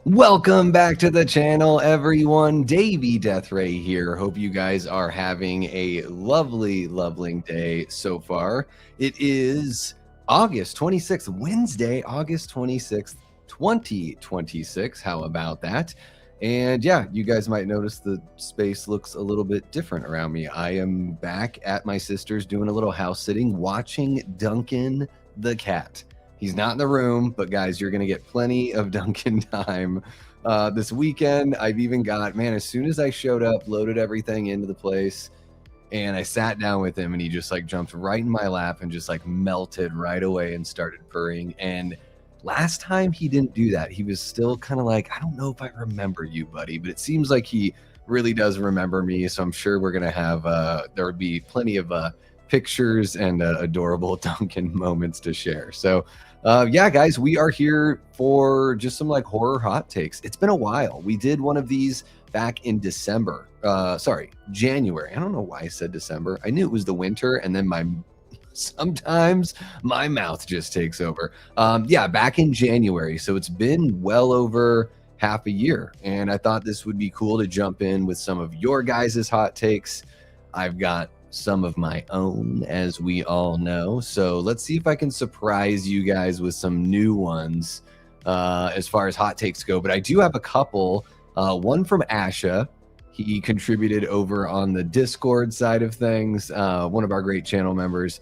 Welcome back to the channel, everyone. Davey Deathray here. Hope you guys are having a lovely day so far. It is August 26th, Wednesday, August 26th, 2026. How about that? And yeah, you guys might notice the space looks a little bit different around me. I am back at my sister's doing a little house sitting, watching Duncan the cat. He's not in the room, but guys, you're going to get plenty of Duncan time this weekend. I've even got, man, as soon as I showed up, loaded everything into the place, and I sat down with him, and he just like jumped right in my lap and just like melted right away and started purring. And last time he didn't do that. He was still kind of like, I don't know if I remember you, buddy, but it seems like he really does remember me. So I'm sure we're going to have, there would be plenty of pictures and adorable Duncan moments to share. So yeah, guys, we are here for just some like horror hot takes. It's been a while. We did one of these back in December. Sorry, January. I don't know why I said December. I knew it was the winter, and then sometimes my mouth just takes over. Yeah, back in January. So it's been well over half a year, and I thought this would be cool to jump in with some of your guys' hot takes. I've got some of my own, as we all know, so let's see if I can surprise you guys with some new ones as far as hot takes go. But I do have a couple. One from Asha. He contributed over on the Discord side of things, one of our great channel members.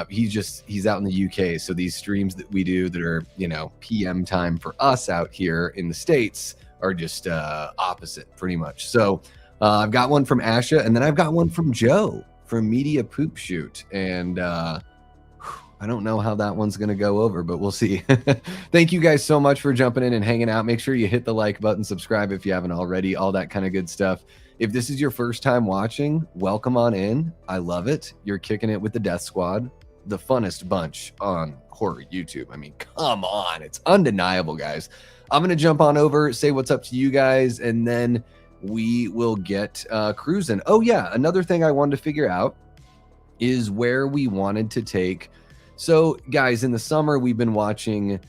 He's out in the UK, so these streams that we do that are, you know, PM time for us out here in the States are just opposite pretty much. So I've got one from Asha, and then I've got one from Joe from Media Poop Shoot, and I don't know how that one's going to go over, but we'll see. Thank you guys so much for jumping in and hanging out. Make sure you hit the like button, subscribe if you haven't already, all that kind of good stuff. If this is your first time watching, welcome on in. I love it. You're kicking it with the Death Squad, the funnest bunch on horror YouTube. I mean, come on. It's undeniable, guys. I'm going to jump on over, say what's up to you guys, and then we will get cruising. Oh yeah, another thing I wanted to figure out is where we wanted to take. So guys, in the summer we've been watching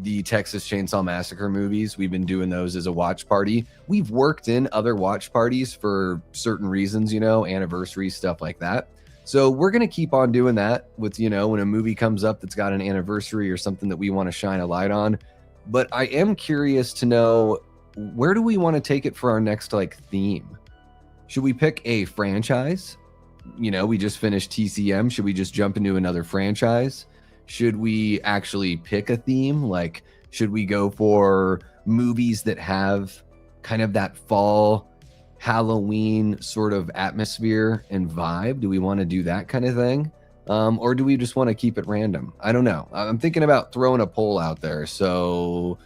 the Texas Chainsaw Massacre movies. We've been doing those as a watch party. We've worked in other watch parties for certain reasons, you know, anniversaries, stuff like that. So we're going to keep on doing that with, you know, when a movie comes up that's got an anniversary or something that we want to shine a light on. But I am curious to know, where do we want to take it for our next like theme? Should we pick a franchise? You know, we just finished TCM. Should we just jump into another franchise? Should we actually pick a theme? Like, should we go for movies that have kind of that fall Halloween sort of atmosphere and vibe? Do we want to do that kind of thing? Or do we just want to keep it random? I don't know. I'm thinking about throwing a poll out there. So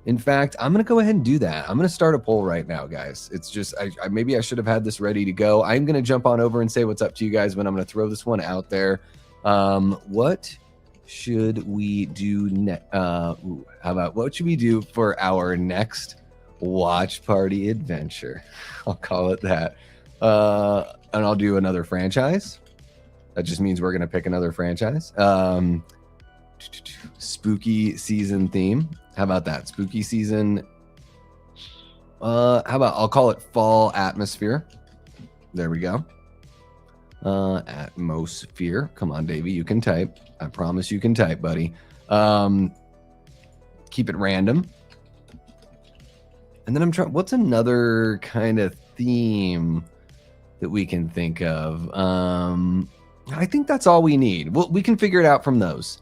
in fact, I'm going to go ahead and do that. I'm going to start a poll right now, guys. It's just, maybe I should have had this ready to go. I'm going to jump on over and say what's up to you guys, but I'm going to throw this one out there. What should we do next? How about what should we do for our next watch party adventure? I'll call it that. And I'll do another franchise. That just means we're going to pick another franchise. Spooky season theme. How about that? Spooky season. How about I'll call it fall atmosphere. There we go. Atmosphere. Come on, Davey, you can type. I promise you can type, buddy. Keep it random. And then I'm trying, what's another kind of theme that we can think of? I think that's all we need. We can figure it out from those.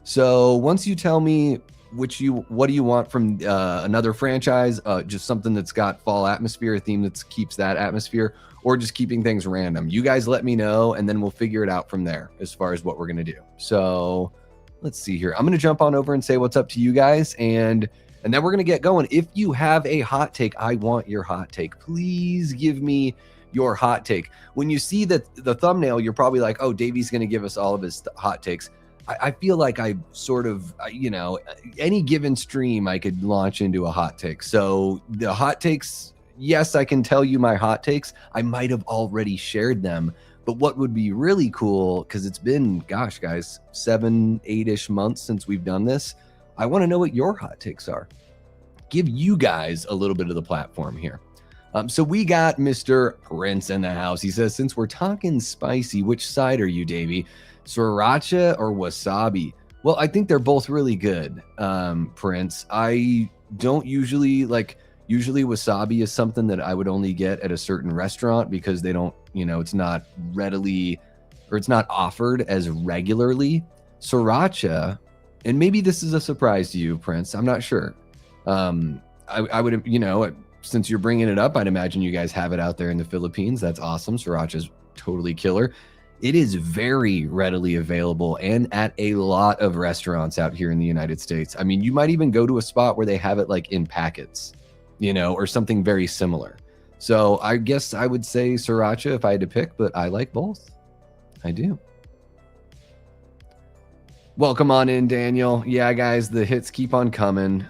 So once you tell me what do you want from another franchise, just something that's got fall atmosphere, a theme that keeps that atmosphere, or just keeping things random, you guys let me know, and then we'll figure it out from there as far as what we're going to do. So let's see here. I'm going to jump on over and say what's up to you guys, and then we're going to get going. If you have a hot take, I want your hot take. Please give me your hot take. When you see the thumbnail, you're probably like, oh, Davey's going to give us all of his hot takes. I feel like I sort of, you know, any given stream I could launch into a hot take. So the hot takes, yes, I can tell you my hot takes. I might have already shared them. But what would be really cool, because it's been, gosh, guys, 7, 8-ish months since we've done this. I want to know what your hot takes are. give you guys a little bit of the platform here. So we got Mr. Prince in the house. He says, since we're talking spicy, which side are you, Davey? Sriracha or wasabi? Well, I think they're both really good, Prince. I don't usually wasabi is something that I would only get at a certain restaurant because they don't, it's not readily, or it's not offered as regularly. Sriracha, and maybe this is a surprise to you, Prince, I'm not sure. I would, since you're bringing it up, I'd imagine you guys have it out there in the Philippines. That's awesome. Sriracha is totally killer. It is very readily available and at a lot of restaurants out here in the United States. I mean, you might even go to a spot where they have it like in packets, or something very similar. So I guess I would say Sriracha if I had to pick, but I like both. I do. Welcome on in, Daniel. Yeah, guys, the hits keep on coming.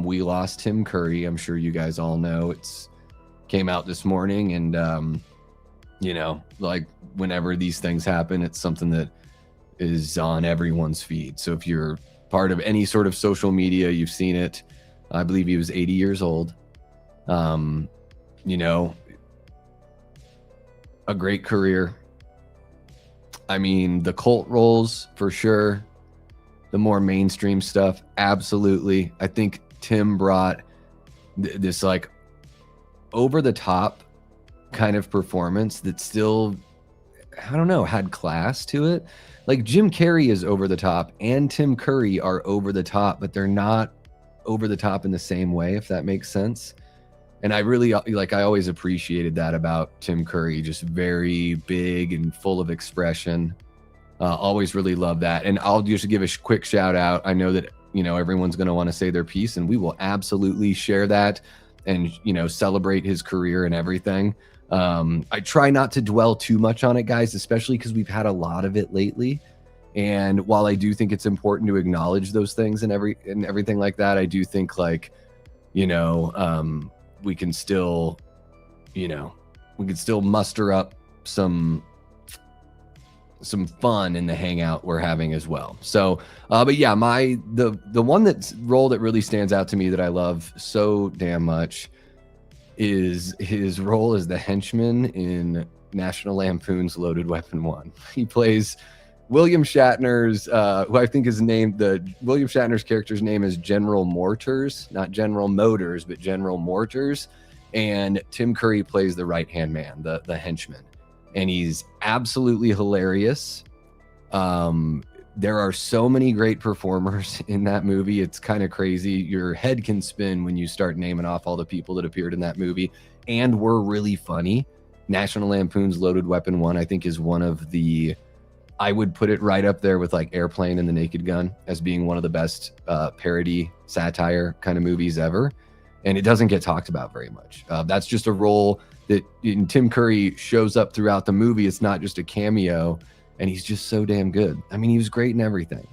We lost Tim Curry. I'm sure you guys all know. It's came out this morning, and like whenever these things happen, it's something that is on everyone's feed. So if you're part of any sort of social media, you've seen it. I believe he was 80 years old. A great career. I mean, the cult roles for sure. The more mainstream stuff, absolutely. I think Tim brought this like over the top kind of performance that still, I don't know, had class to it. Like Jim Carrey is over the top and Tim Curry are over the top, but they're not over the top in the same way, if that makes sense. And I really, I always appreciated that about Tim Curry, just very big and full of expression. Always really love that. And I'll just give a quick shout out. I know that, everyone's going to want to say their piece, and we will absolutely share that and, celebrate his career and everything. I try not to dwell too much on it, guys, especially because we've had a lot of it lately. And while I do think it's important to acknowledge those things and everything like that, I do think we can still, muster up some fun in the hangout we're having as well. So, but yeah, the role that really stands out to me that I love so damn much is his role as the henchman in National Lampoon's Loaded Weapon 1. He plays William Shatner's, who I think is named, William Shatner's character's name is General Mortars, not General Motors, but General Mortars. And Tim Curry plays the right-hand man, the henchman. And he's absolutely hilarious. There are so many great performers in that movie. It's kind of crazy. Your head can spin when you start naming off all the people that appeared in that movie and were really funny. National Lampoon's Loaded Weapon 1, I think, is one of the, I would put it right up there with like Airplane and The Naked Gun as being one of the best parody satire kind of movies ever. And it doesn't get talked about very much. That's just a role that Tim Curry shows up throughout the movie. It's not just a cameo, and he's just so damn good. I mean, he was great in everything.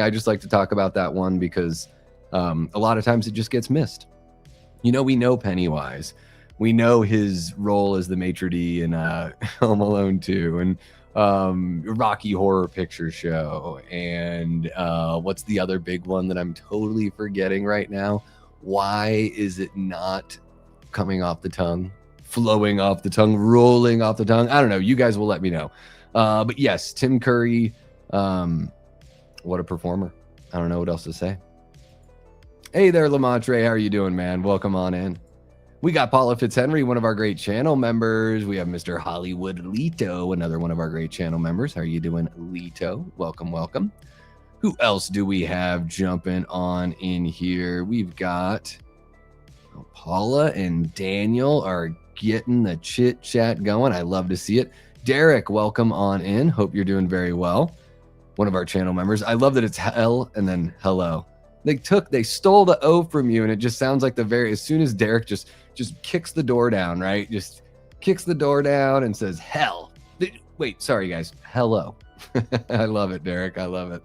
I just like to talk about that one because a lot of times it just gets missed. We know Pennywise. We know his role as the maitre d' in Home Alone 2 and Rocky Horror Picture Show. And what's the other big one that I'm totally forgetting right now? Why is it not coming off the tongue? Flowing off the tongue, rolling off the tongue. I don't know. You guys will let me know. But yes, Tim Curry, what a performer. I don't know what else to say. Hey there, Lamontre. How are you doing, man? Welcome on in. We got Paula Fitzhenry, one of our great channel members. We have Mr. Hollywood Lito, another one of our great channel members. How are you doing, Lito? Welcome, welcome. Who else do we have jumping on in here? We've got Paula and Daniel are getting the chit chat going. I love to see it. Derek, welcome on in. Hope you're doing very well. One of our channel members. I love that it's hell and then hello. They stole the O from you, and it just sounds like as soon as Derek just kicks the door down, right? Just kicks the door down and says hell. Wait, sorry guys. Hello. I love it, Derek. I love it.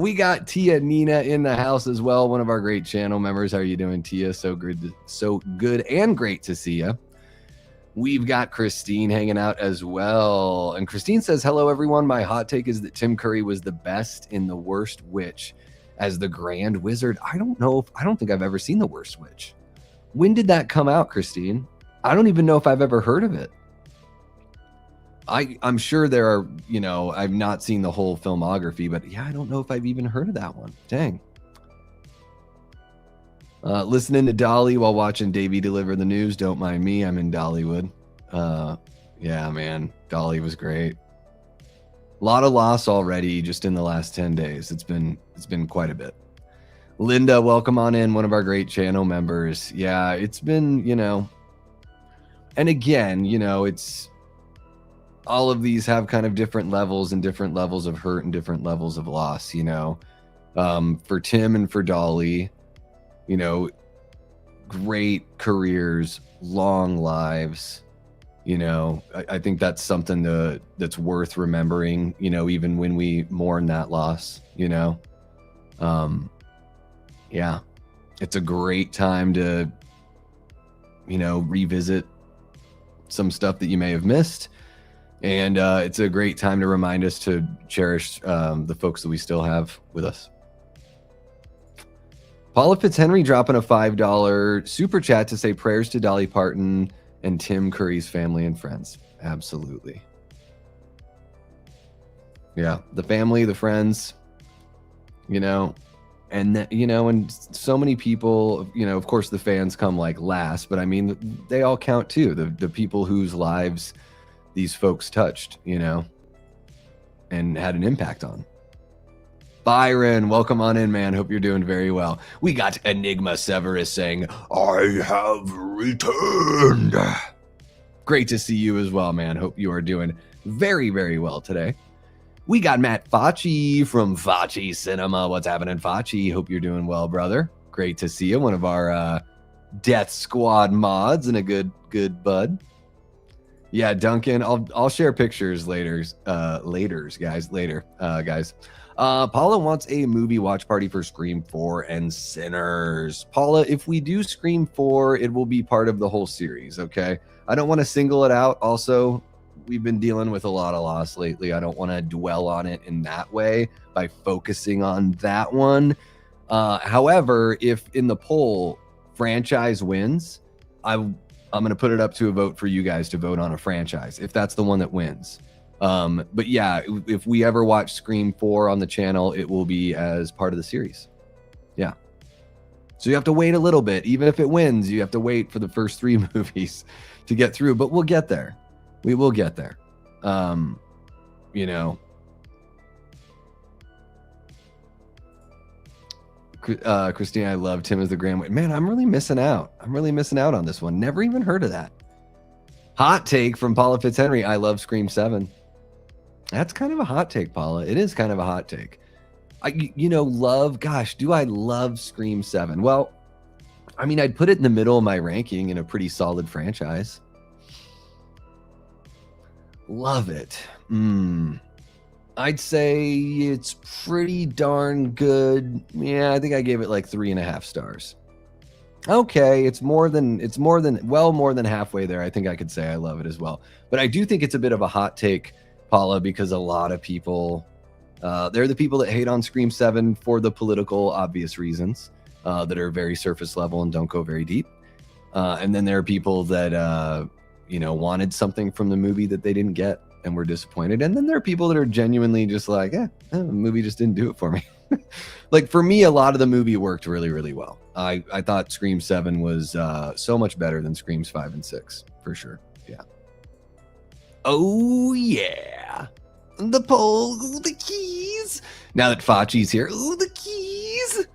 We got Tia Nina in the house as well, one of our great channel members. How are you doing, Tia? So good and great to see you. We've got Christine hanging out as well. And Christine says, hello, everyone. My hot take is that Tim Curry was the best in The Worst Witch. as the Grand Wizard. I don't think I've ever seen The Worst Witch. When did that come out, Christine? I don't even know if I've ever heard of it. I'm sure there are, I've not seen the whole filmography, but yeah, I don't know if I've even heard of that one. Dang. Listening to Dolly while watching Davey deliver the news. Don't mind me. I'm in Dollywood. Yeah, man. Dolly was great. A lot of loss already just in the last 10 days. It's been quite a bit. Linda, welcome on in, one of our great channel members. Yeah, it's been, and again, it's all of these have kind of different levels and different levels of hurt and different levels of loss, for Tim and for Dolly, great careers, long lives. I think that's something that's worth remembering, even when we mourn that loss, yeah, it's a great time to, revisit some stuff that you may have missed. And it's a great time to remind us to cherish the folks that we still have with us. Paula Fitzhenry dropping a $5 super chat to say prayers to Dolly Parton and Tim Curry's family and friends. Absolutely. Yeah, the family, the friends, and and so many people, of course the fans come like last, but I mean, they all count too. The people whose lives these folks touched, and had an impact on. Byron, welcome on in, man. Hope you're doing very well. We got Enigma Severus saying, I have returned. Great to see you as well, man. Hope you are doing very, very well today. We got Matt Facci from Facci Cinema. What's happening, Facci? Hope you're doing well, brother. Great to see you. One of our Death Squad mods and a good bud. Yeah, Duncan, I'll share pictures later, guys. Paula wants a movie watch party for Scream 4 and Sinners. Paula, if we do Scream 4, it will be part of the whole series, okay? I don't want to single it out. Also, we've been dealing with a lot of loss lately. I don't want to dwell on it in that way by focusing on that one. However, if in the poll franchise wins, I'm going to put it up to a vote for you guys to vote on a franchise if that's the one that wins. But yeah, if we ever watch Scream 4 on the channel, it will be as part of the series. Yeah. So you have to wait a little bit. Even if it wins, you have to wait for the first 3 movies to get through, but we'll get there. We will get there. Christina, I love Tim as the Grand. Man, I'm really missing out. I'm really missing out on this one. Never even heard of that. Hot take from Paula Fitzhenry. I love Scream 7. That's kind of a hot take, Paula. It is kind of a hot take. Gosh, do I love Scream 7? Well, I mean, I'd put it in the middle of my ranking in a pretty solid franchise. Love it. I'd say it's pretty darn good. Yeah, I think I gave it like 3.5 stars. Okay, it's more than halfway there. I think I could say I love it as well. But I do think it's a bit of a hot take, Paula, because a lot of people, they're the people that hate on Scream 7 for the political obvious reasons that are very surface level and don't go very deep. And then there are people that, wanted something from the movie that they didn't get and were disappointed. And then there are people that are genuinely just like, the movie just didn't do it for me. Like for me, a lot of the movie worked really, really well. I thought Scream 7 was so much better than Screams 5 and 6, for sure. Yeah. Oh, yeah. The poll, ooh, the keys. Now that Facci's here, ooh, the keys.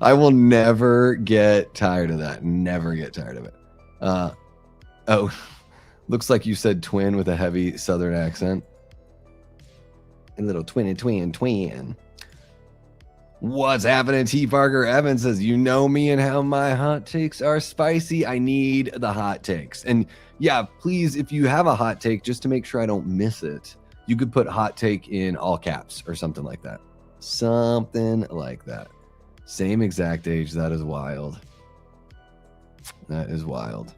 I will never get tired of that. Never get tired of it. Looks like you said twin with a heavy southern accent. A little twin. What's happening? T. Parker Evans says, you know me and how my hot takes are spicy. I need the hot takes. And yeah, please, if you have a hot take, just to make sure I don't miss it, you could put hot take in all caps or something like that. Something like that. Same exact age. That is wild. That is wild.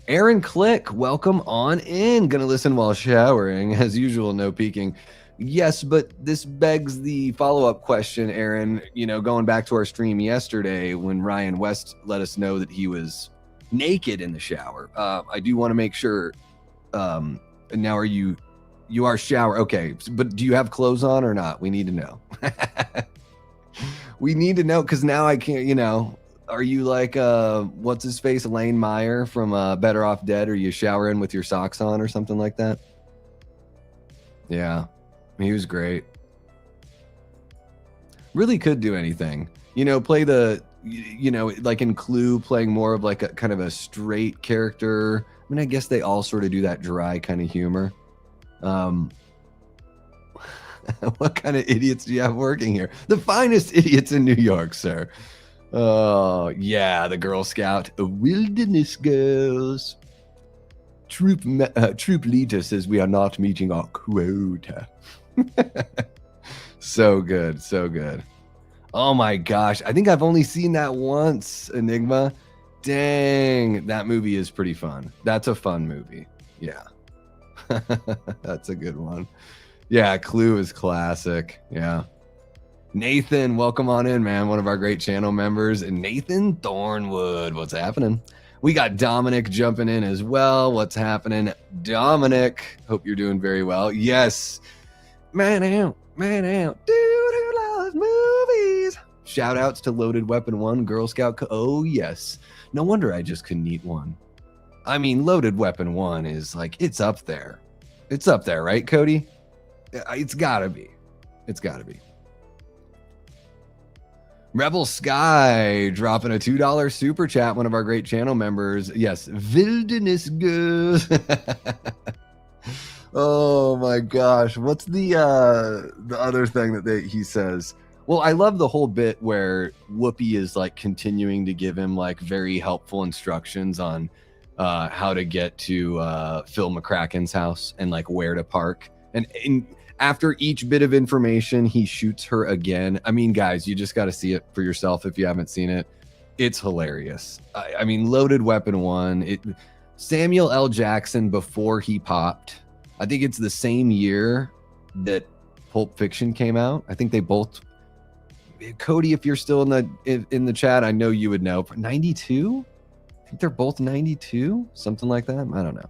Aaron Click, welcome on in. Gonna listen while showering. As usual, no peeking. Yes, but this begs the follow-up question, Aaron. You know, going back to our stream yesterday when Ryan West let us know that he was naked in the shower. I do want to make sure. Now, are you are shower? Okay, but do you have clothes on or not? We need to know. We need to know, because now I can't. You know, are you like what's his face, Lane Meyer from Better Off Dead? Are you showering with your socks on or something like that? Yeah. He was great. Really could do anything. You know, play the, you know, like in Clue, playing more of like a kind of a straight character. I mean, I guess they all sort of do that dry kind of humor. What kind of idiots do you have working here? The finest idiots in New York, sir. Oh, yeah, the Girl Scout. Wilderness girls. Troop leader says we are not meeting our quota. So good, so good. Oh my gosh, I think I've only seen that once, Enigma. Dang, that movie is pretty fun. That's a fun movie. Yeah. That's a good one. Yeah, Clue is classic. Yeah. Nathan, welcome on in, man. One of our great channel members. And Nathan Thornwood, what's happening? We got Dominic jumping in as well. What's happening, Dominic? Hope you're doing very well. Yes. Man out, dude who loves movies. Shout outs to Loaded Weapon 1, Girl Scout. Oh, yes. No wonder I just couldn't eat one. I mean, Loaded Weapon 1 is like, it's up there. It's up there, right, Cody? It's gotta be. It's gotta be. Rebel Sky dropping a $2 super chat, one of our great channel members. Yes, Wilderness Girls. Oh my gosh, what's the other thing that he says? Well, I love the whole bit where Whoopi is like continuing to give him like very helpful instructions on how to get to Phil McCracken's house and like where to park. And after each bit of information, he shoots her again. I mean, guys, you just got to see it for yourself if you haven't seen it. It's hilarious. I mean, Loaded Weapon 1. Samuel L. Jackson, before he popped, I think it's the same year that Pulp Fiction came out. I think they both. Cody, if you're still in the chat, I know you would know. 92? I think they're both 92, something like that. I don't know.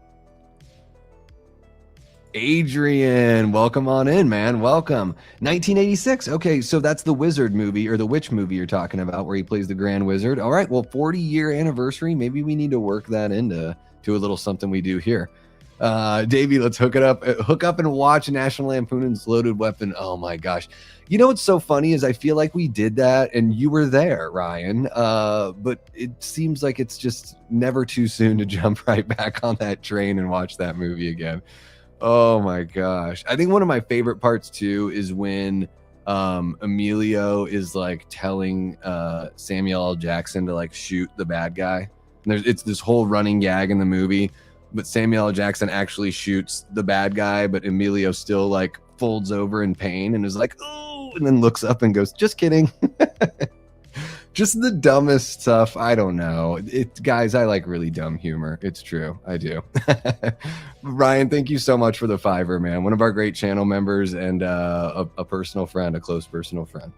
Adrian, welcome on in, man. Welcome. 1986. Okay, so that's the Wizard movie, or the Witch movie you're talking about, where he plays the Grand Wizard. All right, well, 40-year anniversary. Maybe we need to work that into a little something we do here. Davey, let's hook up and watch National Lampoon's Loaded Weapon. Oh my gosh. You know what's so funny is I feel like we did that and you were there, Ryan. But it seems like it's just never too soon to jump right back on that train and watch that movie again. Oh my gosh. I think one of my favorite parts too is when Emilio is like telling Samuel L. Jackson to like shoot the bad guy. And it's this whole running gag in the movie, but Samuel L. Jackson actually shoots the bad guy, but Emilio still like folds over in pain and is like, oh, and then looks up and goes, just kidding. Just the dumbest stuff. I don't know. Guys, I like really dumb humor. It's true. I do. Ryan, thank you so much for the $5, man. One of our great channel members and a personal friend, a close personal friend.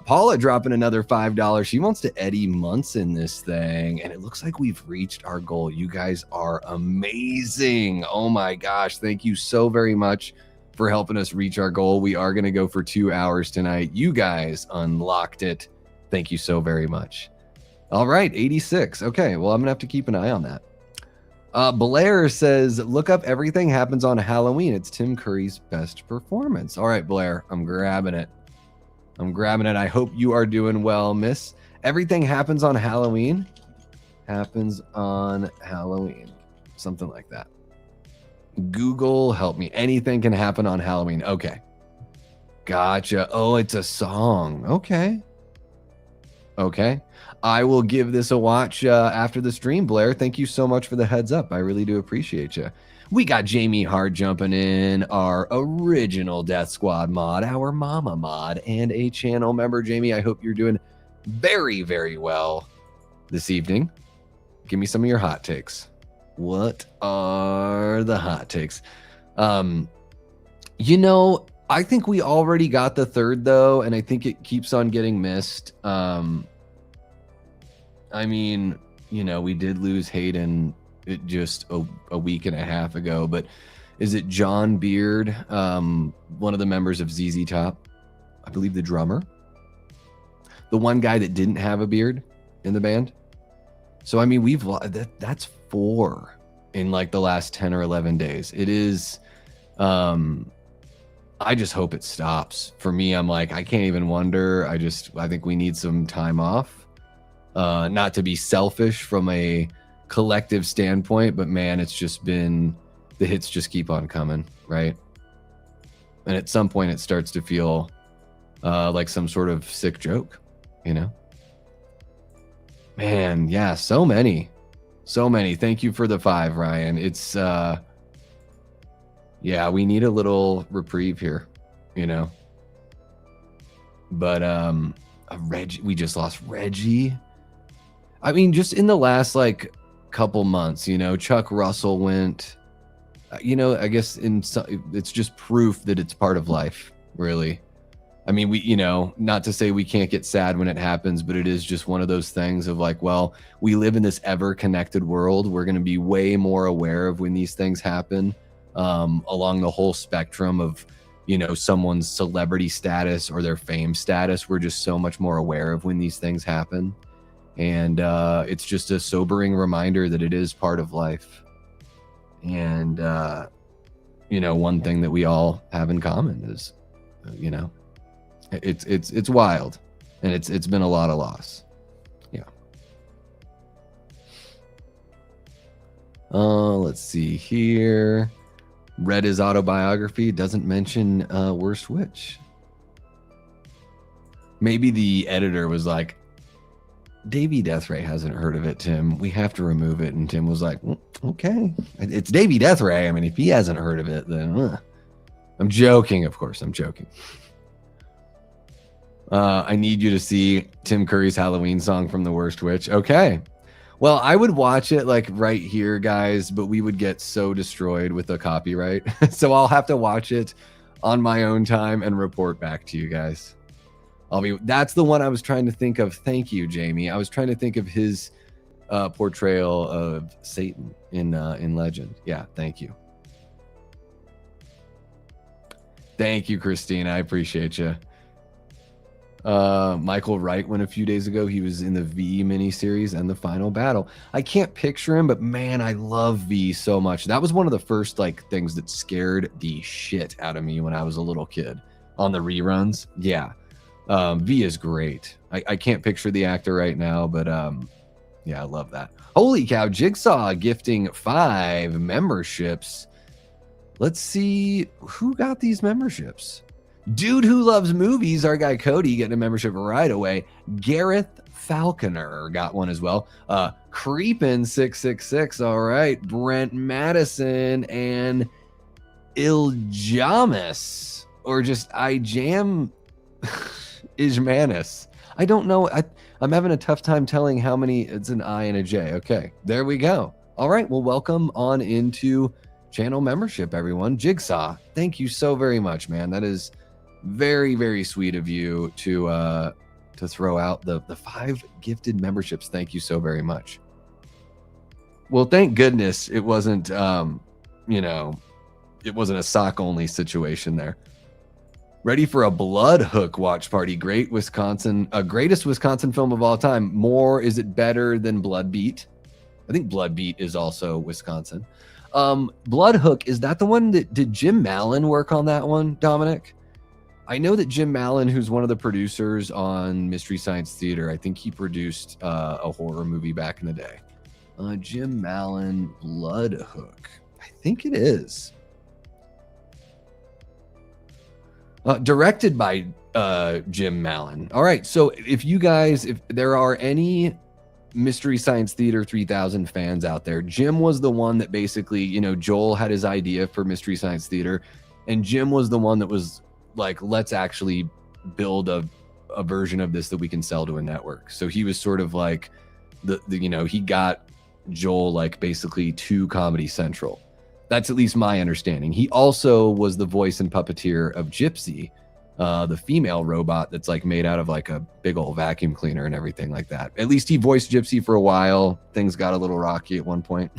Paula dropping another $5. She wants to Eddie Munson this thing, and it looks like we've reached our goal. You guys are amazing. Oh my gosh. Thank you so very much for helping us reach our goal. We are going to go for 2 hours tonight. You guys unlocked it. Thank you so very much. All right, 86. Okay, well, I'm going to have to keep an eye on that. Blair says, look up Everything Happens on Halloween. It's Tim Curry's best performance. All right, Blair, I'm grabbing it. I hope you are doing well, miss. Everything Happens on Halloween. Happens on Halloween. Something like that. Google, help me. Anything can happen on Halloween. Okay. Gotcha. Oh, it's a song. Okay. I will give this a watch after the stream, Blair. Thank you so much for the heads up. I really do appreciate you. We got Jamie Hard jumping in, our original Death Squad mod, our mama mod, and a channel member. Jamie, I hope you're doing very, very well this evening. Give me some of your hot takes. What are the hot takes? You know, I think we already got the third though, and I think it keeps on getting missed. I mean, you know, we did lose Hayden just a week and a half ago, but is it John Beard, one of the members of ZZ Top? I believe the drummer. The one guy that didn't have a beard in the band. So, I mean, that's 4 in like the last 10 or 11 days. It is, I just hope it stops. For me, I'm like, I can't even wonder. I think we need some time off. Not to be selfish from a collective standpoint, but man, it's just been, the hits just keep on coming, right? And at some point it starts to feel like some sort of sick joke, you know? Man, yeah, so many. Thank you for the 5, Ryan. It's yeah, we need a little reprieve here, you know. But we just lost Reggie. I mean, just in the last like couple months, you know, Chuck Russell went. You know, I guess it's just proof that it's part of life, really. I mean, you know, not to say we can't get sad when it happens, but it is just one of those things of like, well, we live in this ever connected world. We're going to be way more aware of when these things happen, along the whole spectrum of, you know, someone's celebrity status or their fame status. We're just so much more aware of when these things happen. And it's just a sobering reminder that it is part of life. And, you know, one thing that we all have in common is, you know, it's wild, and it's been a lot of loss. Yeah. Let's see here. Read his autobiography. Doesn't mention Worst Witch. Maybe the editor was like, Davey Deathray hasn't heard of it, Tim. We have to remove it. And Tim was like, okay. It's Davey Deathray. I mean, if he hasn't heard of it, then I'm joking. Of course, I'm joking. I need you to see Tim Curry's Halloween song from The Worst Witch. Okay. Well, I would watch it like right here, guys, but we would get so destroyed with the copyright. So I'll have to watch it on my own time and report back to you guys. That's the one I was trying to think of. Thank you, Jamie. I was trying to think of his portrayal of Satan in Legend. Yeah, thank you. Thank you, Christine. I appreciate you. Michael Wright went a few days ago. He was in the V miniseries and the final battle. I can't picture him, but man, I love V so much. That was one of the first like things that scared the shit out of me when I was a little kid on the reruns. Yeah. V is great. I can't picture the actor right now, but yeah, I love that. Holy cow, Jigsaw gifting 5 memberships. Let's see who got these memberships. Dude Who Loves Movies, our guy Cody, getting a membership right away. Gareth Falconer got one as well. Creepin 666, all right. Brent Madison and Iljamis, or just Ijam Ijmanis. I don't know. I'm having a tough time telling how many. It's an I and a J. Okay, there we go. All right, well, welcome on into channel membership, everyone. Jigsaw, thank you so very much, man. That is very, very sweet of you to throw out the 5 gifted memberships. Thank you so very much. Well, thank goodness it wasn't you know, it wasn't a sock only situation there. Ready for a Blood Hook watch party. Greatest Wisconsin film of all time. Is it better than Blood Beat? I think Blood Beat is also Wisconsin. Blood Hook, is that the one that did Jim Mallon work on that one, Dominic? I know that Jim Mallon, who's one of the producers on Mystery Science Theater, I think he produced a horror movie back in the day. Jim Mallon, Blood Hook. I think it is. Directed by Jim Mallon. All right, so if there are any Mystery Science Theater 3000 fans out there, Jim was the one that basically, you know, Joel had his idea for Mystery Science Theater, and Jim was the one that was like, let's actually build a version of this that we can sell to a network. So he was sort of like the you know, he got Joel like basically to Comedy Central. That's at least my understanding. He also was the voice and puppeteer of Gypsy, the female robot that's like made out of like a big old vacuum cleaner and everything like that. At least he voiced Gypsy for a while. Things got a little rocky at one point.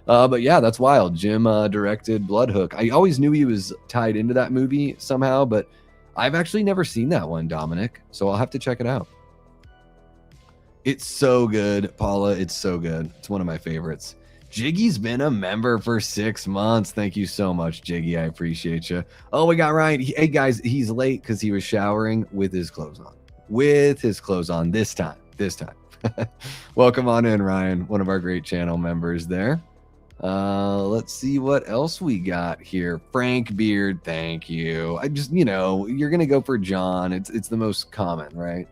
But yeah, that's wild. Jim directed Bloodhook. I always knew he was tied into that movie somehow, but I've actually never seen that one, Dominic. So I'll have to check it out. It's so good, Paula. It's so good. It's one of my favorites. Jiggy's been a member for 6 months. Thank you so much, Jiggy. I appreciate you. Oh, we got Ryan. Hey, guys, he's late because he was showering with his clothes on. With his clothes on this time. Welcome on in, Ryan, one of our great channel members there. Let's see what else we got here. Frank Beard, thank you. I just, you know, you're going to go for John. It's the most common, right?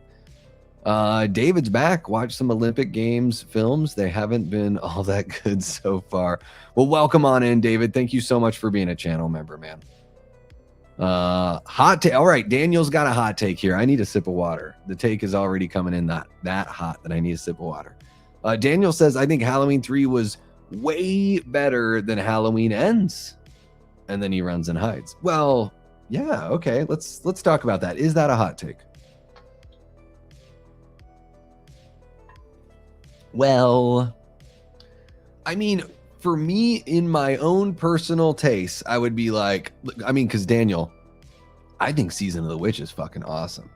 David's back. Watch some Olympic Games films. They haven't been all that good so far. Well, welcome on in, David. Thank you so much for being a channel member, man. Hot take. All right, Daniel's got a hot take here. I need a sip of water. The take is already coming in that hot that I need a sip of water. Daniel says, I think Halloween 3 was way better than Halloween Ends. And then he runs and hides. Well, yeah, okay. Let's talk about that. Is that a hot take? Well, I mean, for me, in my own personal taste, I would be like, I mean, because Daniel, I think Season of the Witch is fucking awesome.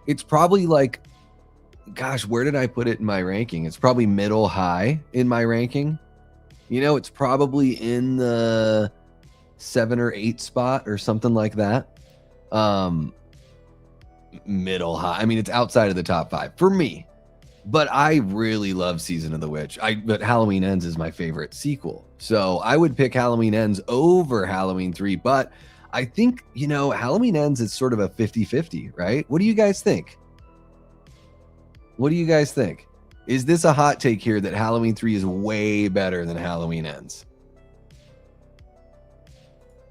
It's probably like, gosh, where did I put it in my ranking? It's probably middle high in my ranking. You know, it's probably in the 7 or 8 spot or something like that. Middle high. I mean, it's outside of the top 5 for me. But I really love Season of the Witch. But Halloween Ends is my favorite sequel. So I would pick Halloween Ends over Halloween 3. But I think, you know, Halloween Ends is sort of a 50-50, right? What do you guys think? What do you guys think? Is this a hot take here that Halloween 3 is way better than Halloween Ends?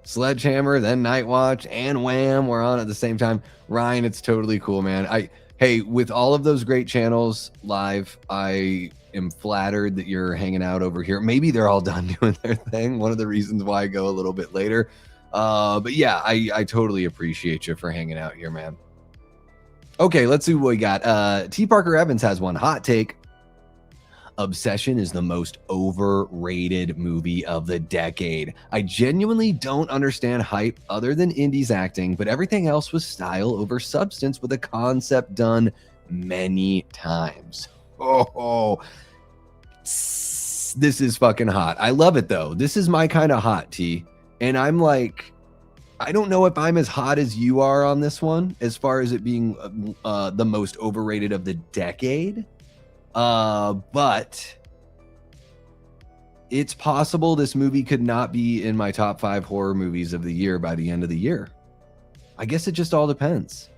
Sledgehammer, then Night Watch, and Wham! We're on at the same time. Ryan, it's totally cool, man. Hey, with all of those great channels live, I am flattered that you're hanging out over here. Maybe they're all done doing their thing. One of the reasons why I go a little bit later. But yeah, I totally appreciate you for hanging out here, man. Okay, let's see what we got. T. Parker Evans has one hot take. Obsession is the most overrated movie of the decade. I genuinely don't understand hype other than Indy's acting, but everything else was style over substance with a concept done many times. Oh, this is fucking hot. I love it though. This is my kind of hot, T. And I'm like, I don't know if I'm as hot as you are on this one, as far as it being the most overrated of the decade. But it's possible this movie could not be in my top 5 horror movies of the year by the end of the year. I guess it just all depends.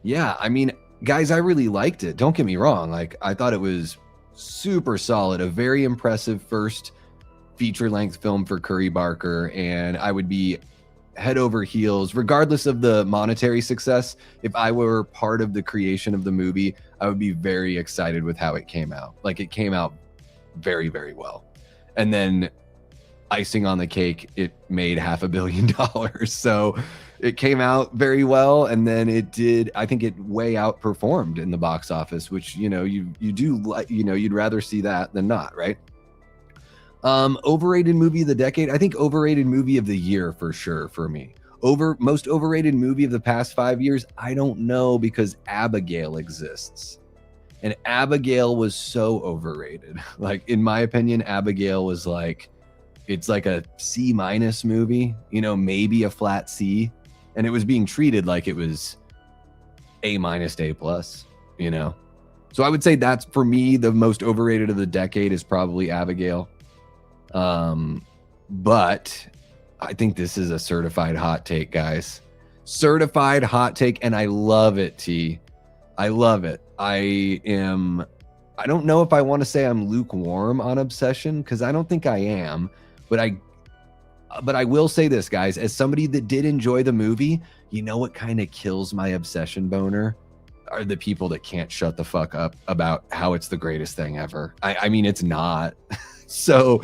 Yeah, I mean, guys, I really liked it. Don't get me wrong. Like, I thought it was super solid, a very impressive first feature-length film for Curry Barker, and I would be head over heels, regardless of the monetary success. If I were part of the creation of the movie, I would be very excited with how it came out. Like, it came out very, very well. And then icing on the cake, it made $500 million. So it came out very well. And then it did, I think it way outperformed in the box office, which, you know, you do like, you know, you'd rather see that than not, right? Overrated movie of the decade. I think overrated movie of the year for sure for me. Most overrated movie of the past 5 years. I don't know, because Abigail exists. And Abigail was so overrated. Like, in my opinion, Abigail was like, it's like a C- movie, you know, maybe a flat C. And it was being treated like it was A-, A+, you know? So I would say that's, for me, the most overrated of the decade is probably Abigail. But I think this is a certified hot take, guys. Certified hot take, and I love it, T. I love it. I don't know if I want to say I'm lukewarm on Obsession, because I don't think I am, but I will say this, guys, as somebody that did enjoy the movie, you know what kind of kills my Obsession boner are the people that can't shut the fuck up about how it's the greatest thing ever. I mean, it's not. So,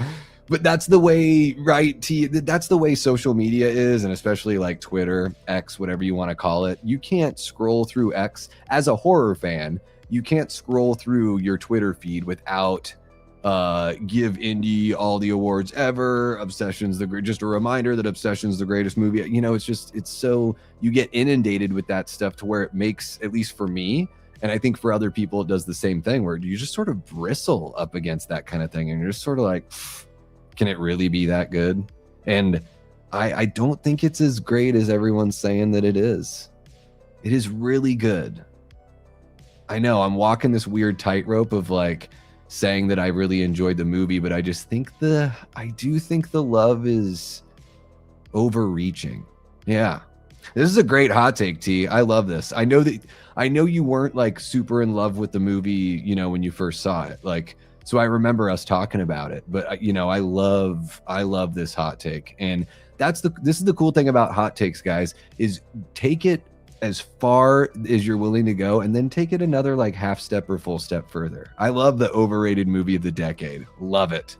But that's the way, right? That's the way social media is, and especially like Twitter, X, whatever you want to call it. You can't scroll through X as a horror fan. You can't scroll through your Twitter feed without give indie all the awards ever. Obsession's just a reminder that Obsession's the greatest movie. You know, it's so you get inundated with that stuff to where it makes, at least for me, and I think for other people, it does the same thing where you just sort of bristle up against that kind of thing, and you're just sort of like, can it really be that good? And I don't think it's as great as everyone's saying that it is. It is really good. I know I'm walking this weird tightrope of like saying that I really enjoyed the movie, but I just think I do think the love is overreaching. Yeah. This is a great hot take, T. I love this. I know you weren't like super in love with the movie, you know, when you first saw it. Like, so I remember us talking about it, but you know, I love this hot take. And this is the cool thing about hot takes, guys, is take it as far as you're willing to go and then take it another like half step or full step further. I love the overrated movie of the decade. Love it.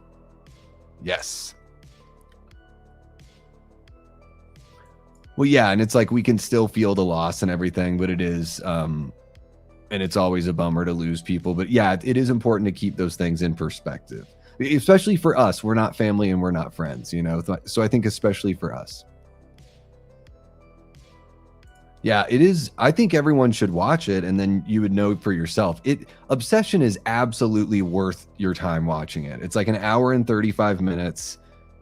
Yes. Well, yeah, and it's like we can still feel the loss and everything, but it is and it's always a bummer to lose people. But yeah, it is important to keep those things in perspective, especially for us. We're not family and we're not friends, you know? So I think especially for us. Yeah, it is. I think everyone should watch it and then you would know for yourself. Obsession is absolutely worth your time watching it. It's like an hour and 35 minutes.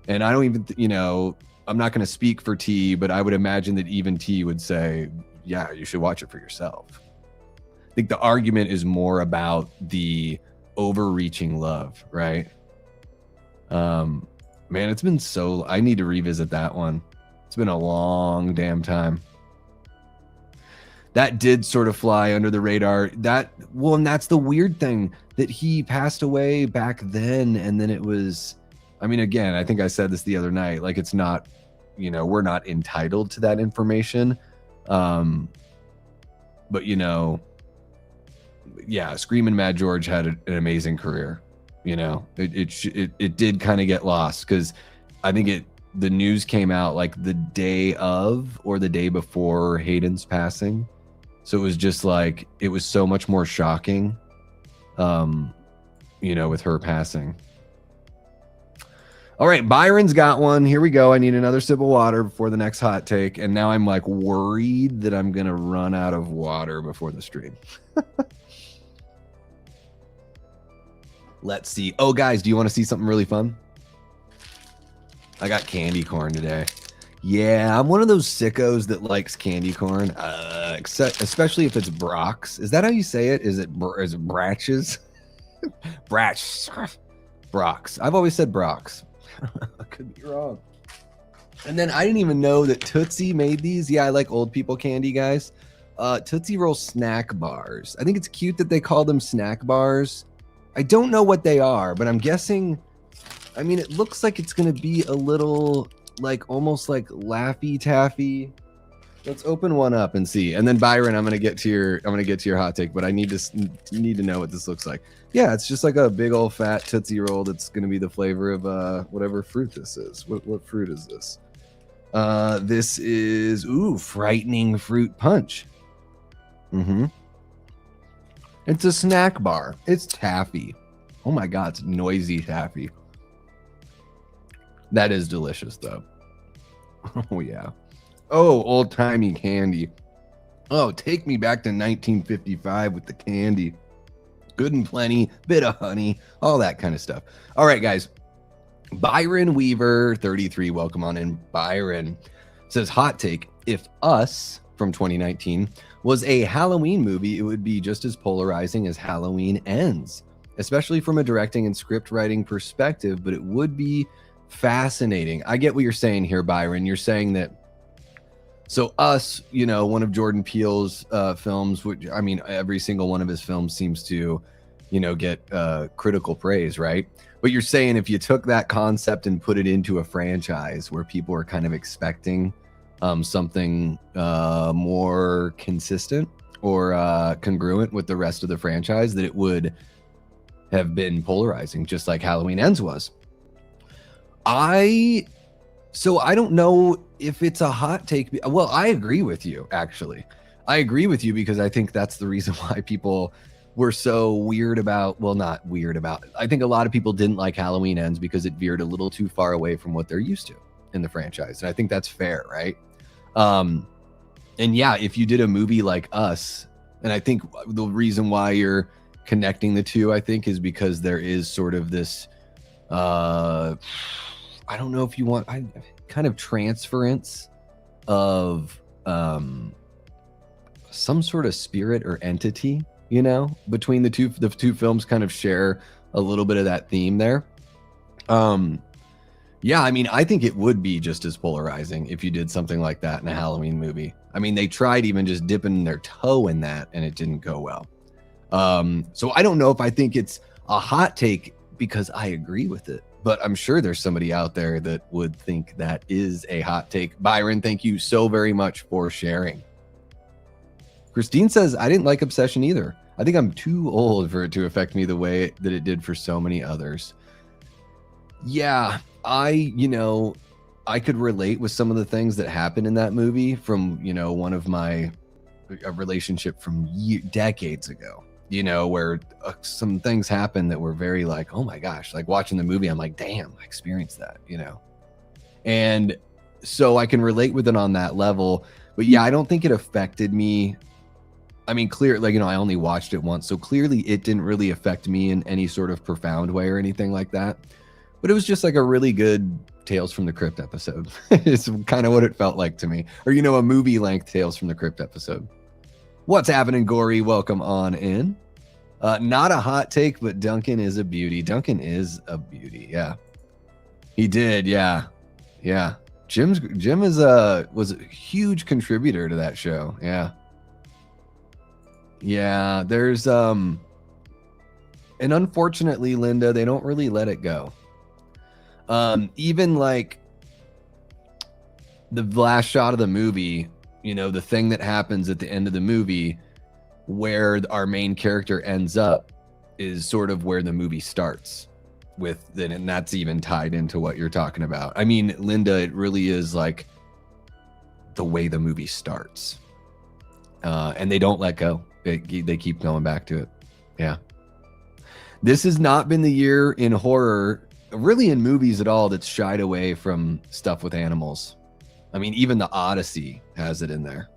And I don't even, you know, I'm not going to speak for T, but I would imagine that even T would say, yeah, you should watch it for yourself. I think the argument is more about the overreaching love, right? Man, it's been I need to revisit that one. It's been a long damn time. That did sort of fly under the radar. And that's the weird thing, that he passed away back then. And then it was, I mean, again, I think I said this the other night, like it's not, you know, we're not entitled to that information. But you know, yeah, Screamin' Mad George had an amazing career. You know, it did kind of get lost because I think the news came out like the day of or the day before Hayden's passing. So it was just like, it was so much more shocking, you know, with her passing. All right, Byron's got one. Here we go. I need another sip of water before the next hot take. And now I'm like worried that I'm going to run out of water before the stream. Let's see. Oh, guys, do you want to see something really fun? I got candy corn today. Yeah, I'm one of those sickos that likes candy corn, especially if it's Brock's. Is that how you say it? Is it Bratches? Brock's. I've always said Brock's. I could be wrong. And then I didn't even know that Tootsie made these. Yeah, I like old people candy, guys. Tootsie Roll snack bars. I think it's cute that they call them snack bars. I don't know what they are, but I'm guessing, I mean, it looks like it's going to be a little, like, almost like Laffy Taffy. Let's open one up and see. And then Byron, I'm going to get to your hot take, but I need to know what this looks like. Yeah, it's just like a big old fat Tootsie Roll that's going to be the flavor of whatever fruit this is. What fruit is this? This is, frightening fruit punch. Mm-hmm. It's a snack bar. It's taffy. Oh my God, it's noisy taffy. That is delicious though. Oh yeah. Oh, old-timey candy. Oh, take me back to 1955 with the candy. Good and plenty, bit of honey, all that kind of stuff. All right, guys. Byron Weaver, 33, welcome on in. Byron says, hot take, if Us from 2019 was a Halloween movie, it would be just as polarizing as Halloween Ends, especially from a directing and script writing perspective, but it would be fascinating. I get what you're saying here, Byron. You're saying that, so Us, you know, one of Jordan Peele's films, which, I mean, every single one of his films seems to, you know, get critical praise, right? But you're saying if you took that concept and put it into a franchise where people are kind of expecting something more consistent or congruent with the rest of the franchise, that it would have been polarizing, just like Halloween Ends was. So I don't know if it's a hot take. Well, I agree with you, actually. I agree with you because I think that's the reason why people were so weird about, well, not weird about, I think a lot of people didn't like Halloween Ends because it veered a little too far away from what they're used to in the franchise. And I think that's fair, right? And yeah, if you did a movie like Us, and I think the reason why you're connecting the two, I think, is because there is sort of this, I don't know if you want, kind of transference of some sort of spirit or entity, you know, between the two films kind of share a little bit of that theme there. Yeah, I mean, I think it would be just as polarizing if you did something like that in a Halloween movie. I mean, they tried even just dipping their toe in that and it didn't go well. So I don't know if I think it's a hot take because I agree with it, but I'm sure there's somebody out there that would think that is a hot take. Byron, thank you so very much for sharing. Christine says, I didn't like Obsession either. I think I'm too old for it to affect me the way that it did for so many others. Yeah, I could relate with some of the things that happened in that movie from, one of a relationship from decades ago, where some things happened that were very like, oh my gosh, like watching the movie, I'm like, damn, I experienced that, And so I can relate with it on that level. But yeah, I don't think it affected me. I mean, clearly, I only watched it once. So clearly it didn't really affect me in any sort of profound way or anything like that. But it was just like a really good Tales from the Crypt episode. It's kind of what it felt like to me. Or, a movie-length Tales from the Crypt episode. What's happening, Gory? Welcome on in. Not a hot take, but Duncan is a beauty. Duncan is a beauty, yeah. He did, yeah. Yeah. Jim was a huge contributor to that show, yeah. Yeah, there's... And unfortunately, Linda, they don't really let it go. Even like the last shot of the movie, the thing that happens at the end of the movie where our main character ends up is sort of where the movie starts with, and that's even tied into what you're talking about. I mean, Linda, it really is like the way the movie starts. And they don't let go. They keep going back to it. Yeah. This has not been the year in horror, really in movies at all, that's shied away from stuff with animals. I mean, even the Odyssey has it in there,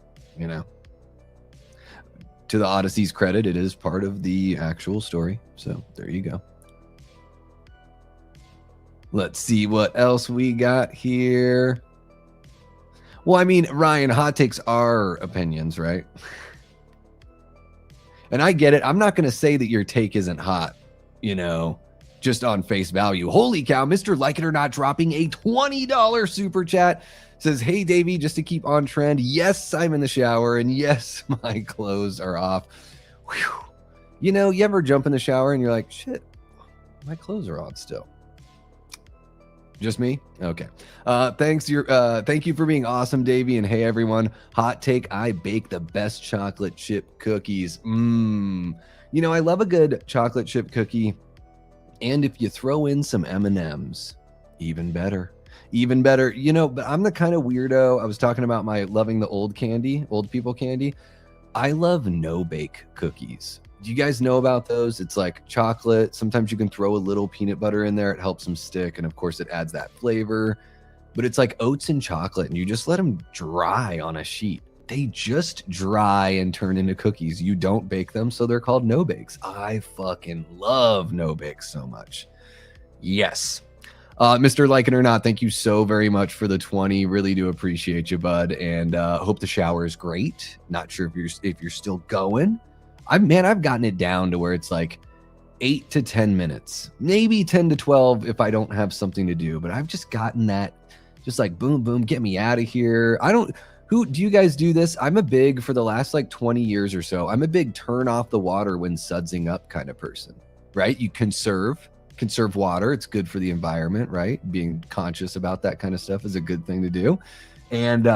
To the Odyssey's credit, it is part of the actual story. So there you go. Let's see what else we got here. Well, I mean, Ryan, hot takes are opinions, right? And I get it. I'm not going to say that your take isn't hot, just on face value. Holy cow, Mr. Like It or Not dropping a $20 super chat. Says, hey, Davey, just to keep on trend. Yes, I'm in the shower. And yes, my clothes are off. Whew. You ever jump in the shower and you're like, shit, my clothes are on still. Just me? Okay. Thank you for being awesome, Davey. And hey, everyone, hot take, I bake the best chocolate chip cookies. I love a good chocolate chip cookie. And if you throw in some M&Ms, even better. But I'm the kind of weirdo. I was talking about my loving the old people candy. I love no-bake cookies. Do you guys know about those? It's like chocolate. Sometimes you can throw a little peanut butter in there. It helps them stick. And of course it adds that flavor. But it's like oats and chocolate and you just let them dry on a sheet. They just dry and turn into cookies. You don't bake them, so they're called no-bakes. I fucking love no-bakes so much. Yes. Mr. Like It or Not, thank you so very much for the 20. Really do appreciate you, bud. And hope the shower is great. Not sure if you're still going. I've gotten it down to where it's like 8 to 10 minutes, maybe 10 to 12 if I don't have something to do. But I've just gotten that, just like boom, boom, get me out of here. Do you guys do this? I'm a big, for the last like 20 years or so, I'm a big turn off the water when sudsing up kind of person, right? You conserve water. It's good for the environment, right? Being conscious about that kind of stuff is a good thing to do. And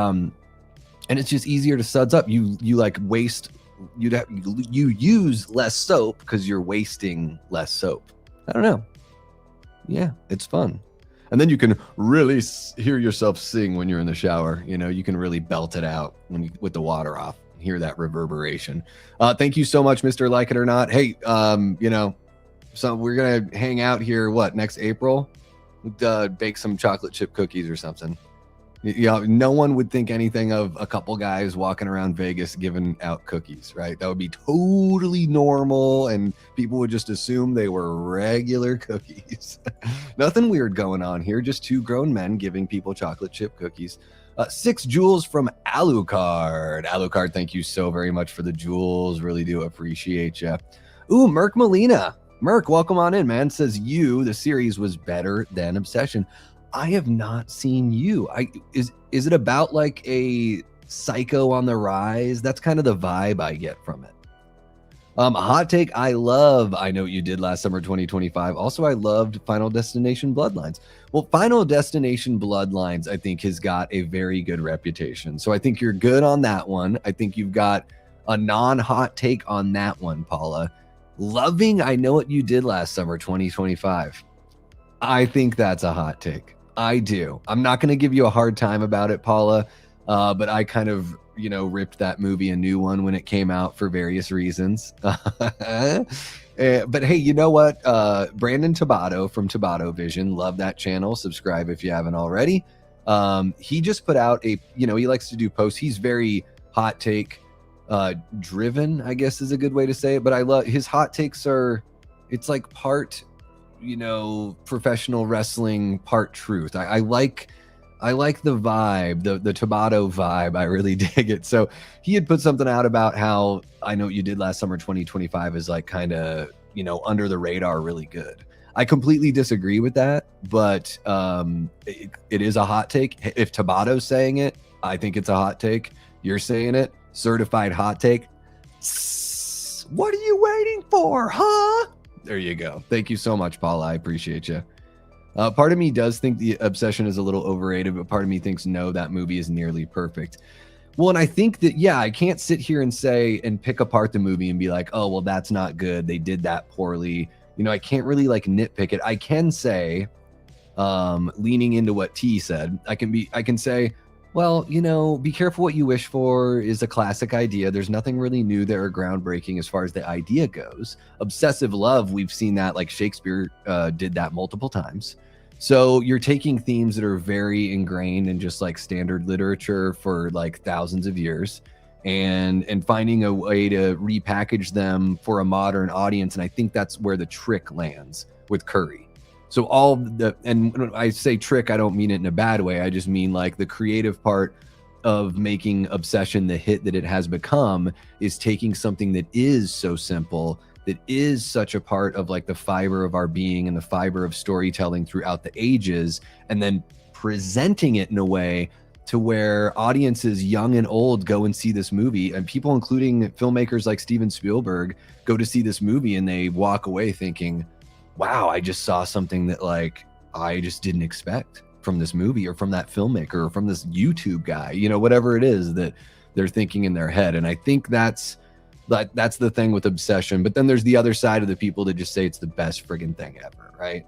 it's just easier to suds up. You like waste, you use less soap because you're wasting less soap. I don't know. Yeah, it's fun. And then you can really hear yourself sing when you're in the shower. You know, you can really belt it out with the water off. Hear that reverberation. Thank you so much, Mr. Like It or Not. Hey, you know, so we're going to hang out here, next April? Bake some chocolate chip cookies or something. Yeah, no one would think anything of a couple guys walking around Vegas giving out cookies, right? That would be totally normal, and people would just assume they were regular cookies. Nothing weird going on here, just two grown men giving people chocolate chip cookies. 6 jewels from Alucard. Alucard, thank you so very much for the jewels. Really do appreciate you. Ooh, Merc Molina. Merc, welcome on in, man. Says the series was better than Obsession. I have not seen You. Is it about like a psycho on the rise? That's kind of the vibe I get from it. Hot take, I love I Know What You Did Last Summer 2025. Also, I loved Final Destination Bloodlines. Well, Final Destination Bloodlines, I think, has got a very good reputation. So I think you're good on that one. I think you've got a non-hot take on that one, Paula. Loving I Know What You Did Last Summer 2025. I think that's a hot take. I do. I'm not going to give you a hard time about it, Paula, but I kind of, you know, ripped that movie a new one when it came out for various reasons. But hey, you know what? Brandon Tabato from Tabato Vision, love that channel. Subscribe if you haven't already. He just put out he likes to do posts. He's very hot take driven, I guess is a good way to say it. But I love his hot takes it's like part, you know, professional wrestling, part truth. I like the vibe, the Tabato vibe. I really dig it. So he had put something out about how I Know What You Did Last Summer 2025 is like kind of, you know, under the radar, really good. I completely disagree with that, but it is a hot take. If Tabato's saying it, I think it's a hot take. You're saying it, certified hot take. What are you waiting for, huh? There you go. Thank you so much, Paula. I appreciate you. Part of me does think the Obsession is a little overrated, but part of me thinks, no, that movie is nearly perfect. Well, and I think that, yeah, I can't sit here and say and pick apart the movie and be like, oh, well, that's not good. They did that poorly. You know, I can't really like nitpick it. I can say, leaning into what T said, I can say, well, you know, be careful what you wish for is a classic idea. There's nothing really new there or groundbreaking as far as the idea goes. Obsessive love, we've seen that, like Shakespeare did that multiple times. So you're taking themes that are very ingrained in just like standard literature for like thousands of years and finding a way to repackage them for a modern audience. And I think that's where the trick lands with Curry. So and when I say trick, I don't mean it in a bad way. I just mean like the creative part of making Obsession the hit that it has become is taking something that is so simple, that is such a part of like the fiber of our being and the fiber of storytelling throughout the ages, and then presenting it in a way to where audiences young and old go and see this movie, and people, including filmmakers like Steven Spielberg, go to see this movie and they walk away thinking, wow, I just saw something that like I just didn't expect from this movie or from that filmmaker or from this YouTube guy, you know, whatever it is that they're thinking in their head. And I think that's the thing with Obsession. But then there's the other side of the people that just say it's the best friggin' thing ever, right?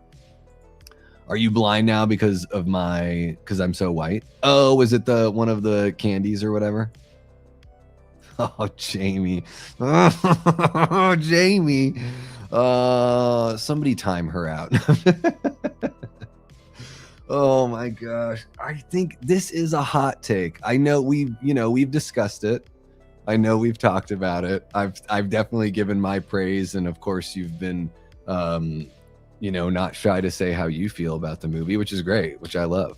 Are you blind now because I'm so white? Oh, is it one of the candies or whatever? Oh, Jamie. Oh, Jamie. Somebody time her out. Oh my gosh. I think this is a hot take. I know we've discussed it. I know we've talked about it. I've definitely given my praise, and of course you've been not shy to say how you feel about the movie, which is great, which I love.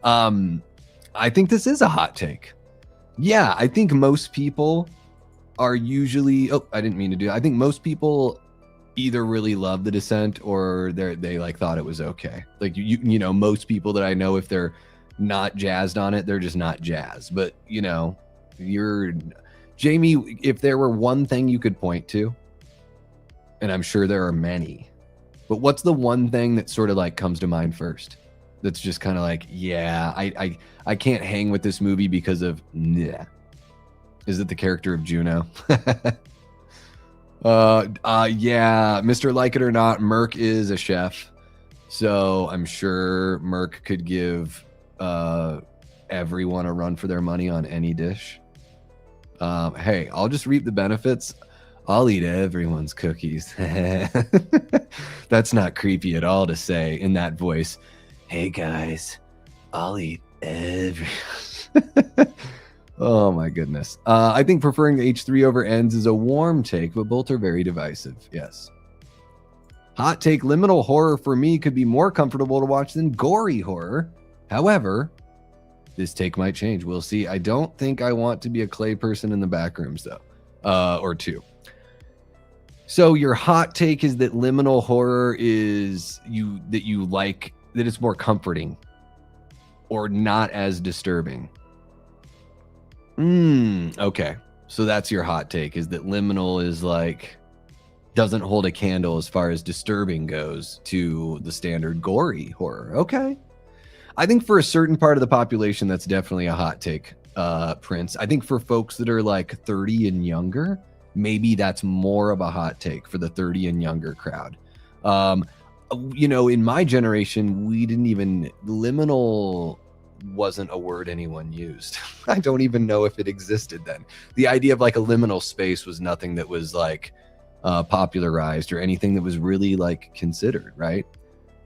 I think this is a hot take. Yeah, I think most people are usually I think most people either really love The Descent or they like thought it was okay. Like you know, most people that I know, if they're not jazzed on it, they're just not jazzed. But you know, Jamie, if there were one thing you could point to, and I'm sure there are many, but what's the one thing that sort of like comes to mind first? That's just kind of like, yeah, I can't hang with this movie because of, yeah. Is it the character of Juno? Yeah, Mr. Like It or Not, Merc is a chef. So I'm sure Merc could give everyone a run for their money on any dish. Hey, I'll just reap the benefits. I'll eat everyone's cookies. That's not creepy at all to say in that voice. Hey guys, I'll eat every. Oh my goodness. I think preferring the H3 over ends is a warm take, but both are very divisive. Yes. Hot take, liminal horror for me could be more comfortable to watch than gory horror. However, this take might change. We'll see. I don't think I want to be a clay person in the back rooms though, or two. So your hot take is that liminal horror is that you like, that it's more comforting or not as disturbing. Okay. So that's your hot take, is that liminal is like, doesn't hold a candle as far as disturbing goes to the standard gory horror. Okay. I think for a certain part of the population, that's definitely a hot take, Prince. I think for folks that are like 30 and younger, maybe that's more of a hot take for the 30 and younger crowd. You know, in my generation, we didn't even, liminal wasn't a word anyone used. I don't even know if it existed then. The idea of like a liminal space was nothing that was like popularized or anything that was really like considered, right?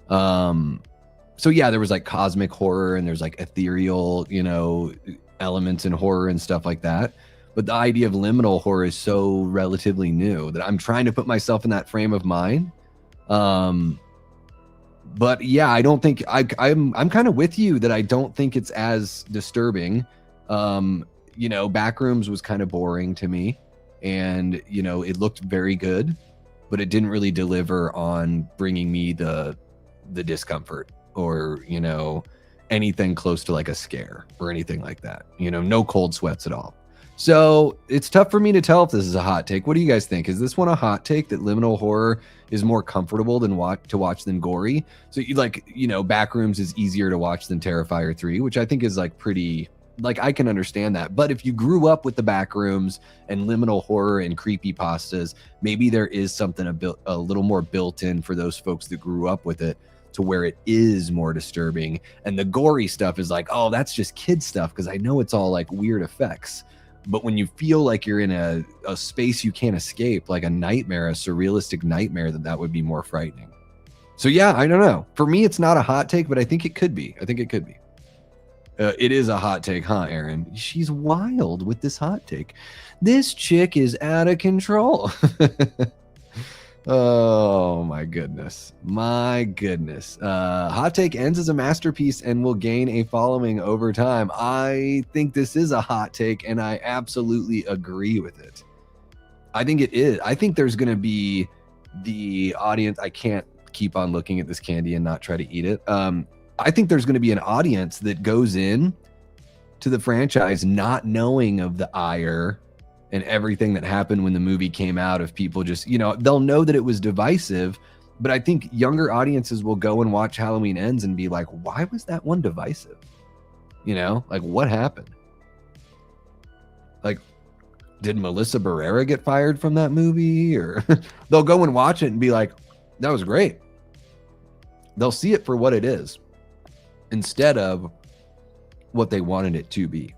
So yeah, there was like cosmic horror and there's like ethereal, you know, elements in horror and stuff like that. But the idea of liminal horror is so relatively new that I'm trying to put myself in that frame of mind. But yeah, I don't think I'm kind of with you that I don't think it's as disturbing. You know, Backrooms was kind of boring to me, and you know, it looked very good, but it didn't really deliver on bringing me the discomfort or, you know, anything close to like a scare or anything like that. You know, no cold sweats at all. So it's tough for me to tell if this is a hot take. What do you guys think? Is this one a hot take, that liminal horror is more comfortable than to watch than gory? So you like, you know, Backrooms is easier to watch than Terrifier 3, which I think is like pretty, like I can understand that. But if you grew up with the Backrooms and liminal horror and creepypastas, maybe there is something a little more built in for those folks that grew up with it, to where it is more disturbing. And the gory stuff is like, oh, that's just kid stuff, because I know it's all like weird effects. But when you feel like you're in a space you can't escape, like a nightmare, a surrealistic nightmare, that would be more frightening. So yeah, I don't know. For me, it's not a hot take, but I think it could be. I think it could be. It is a hot take, huh, Aaron? She's wild with this hot take. This chick is out of control. Oh my goodness. My goodness. Hot take ends as a masterpiece and will gain a following over time. I think this is a hot take, and I absolutely agree with it. I think it is. I think there's going to be the audience. I can't keep on looking at this candy and not try to eat it. I think there's going to be an audience that goes in to the franchise not knowing of the ire and everything that happened when the movie came out, of people just, you know, they'll know that it was divisive, but I think younger audiences will go and watch Halloween Ends and be like, why was that one divisive? You know, like what happened? Like, did Melissa Barrera get fired from that movie? Or they'll go and watch it and be like, that was great. They'll see it for what it is instead of what they wanted it to be.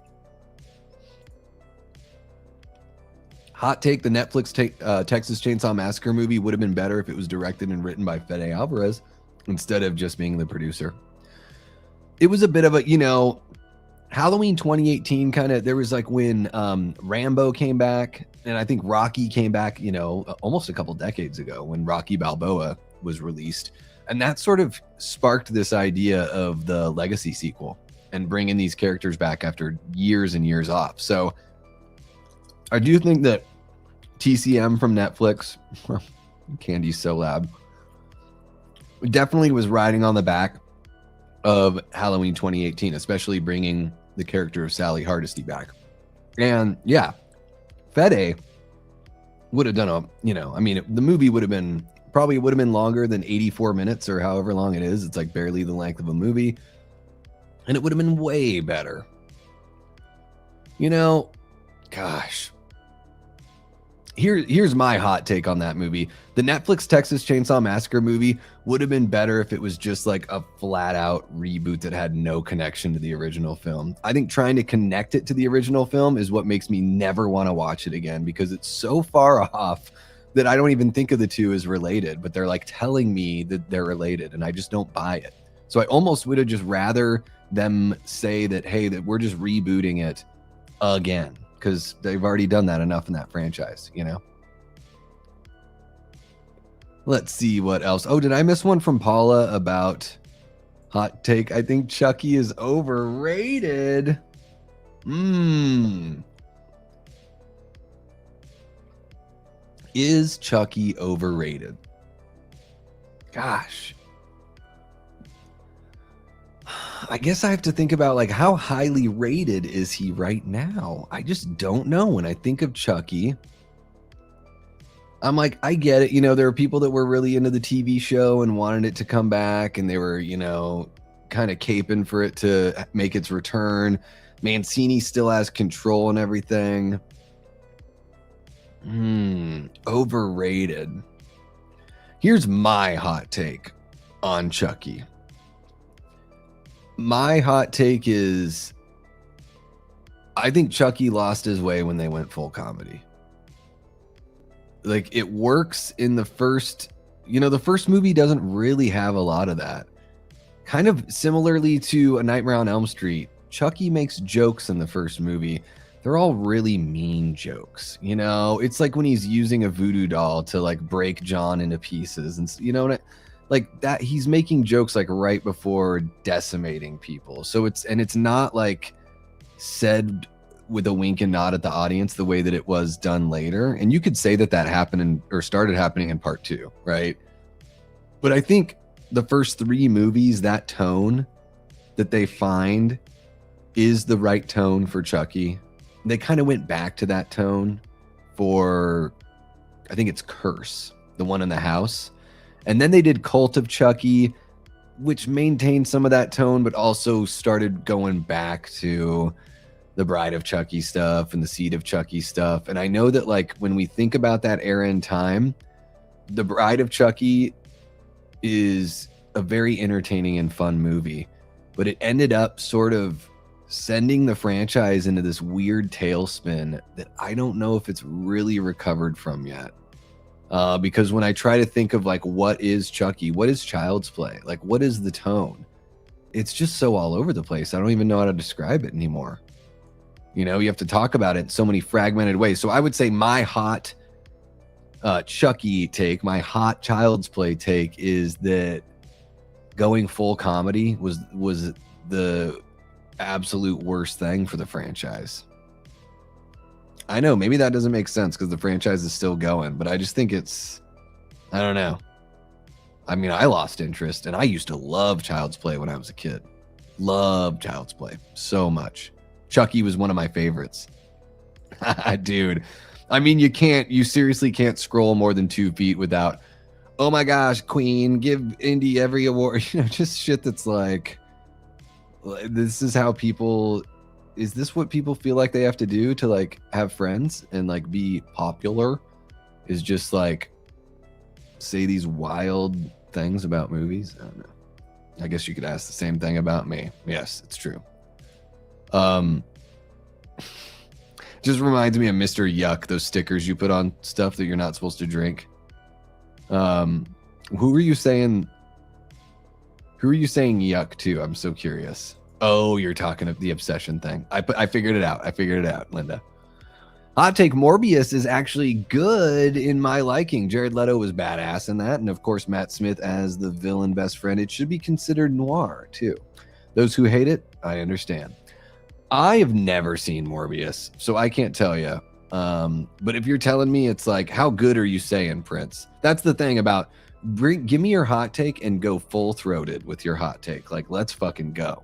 Hot take, the Netflix Texas Chainsaw Massacre movie would have been better if it was directed and written by Fede Alvarez instead of just being the producer. It was a bit of a, you know, Halloween 2018 kind of, there was like when Rambo came back, and I think Rocky came back, you know, almost a couple decades ago when Rocky Balboa was released. And that sort of sparked this idea of the Legacy sequel and bringing these characters back after years and years off. So I do think that TCM from Netflix, Candy's so loud, definitely was riding on the back of Halloween 2018, especially bringing the character of Sally Hardesty back. And yeah, Fede would have done a, you know, I mean, the movie would have been, probably would have been longer than 84 minutes or however long it is. It's like barely the length of a movie. And it would have been way better. You know, gosh. Here's my hot take on that movie. The Netflix Texas Chainsaw Massacre movie would have been better if it was just like a flat out reboot that had no connection to the original film. I think trying to connect it to the original film is what makes me never want to watch it again, because it's so far off that I don't even think of the two as related, but they're like telling me that they're related and I just don't buy it. So I almost would have just rather them say that, hey, that we're just rebooting it again, because they've already done that enough in that franchise, you know? Let's see what else. Oh, did I miss one from Paula about hot take? I think Chucky is overrated. Is Chucky overrated? Gosh. I guess I have to think about like how highly rated is he right now? I just don't know. When I think of Chucky, I'm like, I get it. You know, there are people that were really into the TV show and wanted it to come back, and they were, you know, kind of caping for it to make its return. Mancini still has control and everything. Overrated. Here's my hot take on Chucky. My hot take is, I think Chucky lost his way when they went full comedy. Like, it works in the first, you know, the first movie doesn't really have a lot of that. Kind of similarly to A Nightmare on Elm Street, Chucky makes jokes in the first movie. They're all really mean jokes, you know? It's like when he's using a voodoo doll to like break John into pieces, and you know what like that, he's making jokes like right before decimating people. So it's not like said with a wink and nod at the audience the way that it was done later. And you could say that happened or started happening in part 2, right? But I think the first 3 movies, that tone that they find is the right tone for Chucky. They kind of went back to that tone for, I think it's Curse, the one in the house. And then they did Cult of Chucky, which maintained some of that tone, but also started going back to the Bride of Chucky stuff and the Seed of Chucky stuff. And I know that like when we think about that era in time, the Bride of Chucky is a very entertaining and fun movie, but it ended up sort of sending the franchise into this weird tailspin that I don't know if it's really recovered from yet. Because when I try to think of like, what is Chucky? What is Child's Play? Like, what is the tone? It's just so all over the place. I don't even know how to describe it anymore. You know, you have to talk about it in so many fragmented ways. So I would say my hot Chucky take, my hot Child's Play take is that going full comedy was the absolute worst thing for the franchise. I know maybe that doesn't make sense because the franchise is still going, but I just think it's, I don't know. I mean, I lost interest, and I used to love Child's Play when I was a kid. Love Child's Play so much. Chucky was one of my favorites. Dude, I mean, you seriously can't scroll more than 2 feet without, oh my gosh, Queen, give Indy every award. You know, just shit that's like, this is how people, is this what people feel like they have to do to like have friends and like be popular? Is just like say these wild things about movies? I don't know. I guess you could ask the same thing about me. Yes, it's true. Just reminds me of Mr. Yuck, those stickers you put on stuff that you're not supposed to drink. Who are you saying yuck to? I'm so curious. Oh, you're talking of the obsession thing. I figured it out, Linda. Hot take, Morbius is actually good in my liking. Jared Leto was badass in that, and of course Matt Smith as the villain best friend. It should be considered noir too. Those who hate it, I understand. I have never seen Morbius, so I can't tell you. But if you're telling me, it's like, how good are you saying, Prince? That's the thing about give me your hot take and go full throated with your hot take. Like, let's fucking go.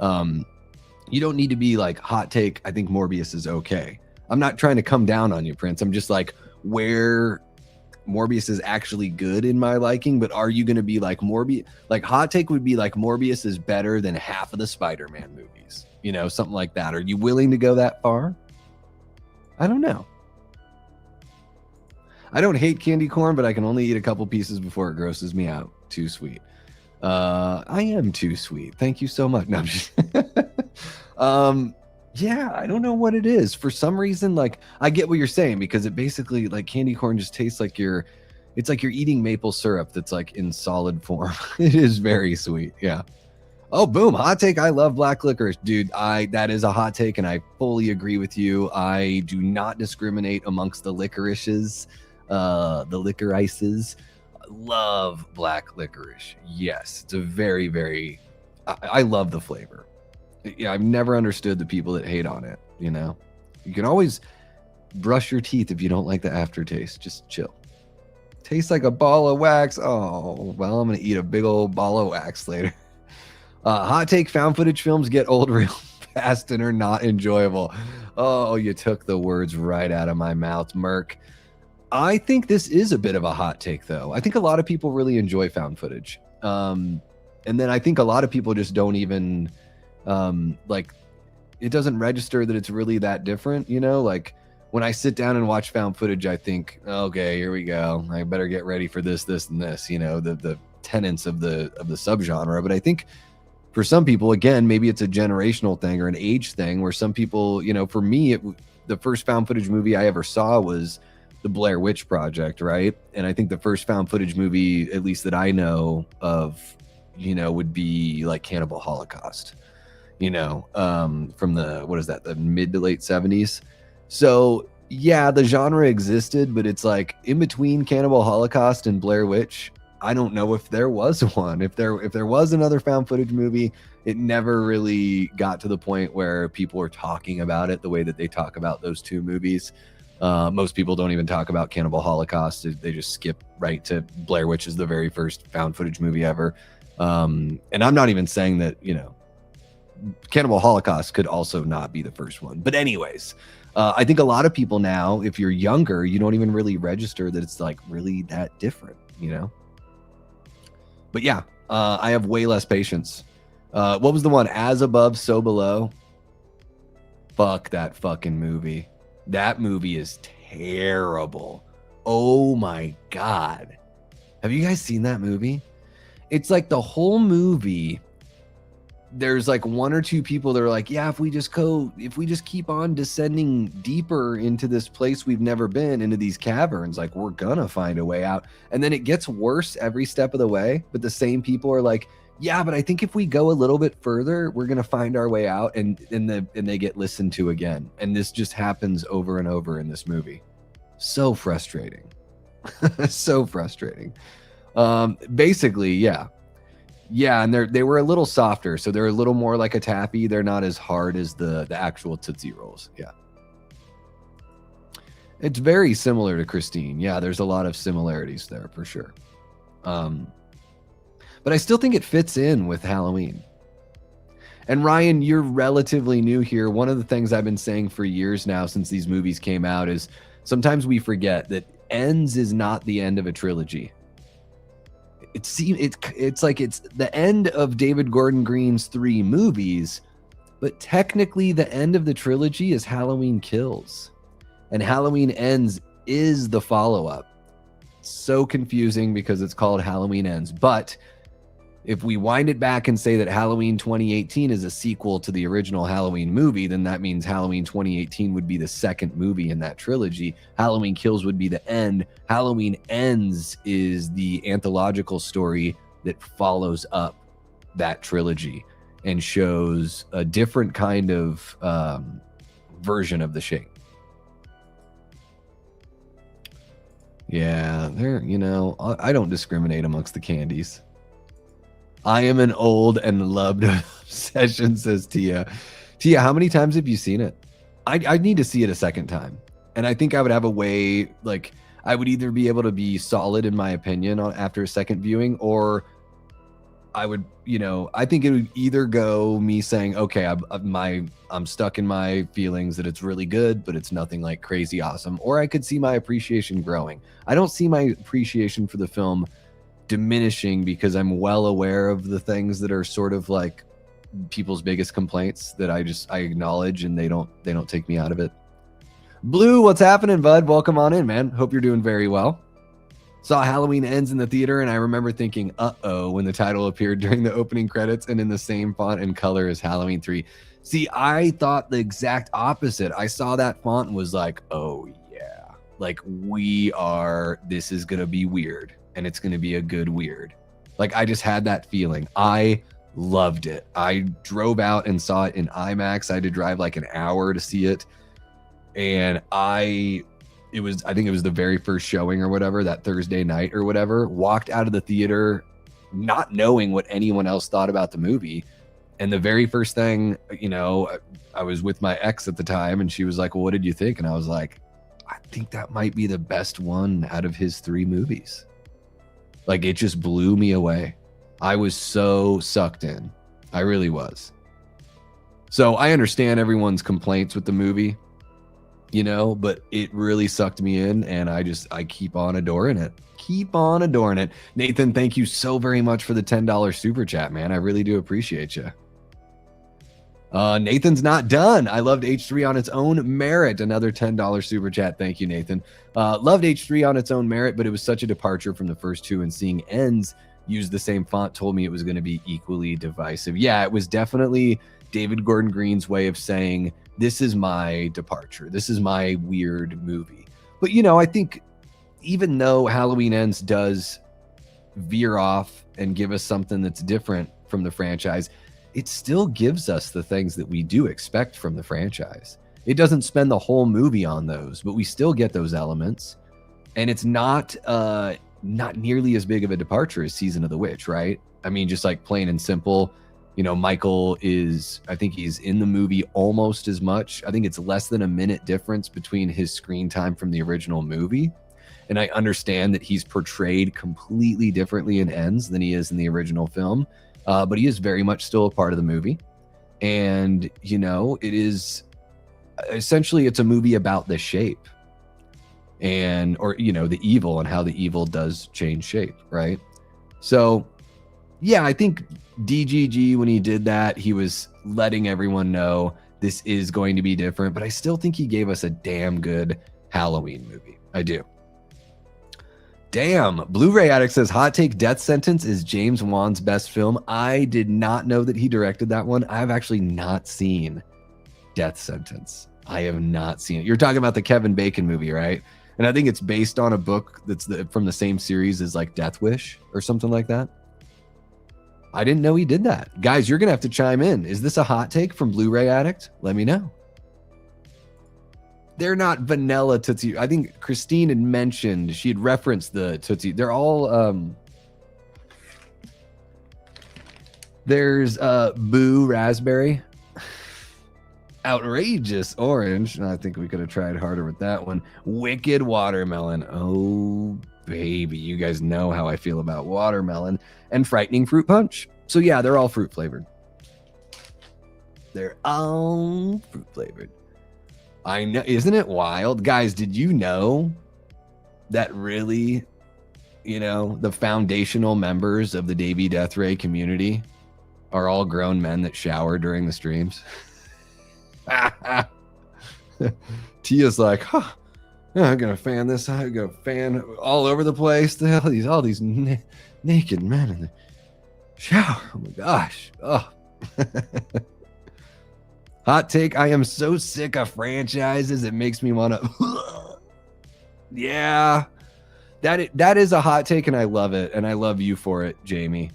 You don't need to be like, hot take, I think Morbius is okay. I'm not trying to come down on you, Prince. I'm just like, where Morbius is actually good in my liking, but are you going to be like Morbius? Like, hot take would be like, Morbius is better than half of the Spider-Man movies. You know, something like that. Are you willing to go that far? I don't know. I don't hate candy corn, but I can only eat a couple pieces before it grosses me out. Too sweet. I am too sweet. Thank you so much. No, I'm just yeah, I don't know what it is. For some reason, like, I get what you're saying, because it basically, like, candy corn just tastes like it's like you're eating maple syrup that's like in solid form. It is very sweet. Yeah. Oh, boom. Hot take. I love black licorice. Dude, that is a hot take, and I fully agree with you. I do not discriminate amongst the licorices, the licorices. I love black licorice. Yes, it's a very, very... I love the flavor. Yeah, I've never understood the people that hate on it, you know? You can always brush your teeth if you don't like the aftertaste. Just chill. Tastes like a ball of wax. Oh, well, I'm going to eat a big old ball of wax later. Hot take, found footage films get old real fast and are not enjoyable. Oh, you took the words right out of my mouth, Merc. I think this is a bit of a hot take, though. I think a lot of people really enjoy found footage. And then I think a lot of people just don't even, like, it doesn't register that it's really that different, you know? Like, when I sit down and watch found footage, I think, okay, here we go. I better get ready for this, this, and this, you know, the tenets of the subgenre. But I think for some people, again, maybe it's a generational thing or an age thing, where some people, you know, for me, the first found footage movie I ever saw was the Blair Witch Project, right? And I think the first found footage movie, at least that I know of, you know, would be like Cannibal Holocaust, you know, from the, what is that, the mid to late 70s. So yeah, the genre existed, but it's like in between Cannibal Holocaust and Blair Witch, I don't know if there was one. If there was another found footage movie, it never really got to the point where people were talking about it the way that they talk about those two movies. Most people don't even talk about Cannibal Holocaust. They just skip right to Blair Witch is the very first found footage movie ever. And I'm not even saying that, you know, Cannibal Holocaust could also not be the first one. But anyways, I think a lot of people now, if you're younger, you don't even really register that it's like really that different, you know? But yeah, I have way less patience. What was the one? As Above, So Below? Fuck that fucking movie. That movie is terrible. Oh my God. Have you guys seen that movie? It's like the whole movie, there's like one or two people that are like, yeah, if we just keep on descending deeper into this place we've never been, into these caverns, like we're gonna find a way out. And then it gets worse every step of the way, but the same people are like, yeah, but I think if we go a little bit further, we're gonna find our way out, and they get listened to again. And this just happens over and over in this movie. So frustrating. So frustrating. Basically, yeah. Yeah, and they were a little softer, so they're a little more like a taffy. They're not as hard as the actual Tootsie Rolls. Yeah. It's very similar to Christine. Yeah, there's a lot of similarities there for sure. But I still think it fits in with Halloween. And Ryan, you're relatively new here. One of the things I've been saying for years now since these movies came out is sometimes we forget that ends is not the end of a trilogy. It's like it's the end of David Gordon Green's 3 movies, but technically the end of the trilogy is Halloween Kills, and Halloween Ends is the follow-up. So confusing because it's called Halloween Ends, but if we wind it back and say that Halloween 2018 is a sequel to the original Halloween movie, then that means Halloween 2018 would be the second movie in that trilogy. Halloween Kills would be the end. Halloween Ends is the anthological story that follows up that trilogy and shows a different kind of version of the shape. Yeah, you know, I don't discriminate amongst the candies. I am an old and loved obsession, says Tia. Tia, how many times have you seen it? I'd need to see it a second time. And I think I would have a way, like, I would either be able to be solid in my opinion after a second viewing, or I would, you know, I think it would either go me saying, okay, I'm stuck in my feelings that it's really good, but it's nothing like crazy awesome. Or I could see my appreciation growing. I don't see my appreciation for the film diminishing because I'm well aware of the things that are sort of like people's biggest complaints that I acknowledge, and they don't take me out of it. Blue, what's happening, bud? Welcome on in, man. Hope you're doing very well. Saw Halloween Ends in the theater, and I remember thinking, uh-oh, when the title appeared during the opening credits and in the same font and color as Halloween 3. See, I thought the exact opposite. I saw that font and was like, oh, yeah. Like, this is going to be weird, and it's going to be a good weird. Like, I just had that feeling. I loved it. I drove out and saw it in IMAX. I had to drive like an hour to see it. And I think it was the very first showing or whatever, that Thursday night or whatever, walked out of the theater not knowing what anyone else thought about the movie. And the very first thing, I was with my ex at the time, and she was like, well, what did you think? And I was like, I think that might be the best one out of his 3 movies. Like, it just blew me away. I was so sucked in. I really was. So I understand everyone's complaints with the movie, but it really sucked me in, and I keep on adoring it. Keep on adoring it. Nathan, thank you so very much for the $10 super chat, man. I really do appreciate you. Nathan's not done. I loved H3 on its own merit. Another $10 super chat. Thank you, Nathan. Loved H3 on its own merit, but it was such a departure from the first 2, and seeing Ends use the same font told me it was going to be equally divisive. Yeah, it was definitely David Gordon Green's way of saying, this is my departure. This is my weird movie. But, I think even though Halloween Ends does veer off and give us something that's different from the franchise, it still gives us the things that we do expect from the franchise. It doesn't spend the whole movie on those, but we still get those elements. And it's not nearly as big of a departure as Season of the Witch, right? I mean, just like plain and simple, Michael I think he's in the movie almost as much. I think it's less than a minute difference between his screen time from the original movie. And I understand that he's portrayed completely differently in Ends than he is in the original film. But he is very much still a part of the movie. And, it is essentially, it's a movie about the shape or the evil and how the evil does change shape, right? So, yeah, I think DGG, when he did that, he was letting everyone know this is going to be different, but I still think he gave us a damn good Halloween movie. I do. Damn, Blu-ray Addict says, hot take, Death Sentence is James Wan's best film. I did not know that he directed that one. I've actually not seen Death Sentence. I have not seen it. You're talking about the Kevin Bacon movie, right? And I think it's based on a book that's from the same series as like Death Wish or something like that. I didn't know he did that. Guys, you're going to have to chime in. Is this a hot take from Blu-ray Addict? Let me know. They're not vanilla Tootsie. I think Christine had mentioned, she had referenced the Tootsie. They're all, there's Boo Raspberry, Outrageous Orange. I think we could have tried harder with that one. Wicked Watermelon. Oh, baby. You guys know how I feel about watermelon. And Frightening Fruit Punch. So yeah, they're all fruit flavored. They're all fruit flavored. I know, isn't it wild? Guys, did you know that really, the foundational members of the Davey Deathray community are all grown men that shower during the streams? Tia's like, huh, I'm going to fan this. I'm going to fan all over the place. The hell, all these naked men in the shower. Oh my gosh. Oh. Hot take, I am so sick of franchises, it makes me want to... Yeah, that is a hot take, and I love it, and I love you for it, Jamie.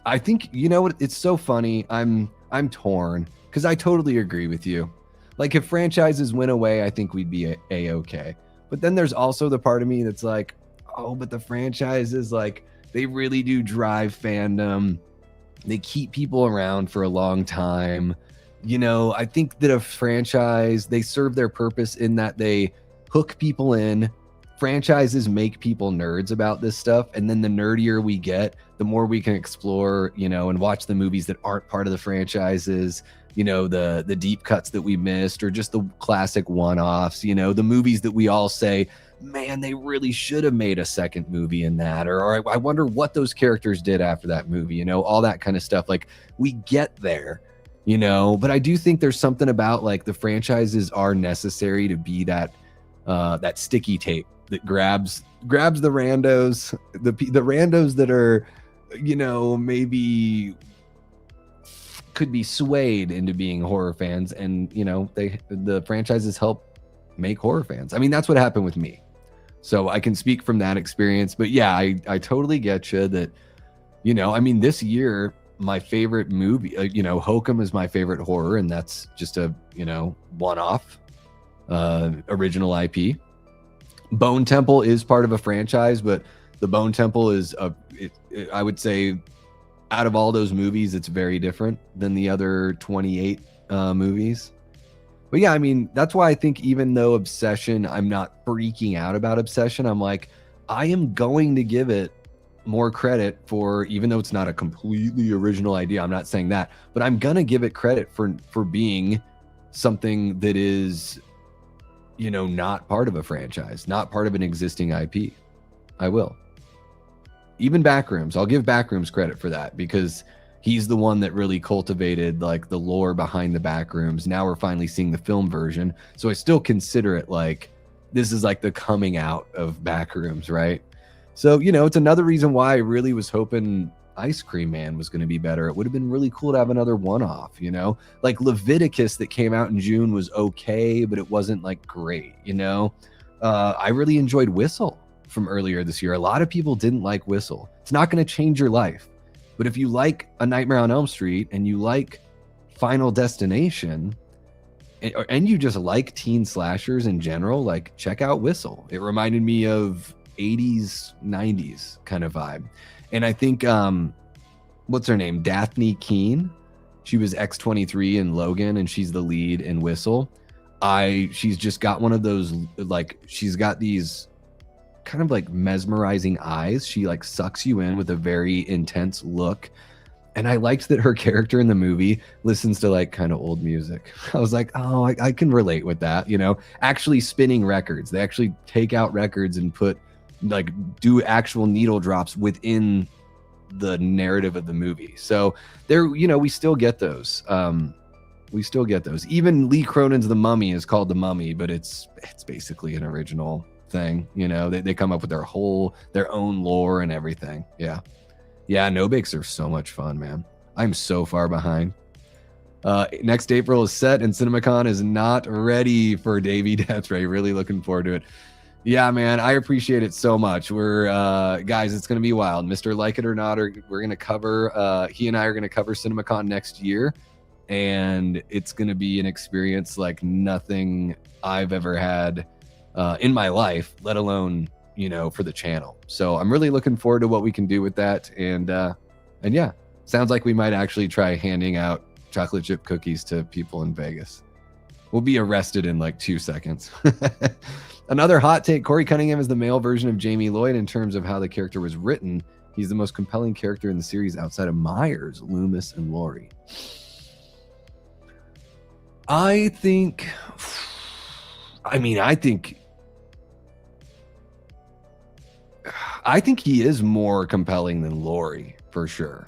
I think, what, it's so funny, I'm torn, because I totally agree with you. Like, if franchises went away, I think we'd be A-okay. But then there's also the part of me that's like, oh, but the franchises, like, they really do drive fandom. They keep people around for a long time. I think that a franchise, they serve their purpose in that they hook people in. Franchises make people nerds about this stuff. And then the nerdier we get, the more we can explore, and watch the movies that aren't part of the franchises, the deep cuts that we missed, or just the classic one-offs, the movies that we all say, man, they really should have made a second movie in that. Or I wonder what those characters did after that movie, all that kind of stuff. Like, we get there. you know. But I do think there's something about like the franchises are necessary to be that that sticky tape that grabs the randos, the randos that are, you know, maybe could be swayed into being horror fans, and you know, the franchises help make horror fans. I mean, that's what happened with me, so I can speak from that experience. But yeah, I totally get you that, you know, I mean, this year my favorite movie, you know, Hokum is my favorite horror, and that's just a, you know, one-off original IP. Bone Temple is part of a franchise, but the Bone Temple is I would say, out of all those movies, it's very different than the other 28 movies. But yeah, I mean, that's why I think even though Obsession, I'm not freaking out about Obsession. I'm like, I am going to give it more credit for, even though it's not a completely original idea, I'm not saying that, but I'm gonna give it credit for being something that is, you know, not part of a franchise, not part of an existing IP. I will. Even Backrooms, I'll give Backrooms credit for that, because he's the one that really cultivated like the lore behind the Backrooms. Now we're finally seeing the film version, so I still consider it like this is like the coming out of Backrooms, right? So, you know, it's another reason why I really was hoping Ice Cream Man was going to be better. It would have been really cool to have another one-off, you know? Like Leviticus that came out in June was okay, but it wasn't like great, you know? I really enjoyed Whistle from earlier this year. A lot of people didn't like Whistle. It's not going to change your life. But if you like A Nightmare on Elm Street and you like Final Destination, and you just like teen slashers in general, like check out Whistle. It reminded me of 80s, 90s kind of vibe. And I think, what's her name? Daphne Keane. She was X-23 in Logan, and she's the lead in Whistle. She's just got one of those, like, she's got these kind of like mesmerizing eyes. She like sucks you in with a very intense look. And I liked that her character in the movie listens to like kind of old music. I was like, oh, I can relate with that, you know, actually spinning records. They actually take out records and put like do actual needle drops within the narrative of the movie. So there, you know, we still get those. We still get those. Even Lee Cronin's The Mummy is called The Mummy, but it's basically an original thing, you know. They come up with their own lore and everything. Yeah, no bakes are so much fun, man. I'm so far behind. Next April is set, and CinemaCon is not ready for Davey Deathray. Really looking forward to it. Yeah, man, I appreciate it so much. We're guys, it's gonna be wild. Mr. Like It or Not, we're gonna cover. He and I are gonna cover CinemaCon next year, and it's gonna be an experience like nothing I've ever had in my life, let alone, you know, for the channel. So I'm really looking forward to what we can do with that. And yeah, sounds like we might actually try handing out chocolate chip cookies to people in Vegas. We'll be arrested in like 2 seconds. Another hot take: Corey Cunningham is the male version of Jamie Lloyd in terms of how the character was written. He's the most compelling character in the series outside of Myers, Loomis, and Laurie. I think he is more compelling than Laurie, for sure.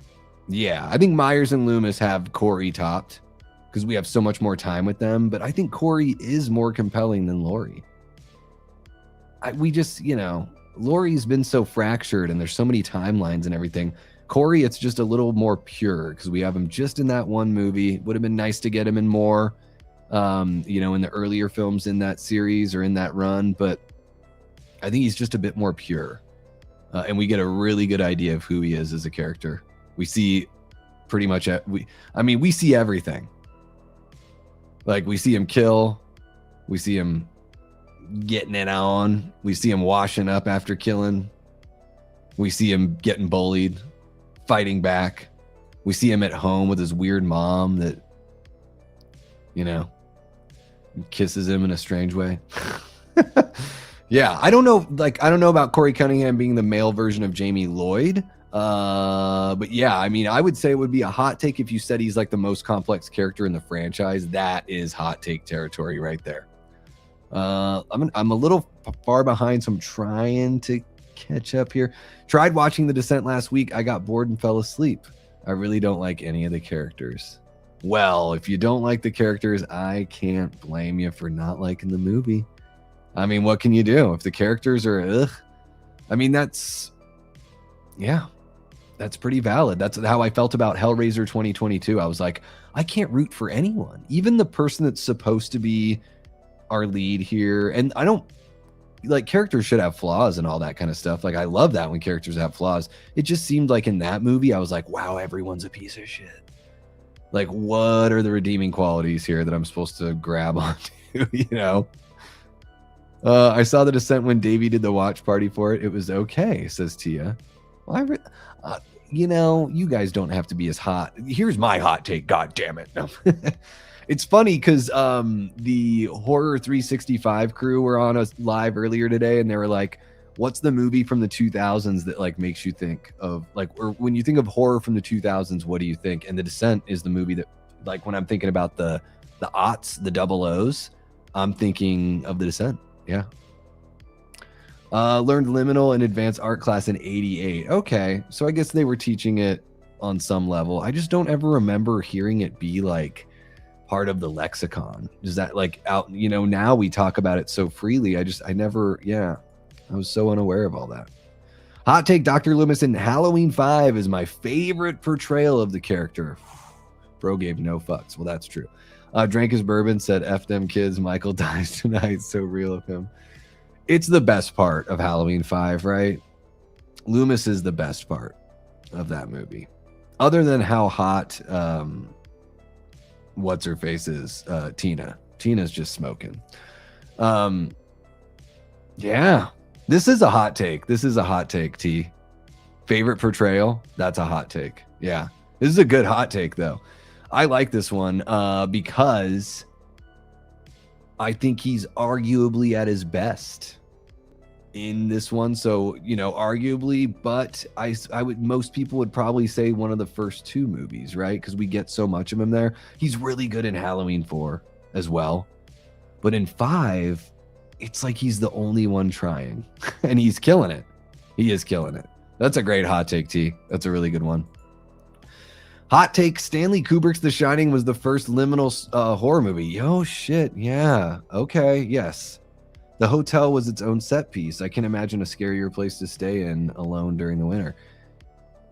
Yeah, I think Myers and Loomis have Corey topped because we have so much more time with them, but I think Corey is more compelling than Laurie. We just, you know, Laurie's been so fractured and there's so many timelines and everything. Corey, it's just a little more pure because we have him just in that one movie. Would have been nice to get him in more, you know, in the earlier films in that series or in that run, but I think he's just a bit more pure. And we get a really good idea of who he is as a character. We see pretty much, we see everything. Like, we see him kill. We see him getting it on. We see him washing up after killing. We see him getting bullied, fighting back. We see him at home with his weird mom that, you know, kisses him in a strange way. Yeah, I don't know about Corey Cunningham being the male version of Jamie Lloyd. But yeah, I mean, I would say it would be a hot take if you said he's like the most complex character in the franchise. That is hot take territory right there. I'm a little far behind, so I'm trying to catch up here. Tried watching The Descent last week. I got bored and fell asleep. I really don't like any of the characters. Well, if you don't like the characters, I can't blame you for not liking the movie. I mean, what can you do? If the characters are ugh, I mean, that's pretty valid. That's how I felt about Hellraiser 2022. I was like, I can't root for anyone, even the person that's supposed to be our lead here. And I don't like, characters should have flaws and all that kind of stuff. Like, I love that when characters have flaws. It just seemed like in that movie, I was like, wow, everyone's a piece of shit. Like, what are the redeeming qualities here that I'm supposed to grab onto? You know? I saw The Descent when Davey did the watch party for it. It was okay, says Tia. Well, you know, you guys don't have to be as hot. Here's my hot take. God damn it. No. It's funny because the Horror 365 crew were on us live earlier today, and they were like, what's the movie from the 2000s that like makes you think of like, or when you think of horror from the 2000s, what do you think? And The Descent is the movie that, like, when I'm thinking about the aughts, the double O's, I'm thinking of The Descent. Yeah. Learned liminal in advanced art class in 88. Okay, so I guess they were teaching it on some level. I just don't ever remember hearing it be like part of the lexicon. Is that like out, you know, now we talk about it so freely. I never, yeah, I was so unaware of all that. Hot take, Dr. Loomis in Halloween 5 is my favorite portrayal of the character. Bro gave no fucks. Well, that's true. Drank his bourbon, said F them kids, Michael dies tonight. So real of him. It's the best part of Halloween 5, right? Loomis is the best part of that movie. Other than how hot what's her face is, Tina. Tina's just smoking. Yeah. This is a hot take. This is a hot take, T. Favorite portrayal? That's a hot take. Yeah. This is a good hot take, though. I like this one because I think he's arguably at his best in this one. So, you know, arguably, but I would, most people would probably say one of the first two movies, right? Because we get so much of him there. He's really good in Halloween 4 as well. But in 5, it's like he's the only one trying. And he's killing it. He is killing it. That's a great hot take, T. That's a really good one. Hot take, Stanley Kubrick's The Shining was the first liminal horror movie. Yo, shit. Yeah. Okay. Yes. The hotel was its own set piece. I can imagine a scarier place to stay in alone during the winter.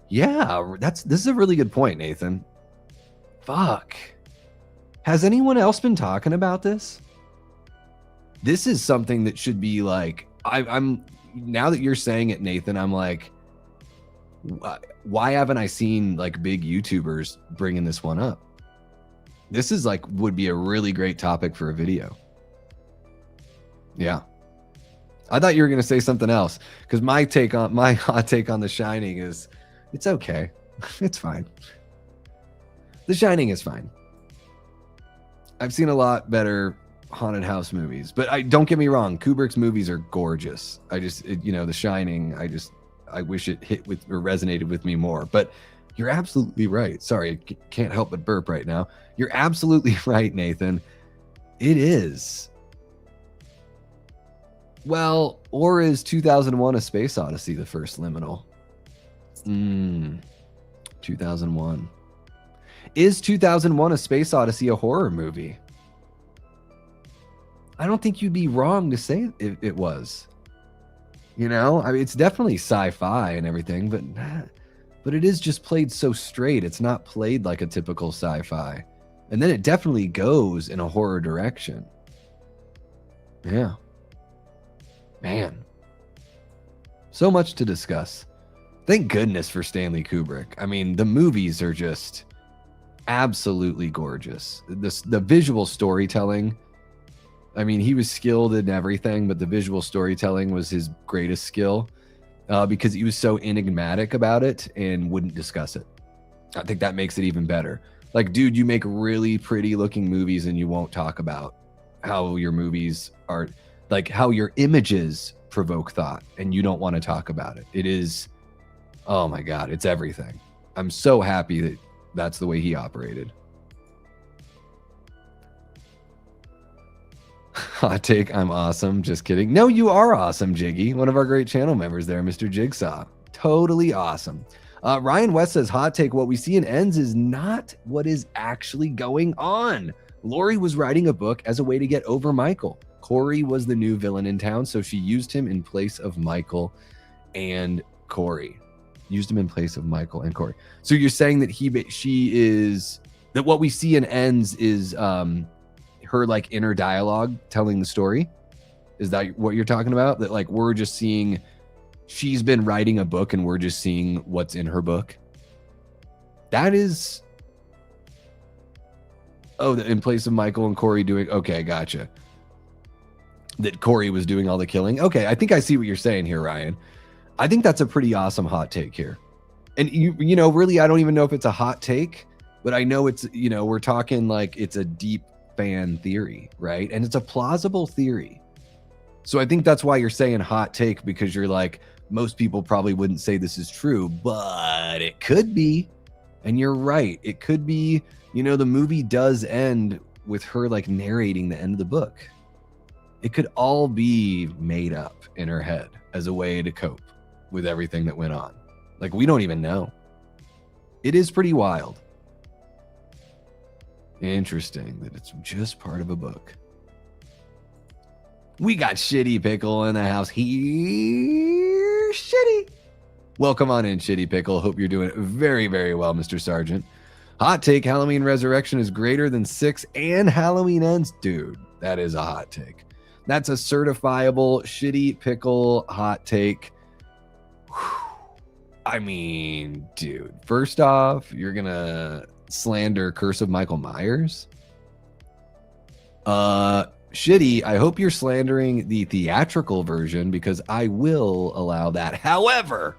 Yeah, this is a really good point, Nathan. Fuck. Has anyone else been talking about this? This is something that should be like, I'm now that you're saying it, Nathan, I'm like, why haven't I seen like big YouTubers bringing this one up? This is like, would be a really great topic for a video. Yeah. I thought you were going to say something else because my hot take on The Shining is it's okay. It's fine. The Shining is fine. I've seen a lot better haunted house movies, but don't get me wrong. Kubrick's movies are gorgeous. You know, The Shining, I wish it hit with or resonated with me more, but you're absolutely right. Sorry, I can't help but burp right now. You're absolutely right, Nathan. It is. Well, or is 2001 A Space Odyssey the first liminal? 2001. Is 2001 A Space Odyssey a horror movie? I don't think you'd be wrong to say it was. You know, I mean, it's definitely sci-fi and everything, but it is just played so straight. It's not played like a typical sci-fi. And then it definitely goes in a horror direction. Yeah. Man. So much to discuss. Thank goodness for Stanley Kubrick. I mean, the movies are just absolutely gorgeous. The visual storytelling, I mean, he was skilled in everything, but the visual storytelling was his greatest skill because he was so enigmatic about it and wouldn't discuss it. I think that makes it even better. Like, dude, you make really pretty looking movies and you won't talk about how your movies are, like how your images provoke thought, and you don't want to talk about it. It is, oh my God, it's everything. I'm so happy that that's the way he operated. Hot take, I'm awesome. Just kidding. No, you are awesome, Jiggy. One of our great channel members there, Mr. Jigsaw. Totally awesome. Ryan West says, hot take, what we see in Ends is not what is actually going on. Lori was writing a book as a way to get over Michael. Corey was the new villain in town, so she used him in place of Michael and Corey. Used him in place of Michael and Corey. So you're saying that that what we see in Ends is her like inner dialogue telling the story? Is that what you're talking about? That like we're just seeing, she's been writing a book and we're just seeing what's in her book? That is, in place of Michael and Corey doing, okay, gotcha. That Corey was doing all the killing. Okay, I think I see what you're saying here, Ryan. I think that's a pretty awesome hot take here. And you know, really, I don't even know if it's a hot take, but I know it's, you know, we're talking like it's a deep fan theory, right? And it's a plausible theory. So I think that's why you're saying hot take, because you're like, most people probably wouldn't say this is true, but it could be. And you're right. It could be, you know, the movie does end with her like narrating the end of the book. It could all be made up in her head as a way to cope with everything that went on. Like, we don't even know. It is pretty wild. Interesting that it's just part of a book. We got Shitty Pickle in the house here. Shitty. Welcome on in, Shitty Pickle. Hope you're doing very, very well, Mr. Sergeant. Hot take, Halloween Resurrection is greater than 6 and Halloween Ends. Dude, that is a hot take. That's a certifiable Shitty Pickle hot take. I mean, dude, first off, you're going to slander Curse of Michael Myers? Shitty, I hope you're slandering the theatrical version, because I will allow that. However,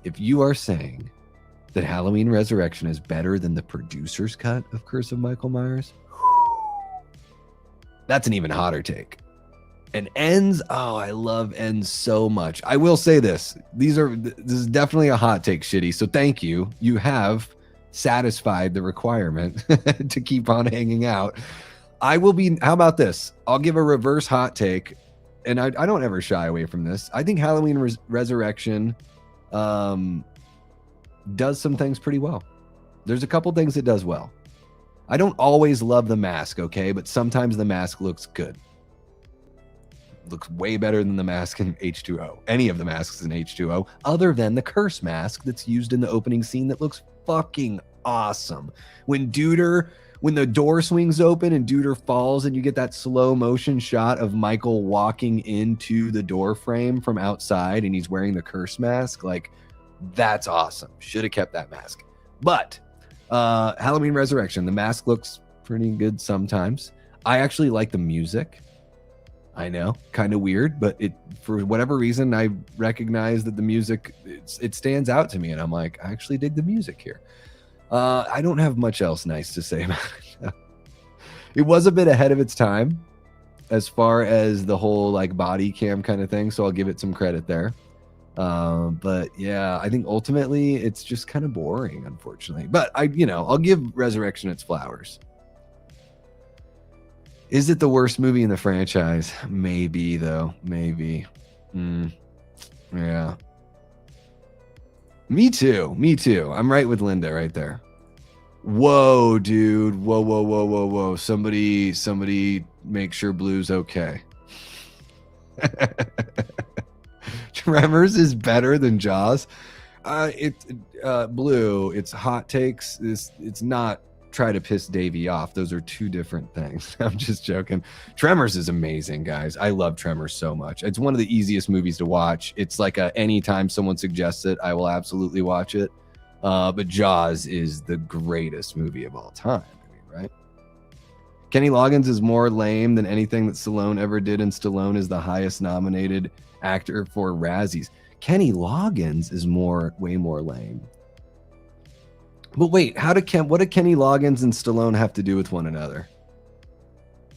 if you are saying that Halloween Resurrection is better than the producer's cut of Curse of Michael Myers, that's an even hotter take. And Ends, oh, I love Ends so much. I will say this. This is definitely a hot take, Shitty. So thank you. You have satisfied the requirement to keep on hanging out. How about this? I'll give a reverse hot take. And I don't ever shy away from this. I think Halloween Resurrection does some things pretty well. There's a couple things it does well. I don't always love the mask, okay? But sometimes the mask looks good. Looks way better than the mask in H2O. Any of the masks in H2O, other than the curse mask that's used in the opening scene that looks fucking awesome. When the door swings open and Duder falls and you get that slow motion shot of Michael walking into the door frame from outside and he's wearing the curse mask, like, that's awesome. Should have kept that mask. But Halloween Resurrection, the mask looks pretty good sometimes. I actually like the music. I know, kind of weird, but for whatever reason, I recognize that the music, it stands out to me, and I'm like, I actually dig the music here. I don't have much else nice to say about it. It was a bit ahead of its time as far as the whole like body cam kind of thing, so I'll give it some credit there. But yeah, I think ultimately it's just kind of boring, unfortunately. But I'll give Resurrection its flowers. Is it the worst movie in the franchise? Maybe, though. Maybe. Yeah. Me too. I'm right with Linda right there. Whoa, dude. Whoa. Somebody make sure Blue's okay. Tremors is better than Jaws. Blue, it's hot takes. It's not try to piss Davey off. Those are two different things. I'm just joking. Tremors is amazing, guys. I love Tremors so much. It's one of the easiest movies to watch. It's like anytime someone suggests it, I will absolutely watch it. But Jaws is the greatest movie of all time. I mean, right? Kenny Loggins is more lame than anything that Stallone ever did, and Stallone is the highest nominated actor for Razzies. Kenny Loggins is way more lame. But wait, what do Kenny Loggins and Stallone have to do with one another?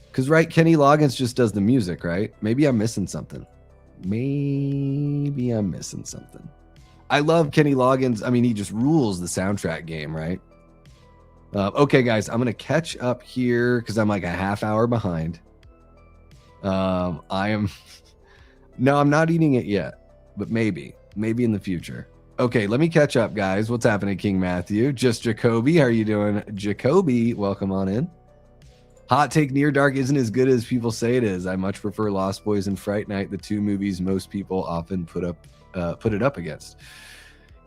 Because, right, Kenny Loggins just does the music, right? Maybe I'm missing something. I love Kenny Loggins. I mean, he just rules the soundtrack game, right? Okay, guys, I'm going to catch up here because I'm like a half hour behind. No, I'm not eating it yet, but maybe in the future. Okay, let me catch up, guys. What's happening, King Matthew? Just Jacoby. How are you doing? Jacoby, welcome on in. Hot take, Near Dark isn't as good as people say it is. I much prefer Lost Boys and Fright Night, the two movies most people often put it up against.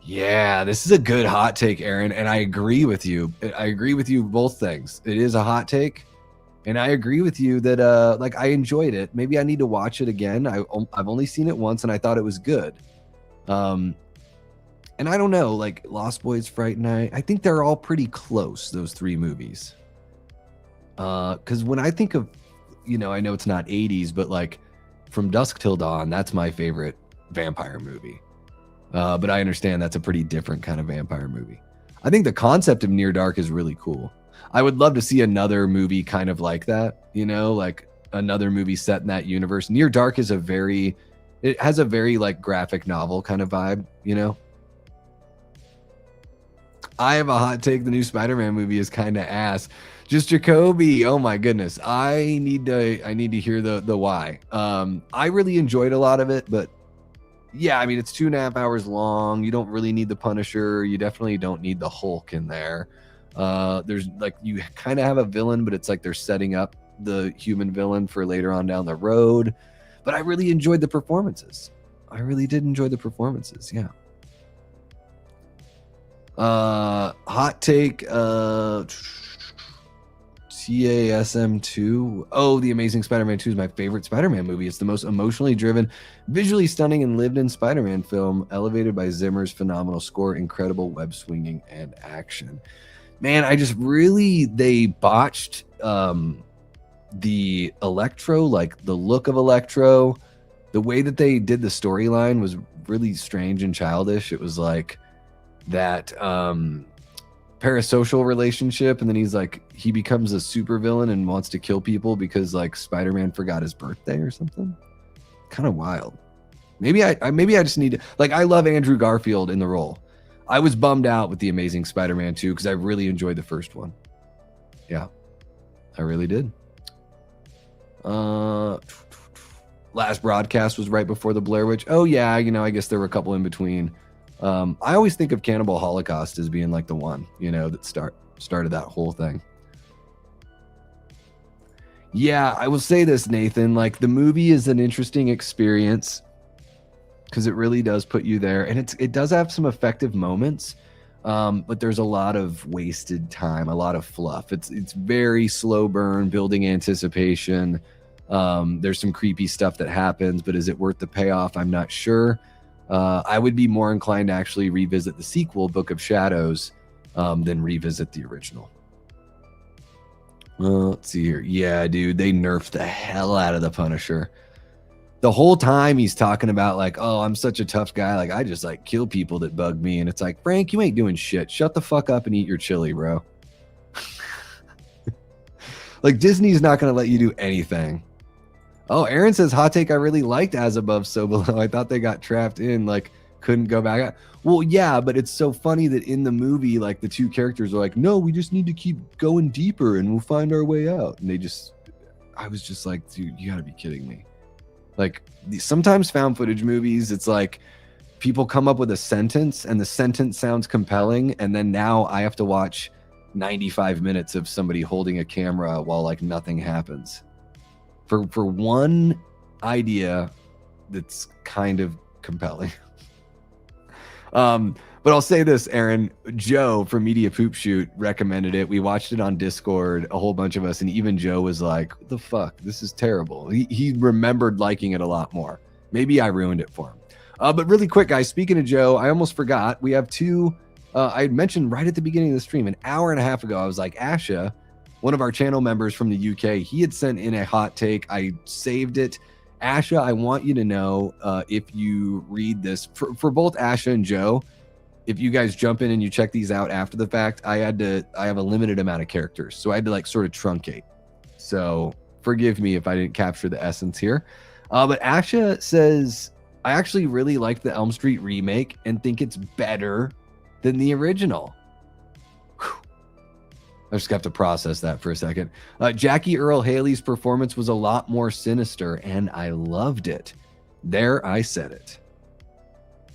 Yeah, this is a good hot take, Aaron, and I agree with you. I agree with you both things. It is a hot take, and I agree with you that like I enjoyed it. Maybe I need to watch it again. I've only seen it once, and I thought it was good. And I don't know, like Lost Boys, Fright Night, I think they're all pretty close, those three movies. Because when I think of, I know it's not 80s, but like From Dusk Till Dawn, that's my favorite vampire movie. But I understand that's a pretty different kind of vampire movie. I think the concept of Near Dark is really cool. I would love to see another movie kind of like that, like another movie set in that universe. Near Dark is it has a very like graphic novel kind of vibe, I have a hot take. The new Spider-Man movie is kind of ass. Just Jacoby. Oh my goodness. I need to hear the why. I really enjoyed a lot of it, but yeah, I mean, it's 2.5 hours long. You don't really need the Punisher. You definitely don't need the Hulk in there. There's like, you kind of have a villain, but it's like they're setting up the human villain for later on down the road. But I really enjoyed the performances. I really did enjoy the performances. Yeah. Hot take, TASM2. Oh, The Amazing Spider-Man 2 is my favorite Spider-Man movie. It's the most emotionally driven, visually stunning, and lived-in Spider-Man film, elevated by Zimmer's phenomenal score, incredible web swinging, and action. Man, they botched the Electro, like the look of Electro. The way that they did the storyline was really strange and childish. It was like that parasocial relationship, and then he becomes a supervillain and wants to kill people because like Spider-Man forgot his birthday or something. Kind of wild. Maybe I just need to, like, I love Andrew Garfield in the role. I was bummed out with The Amazing Spider-Man 2 because I really enjoyed the first one. Yeah, I really did. Last broadcast was right before the Blair Witch. Oh yeah, I guess there were a couple in between. I always think of Cannibal Holocaust as being like the one, that started that whole thing. Yeah, I will say this, Nathan, like the movie is an interesting experience because it really does put you there, and it does have some effective moments, but there's a lot of wasted time, a lot of fluff. It's very slow burn, building anticipation. There's some creepy stuff that happens, but is it worth the payoff? I'm not sure. I would be more inclined to actually revisit the sequel, Book of Shadows, than revisit the original. Let's see here. Yeah, dude, they nerfed the hell out of the Punisher. The whole time he's talking about like, oh, I'm such a tough guy. Like, I just like kill people that bug me. And it's like, Frank, you ain't doing shit. Shut the fuck up and eat your chili, bro. Like, Disney's not going to let you do anything. Oh, Aaron says, hot take, I really liked As Above, So Below. I thought they got trapped in, like, couldn't go back out. Well, yeah, but it's so funny that in the movie, like, the two characters are like, no, we just need to keep going deeper and we'll find our way out. And I was just like, dude, you gotta be kidding me. Like, sometimes found footage movies, it's like people come up with a sentence and the sentence sounds compelling. And then now I have to watch 95 minutes of somebody holding a camera while like nothing happens. For one idea that's kind of compelling. But I'll say this, Aaron, Joe from Media Poop Shoot recommended it. We watched it on Discord, a whole bunch of us, and even Joe was like, what the fuck? This is terrible. He remembered liking it a lot more. Maybe I ruined it for him. But really quick, guys, speaking of Joe, I almost forgot. We have two, I had mentioned right at the beginning of the stream, an hour and a half ago, I was like, Asha, one of our channel members from the UK, he had sent in a hot take. I saved it. Asha, I want you to know, if you read this, for both Asha and Joe, if you guys jump in and you check these out after the fact, I have a limited amount of characters, so I had to like sort of truncate. So forgive me if I didn't capture the essence here. But Asha says, I actually really like the Elm Street remake and think it's better than the original. I just have to process that for a second. Jackie Earle Haley's performance was a lot more sinister, and I loved it. There, I said it.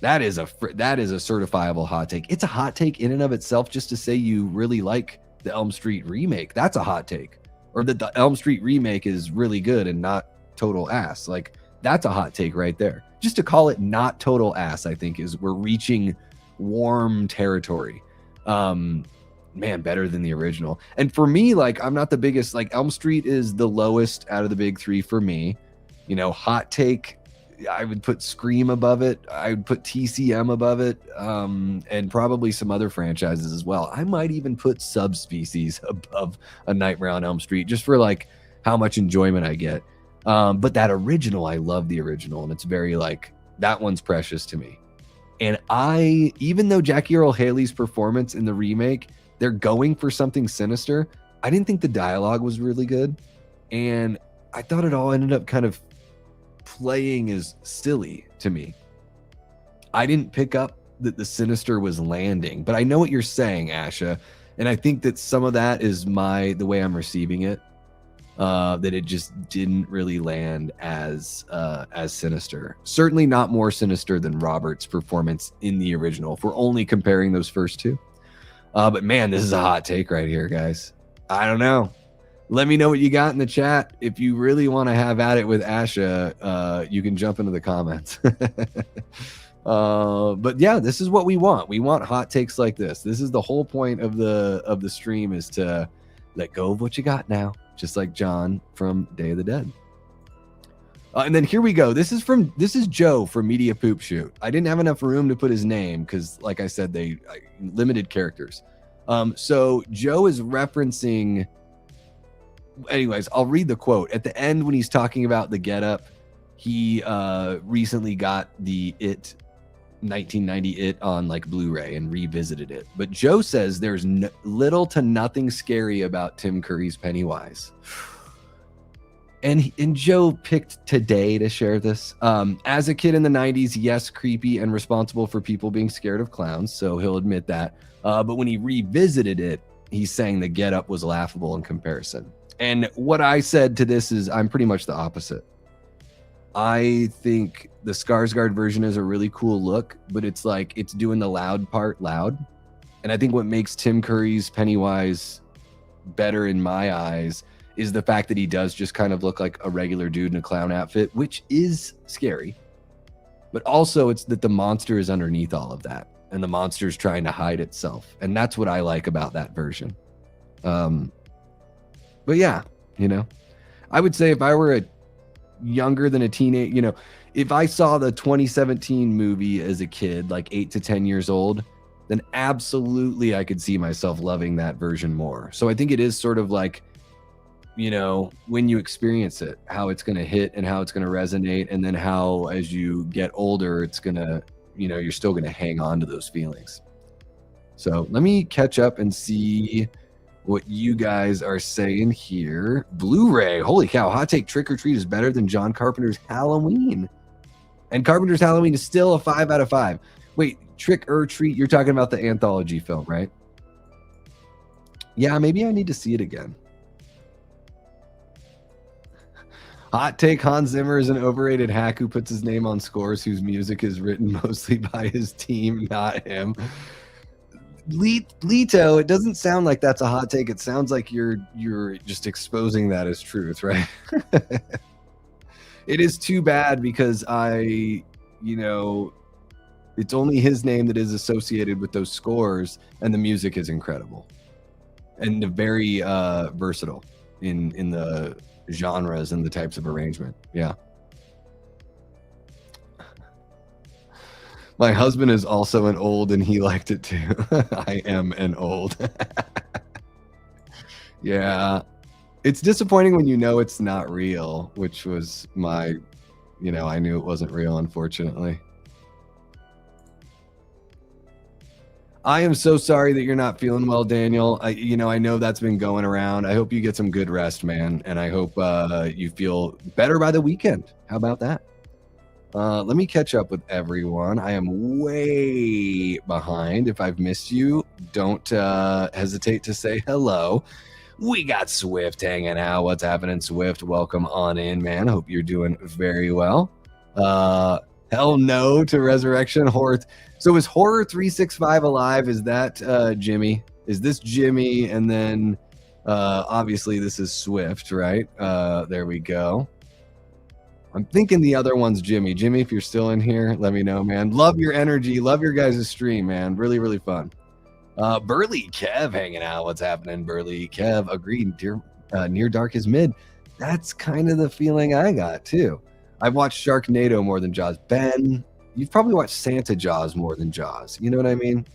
That is a certifiable hot take. It's a hot take in and of itself just to say you really like the Elm Street remake. That's a hot take. Or that the Elm Street remake is really good and not total ass. Like, that's a hot take right there. Just to call it not total ass, I think, is we're reaching warm territory. Man, better than the original. And for me, like, I'm not the biggest, like, Elm Street is the lowest out of the big three for me. You know, hot take, I would put Scream above it. I would put TCM above it, and probably some other franchises as well. I might even put Subspecies above A Nightmare on Elm Street, just for like how much enjoyment I get. But that original, I love the original, and it's very like, that one's precious to me. And even though Jackie Earle Haley's performance in the remake, they're going for something sinister, I didn't think the dialogue was really good. And I thought it all ended up kind of playing as silly to me. I didn't pick up that the sinister was landing, but I know what you're saying, Asha. And I think that some of that is the way I'm receiving it. That it just didn't really land as sinister. Certainly not more sinister than Robert's performance in the original, if we're only comparing those first two. But man, this is a hot take right here, guys. I don't know. Let me know what you got in the chat. If you really want to have at it with Asha, you can jump into the comments. But yeah, this is what we want. We want hot takes like this. This is the whole point of the stream, is to let go of what you got now. Just like John from Day of the Dead. And then here we go. This is Joe from Media Poop Shoot. I didn't have enough room to put his name because, like I said, they limited characters. So Joe is referencing. Anyways, I'll read the quote at the end when he's talking about the getup. He recently got the 1990 It on like Blu-ray and revisited it. But Joe says there's little to nothing scary about Tim Curry's Pennywise. And Joe picked today to share this. As a kid in the 90s, yes, creepy and responsible for people being scared of clowns, so he'll admit that. But when he revisited it, he's saying the getup was laughable in comparison. And what I said to this is I'm pretty much the opposite. I think the Skarsgård version is a really cool look, but it's like it's doing the loud part loud. And I think what makes Tim Curry's Pennywise better in my eyes is the fact that he does just kind of look like a regular dude in a clown outfit, which is scary. But also it's that the monster is underneath all of that, and the monster is trying to hide itself. And that's what I like about that version. But yeah, you know, I would say if I were younger than a teenage, you know, if I saw the 2017 movie as a kid, like 8 to 10 years old, then absolutely I could see myself loving that version more. So I think it is sort of like, you know, when you experience it, how it's going to hit and how it's going to resonate. And then how, as you get older, it's going to, you know, you're still going to hang on to those feelings. So let me catch up and see what you guys are saying here. Blu-ray, holy cow, hot take, Trick or Treat is better than John Carpenter's Halloween. And Carpenter's Halloween is still a 5 out of 5. Wait, Trick or Treat, you're talking about the anthology film, right? Yeah, maybe I need to see it again. Hot take, Hans Zimmer is an overrated hack who puts his name on scores whose music is written mostly by his team, not him. Lito, it doesn't sound like that's a hot take. It sounds like you're just exposing that as truth, right? It is too bad because you know, it's only his name that is associated with those scores, and the music is incredible and very versatile in the genres and the types of arrangement. Yeah. My husband is also an old and he liked it too. I am an old. Yeah. It's disappointing when you know it's not real, which was my, you know, I knew it wasn't real, unfortunately. I am so sorry that you're not feeling well, Daniel. I know that's been going around. I hope you get some good rest, man. And I hope you feel better by the weekend. How about that? Let me catch up with everyone. I am way behind. If I've missed you, don't hesitate to say hello. We got Swift hanging out. What's happening, Swift? Welcome on in, man. Hope you're doing very well. Hell no to Resurrection Horror. So is Horror 365 alive? Is that Jimmy? Is this Jimmy? And then obviously this is Swift, right? There we go. I'm thinking the other one's Jimmy. Jimmy, if you're still in here, let me know, man. Love your energy. Love your guys' stream, man. Really, really fun. Burly Kev hanging out. What's happening, Burly Kev? Agreed. Near Dark is mid. That's kind of the feeling I got, too. I've watched Sharknado more than Jaws. Ben, you've probably watched Santa Jaws more than Jaws. You know what I mean?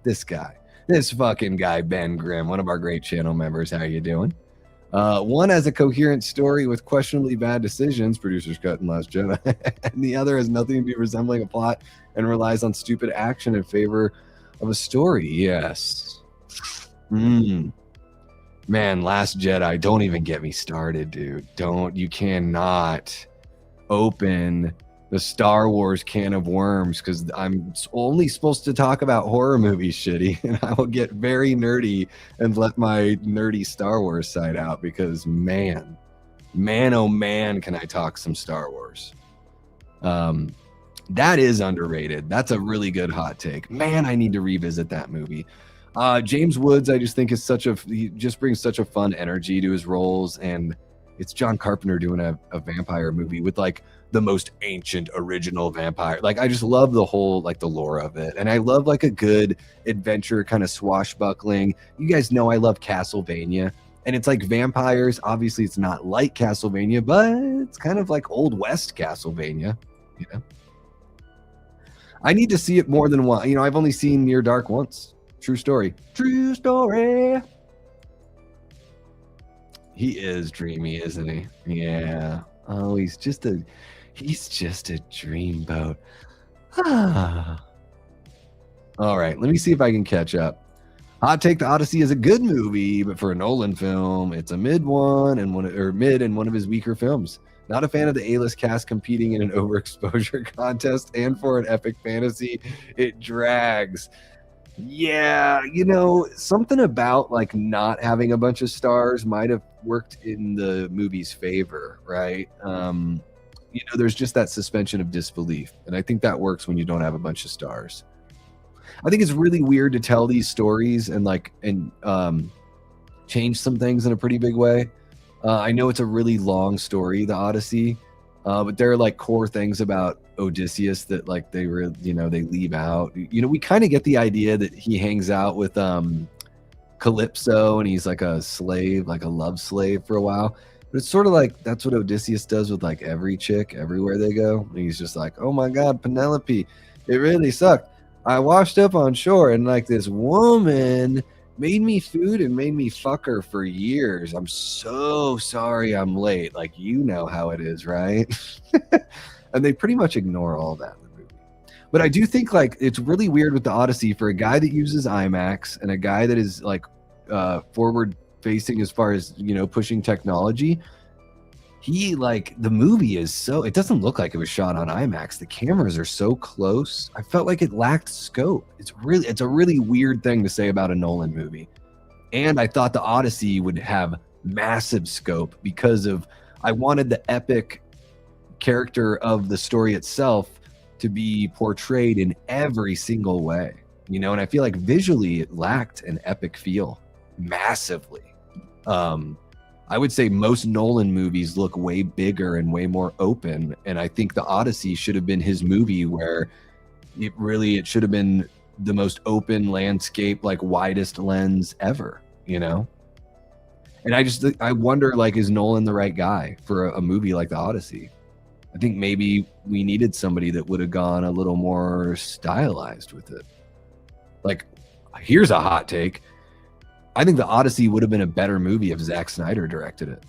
This guy. This fucking guy, Ben Grimm, one of our great channel members. How you doing? One has a coherent story with questionably bad decisions, producer's cut in Last Jedi, and the other has nothing to do resembling a plot and relies on stupid action in favor of a story. Yes. Man, Last Jedi, don't even get me started, dude. You cannot open the Star Wars can of worms, because I'm only supposed to talk about horror movies, shitty, and I will get very nerdy and let my nerdy Star Wars side out, because man, oh man, can I talk some Star Wars. That is underrated. That's a really good hot take. Man, I need to revisit that movie. James Woods, I just think he just brings such a fun energy to his roles, and it's John Carpenter doing a vampire movie with like the most ancient original vampire. Like, I just love the whole, like, the lore of it. And I love like a good adventure kind of swashbuckling. You guys know I love Castlevania, and it's like vampires. Obviously it's not like Castlevania, but it's kind of like Old West Castlevania, you know? I need to see it more than one. You know, I've only seen Near Dark once. True story. True story. He is dreamy, isn't he? Yeah. Oh, he's just a dreamboat. All right, let me see if I can catch up. Hot take: The Odyssey is a good movie, but for a Nolan film, it's a mid in one of his weaker films. Not a fan of the A-list cast competing in an overexposure contest, and for an epic fantasy, it drags. Yeah, you know, something about like not having a bunch of stars might have worked in the movie's favor, right? You know, there's just that suspension of disbelief, and I think that works when you don't have a bunch of stars. I think it's really weird to tell these stories and change some things in a pretty big way. I know it's a really long story, the Odyssey, but there are like core things about Odysseus that like they leave out. You know, we kind of get the idea that he hangs out with Calypso, and he's like a slave, like a love slave for a while. But it's sort of like that's what Odysseus does with like every chick everywhere they go. And he's just like, oh my God, Penelope, it really sucked. I washed up on shore, and like this woman made me food and made me fuck her for years. I'm so sorry I'm late. Like, you know how it is, right? And they pretty much ignore all that in the movie. But I do think like it's really weird with the Odyssey for a guy that uses IMAX and a guy that is like forward facing as far as, you know, pushing technology. He like the movie is so, it doesn't look like it was shot on IMAX. The cameras are so close. I felt like it lacked scope. It's a really weird thing to say about a Nolan movie. And I thought the Odyssey would have massive scope because of, I wanted the epic character of the story itself to be portrayed in every single way, you know, and I feel like visually it lacked an epic feel massively. I would say most Nolan movies look way bigger and way more open, and I think the Odyssey should have been his movie where it should have been the most open landscape, like widest lens ever, you know? And I wonder, like, is Nolan the right guy for a movie like the Odyssey? I think maybe we needed somebody that would have gone a little more stylized with it. Like, here's a hot take. I think the Odyssey would have been a better movie if Zack Snyder directed it.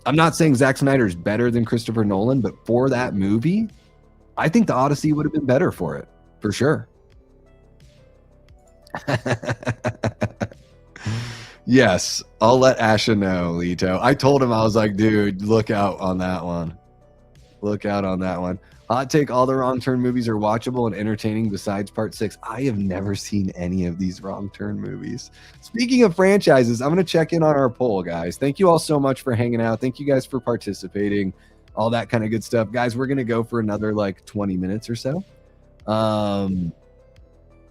I'm not saying Zack Snyder is better than Christopher Nolan, but for that movie, I think the Odyssey would have been better for it, for sure. Yes, I'll let Asha know, Lito. I told him, I was like, dude, look out on that one. Look out on that one. Hot take: all the Wrong Turn movies are watchable and entertaining besides Part 6. I have never seen any of these Wrong Turn movies. Speaking of franchises, I'm going to check in on our poll, guys. Thank you all so much for hanging out. Thank you guys for participating. all that kind of good stuff. Guys, we're going to go for another like 20 minutes or so.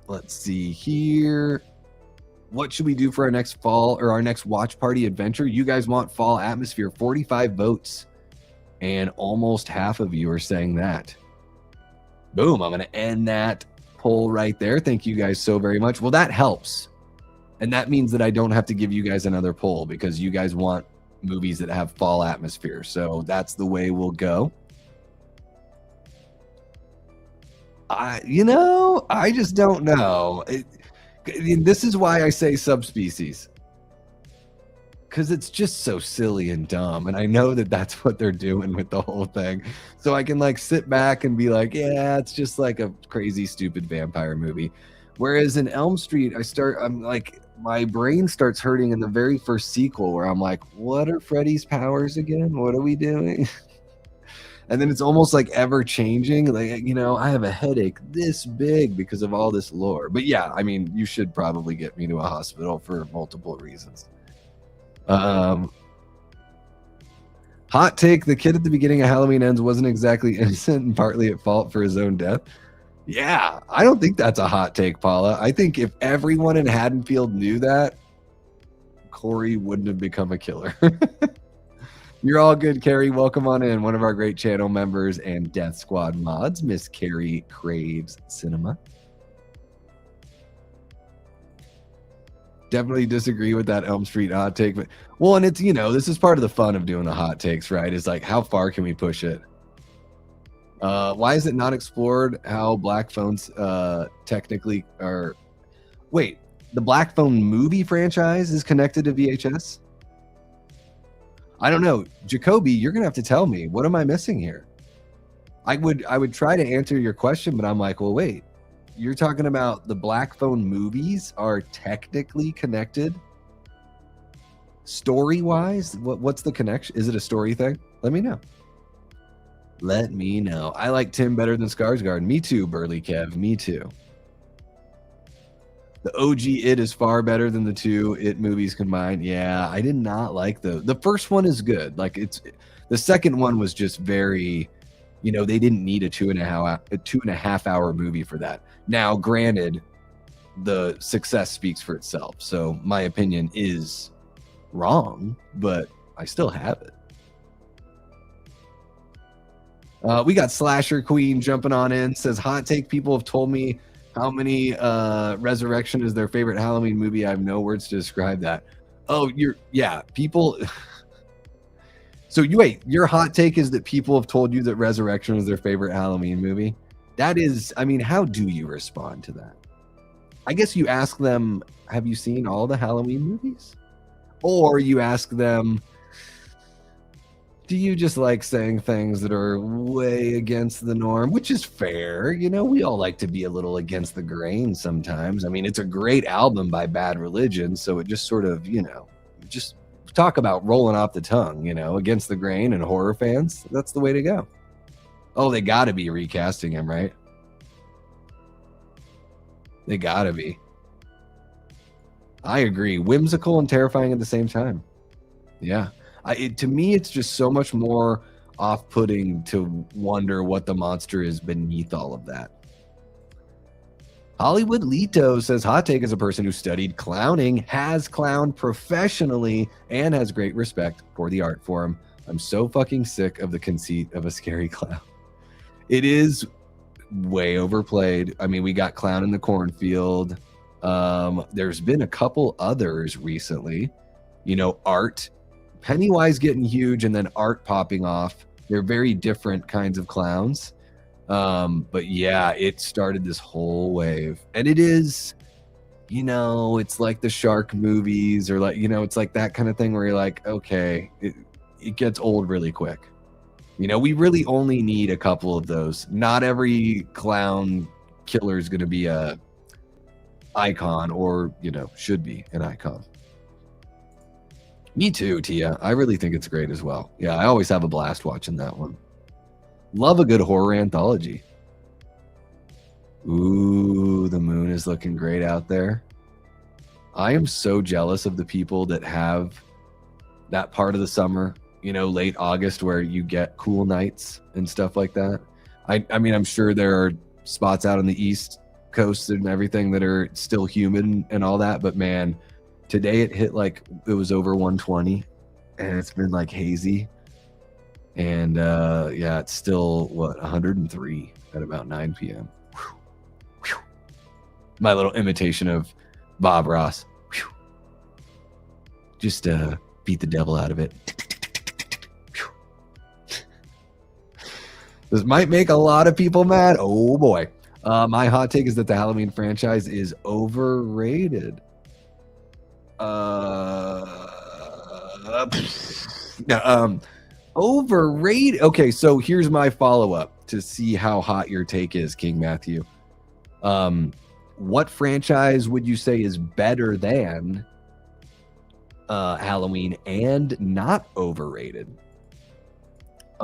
Let's see here. What should we do for our next fall or our next watch party adventure? You guys want fall atmosphere, 45 votes. And almost half of you are saying that. Boom, I'm going to end that poll right there. Thank you guys so very much. Well, that helps. And that means that I don't have to give you guys another poll because you guys want movies that have fall atmosphere. So that's the way we'll go. I just don't know. This is why I say subspecies. Because it's just so silly and dumb. And I know that that's what they're doing with the whole thing. So I can like sit back and be like, yeah, it's just like a crazy, stupid vampire movie. Whereas in Elm Street, I'm like, my brain starts hurting in the very first sequel where I'm like, what are Freddy's powers again? What are we doing? And then it's almost like ever changing. Like, I have a headache this big because of all this lore. But yeah, I mean, you should probably get me to a hospital for multiple reasons. Hot take, the kid at the beginning of Halloween Ends wasn't exactly innocent and partly at fault for his own death. Yeah, I don't think that's a hot take, Paula. I think if everyone in Haddonfield knew that, Corey wouldn't have become a killer. You're all good, Carrie. Welcome on in. One of our great channel members and Death Squad mods, Miss Carrie Craves Cinema. Definitely disagree with that Elm Street hot take. But well, and it's, this is part of the fun of doing the hot takes, right? It's like, how far can we push it? Why is it not explored how Black Phones technically are... Wait, the Black Phone movie franchise is connected to VHS? I don't know. Jacoby, you're going to have to tell me. What am I missing here? I would try to answer your question, but I'm like, well, wait. You're talking about the Black Phone movies are technically connected? Story-wise? What's the connection? Is it a story thing? Let me know. Let me know. I like Tim better than Skarsgård. Me too, Burly Kev. Me too. The OG It is far better than the two It movies combined. Yeah, I did not like the first one is good. Like the second one was just very, they didn't need a 2.5 hour movie for that. Now, granted, the success speaks for itself. So my opinion is wrong, but I still have it. We got Slasher Queen jumping on in. Says, hot take, people have told me how many Resurrection is their favorite Halloween movie. I have no words to describe that. Oh, people. So your hot take is that people have told you that Resurrection is their favorite Halloween movie? That is, I mean, how do you respond to that? I guess you ask them, have you seen all the Halloween movies? Or you ask them, do you just like saying things that are way against the norm? Which is fair. We all like to be a little against the grain sometimes. I mean, it's a great album by Bad Religion. So it just sort of, just talk about rolling off the tongue, against the grain and horror fans. That's the way to go. Oh, they got to be recasting him, right? They got to be. I agree. Whimsical and terrifying at the same time. Yeah. To me, it's just so much more off-putting to wonder what the monster is beneath all of that. Hollywood Lito says, hot take is a person who studied clowning, has clowned professionally, and has great respect for the art form. I'm so fucking sick of the conceit of a scary clown. It is way overplayed. I mean, we got Clown in the Cornfield. There's been a couple others recently. Art. Pennywise getting huge and then Art popping off. They're very different kinds of clowns. But yeah, it started this whole wave. And it is, it's like the shark movies or like, it's like that kind of thing where you're like, okay, it gets old really quick. We really only need a couple of those. Not every clown killer is going to be a icon or, should be an icon. Me too, Tia. I really think it's great as well. Yeah, I always have a blast watching that one. Love a good horror anthology. Ooh, the moon is looking great out there. I am so jealous of the people that have that part of the summer you know, late August where you get cool nights and stuff like that. I mean, I'm sure there are spots out on the East Coast and everything that are still humid and all that, but man, today it hit like it was over 120 and it's been like hazy. And yeah, it's still what 103 at about 9 p.m. Whew. Whew. My little imitation of Bob Ross. Whew. Just beat the devil out of it. This might make a lot of people mad. Oh boy. My hot take is that the Halloween franchise is overrated. Overrated. Okay, so here's my follow-up to see how hot your take is, King Matthew. What franchise would you say is better than Halloween and not overrated?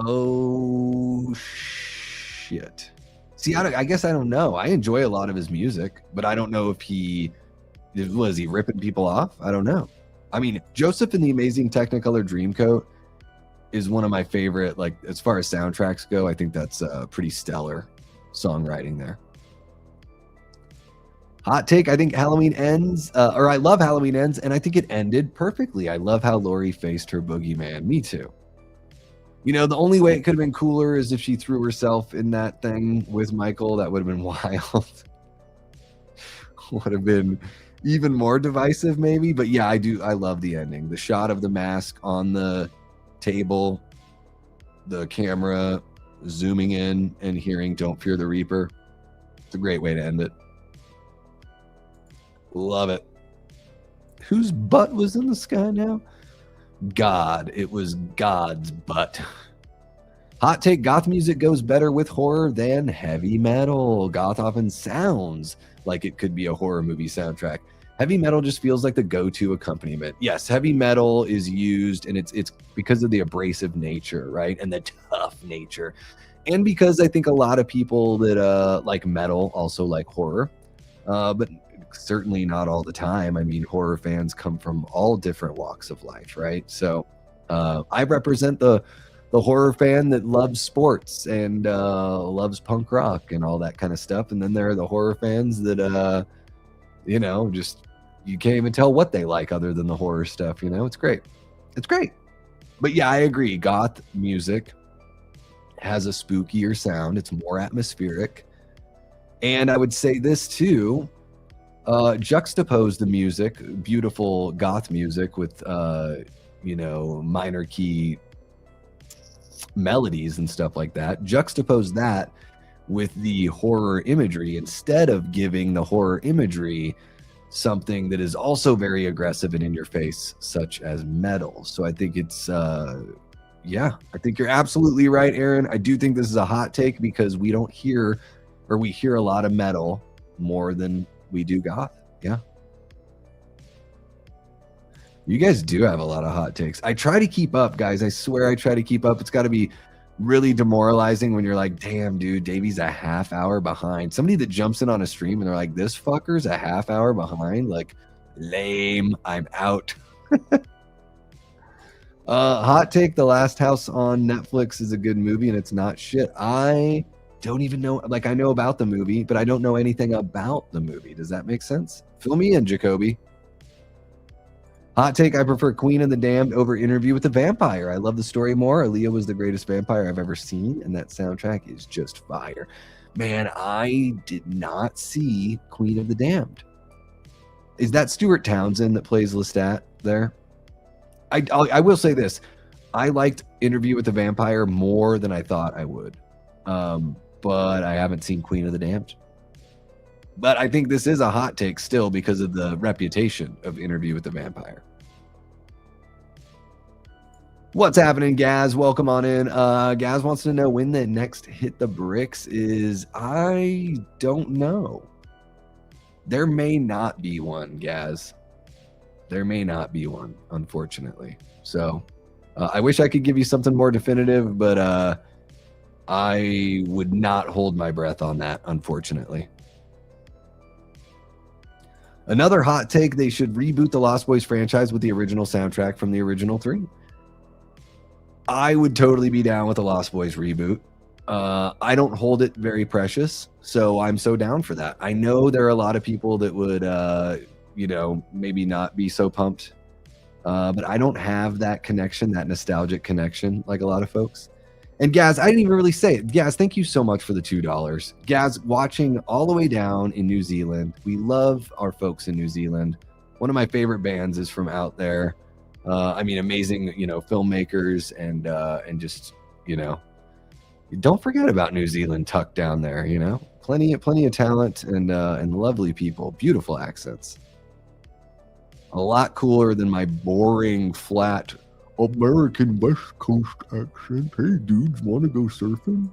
Oh shit. See, I guess I don't know. I enjoy a lot of his music, but I don't know if he was he ripping people off. I don't know. I mean, Joseph and the Amazing Technicolor Dreamcoat is one of my favorite, like as far as soundtracks go. I think that's pretty stellar songwriting there. Hot take, I think Halloween Ends, or I love Halloween Ends, and I think it ended perfectly. I love how Laurie faced her boogeyman. Me too. You know, the only way it could have been cooler is if she threw herself in that thing with Michael. That would have been wild. Would have been even more divisive maybe. But yeah, I love the ending. The shot of the mask on the table, the camera zooming in and hearing Don't Fear the Reaper. It's a great way to end it. Love it. Whose butt was in the sky now? God. It was God's butt. Hot take, goth music goes better with horror than heavy metal. Goth often sounds like it could be a horror movie soundtrack. Heavy metal just feels like the go-to accompaniment. Yes, heavy metal is used, and it's because of the abrasive nature, right? And the tough nature. And because I think a lot of people that like metal also like horror. But certainly not all the time. I mean, horror fans come from all different walks of life, right? So I represent the horror fan that loves sports and loves punk rock and all that kind of stuff. And then there are the horror fans that, you know, just you can't even tell what they like other than the horror stuff. You know, it's great. It's great. But yeah, I agree. Goth music has a spookier sound. It's more atmospheric. And I would say this too, juxtapose the music, beautiful goth music with, you know, minor key melodies and stuff like that. Juxtapose that with the horror imagery instead of giving the horror imagery something that is also very aggressive and in your face, such as metal. So I think it's, yeah, I think you're absolutely right, Aaron. I do think this is a hot take because we don't hear, or we hear a lot of metal more than we do goth. Yeah. You guys do have a lot of hot takes. I try to keep up, guys. I swear I try to keep up. It's got to be really demoralizing when you're like, damn, dude, Davey's a half hour behind. Somebody that jumps in on a stream and they're like, this fucker's a half hour behind. Like, lame. I'm out. Hot take, The Last House on Netflix is a good movie and it's not shit. I don't even know, like I know about the movie, but I don't know anything about the movie. Does that make sense? Fill me in, Jacoby. Hot take, I prefer Queen of the Damned over Interview with the Vampire. I love the story more. Aaliyah was the greatest vampire I've ever seen, and that soundtrack is just fire. Man, I did not see Queen of the Damned. Is that Stuart Townsend that plays Lestat there? I will say this. I liked Interview with the Vampire more than I thought I would. But I haven't seen Queen of the Damned. But I think this is a hot take still because of the reputation of Interview with the Vampire. What's happening, Gaz? Welcome on in. Gaz wants to know when the next Hit the Bricks is. I don't know. There may not be one, Gaz. There may not be one, unfortunately. So I wish I could give you something more definitive, but I would not hold my breath on that, unfortunately. Another hot take, they should reboot the Lost Boys franchise with the original soundtrack from the original 3. I would totally be down with a Lost Boys reboot. I don't hold it very precious, so I'm so down for that. I know there are a lot of people that would, maybe not be so pumped, but I don't have that connection, that nostalgic connection, like a lot of folks. And Gaz, I didn't even really say it. Gaz, thank you so much for the $2. Gaz, watching all the way down in New Zealand. We love our folks in New Zealand. One of my favorite bands is from out there. Amazing, filmmakers and just, don't forget about New Zealand tucked down there, plenty of talent and lovely people, beautiful accents. A lot cooler than my boring, flat American West Coast accent. Hey, dudes, want to go surfing?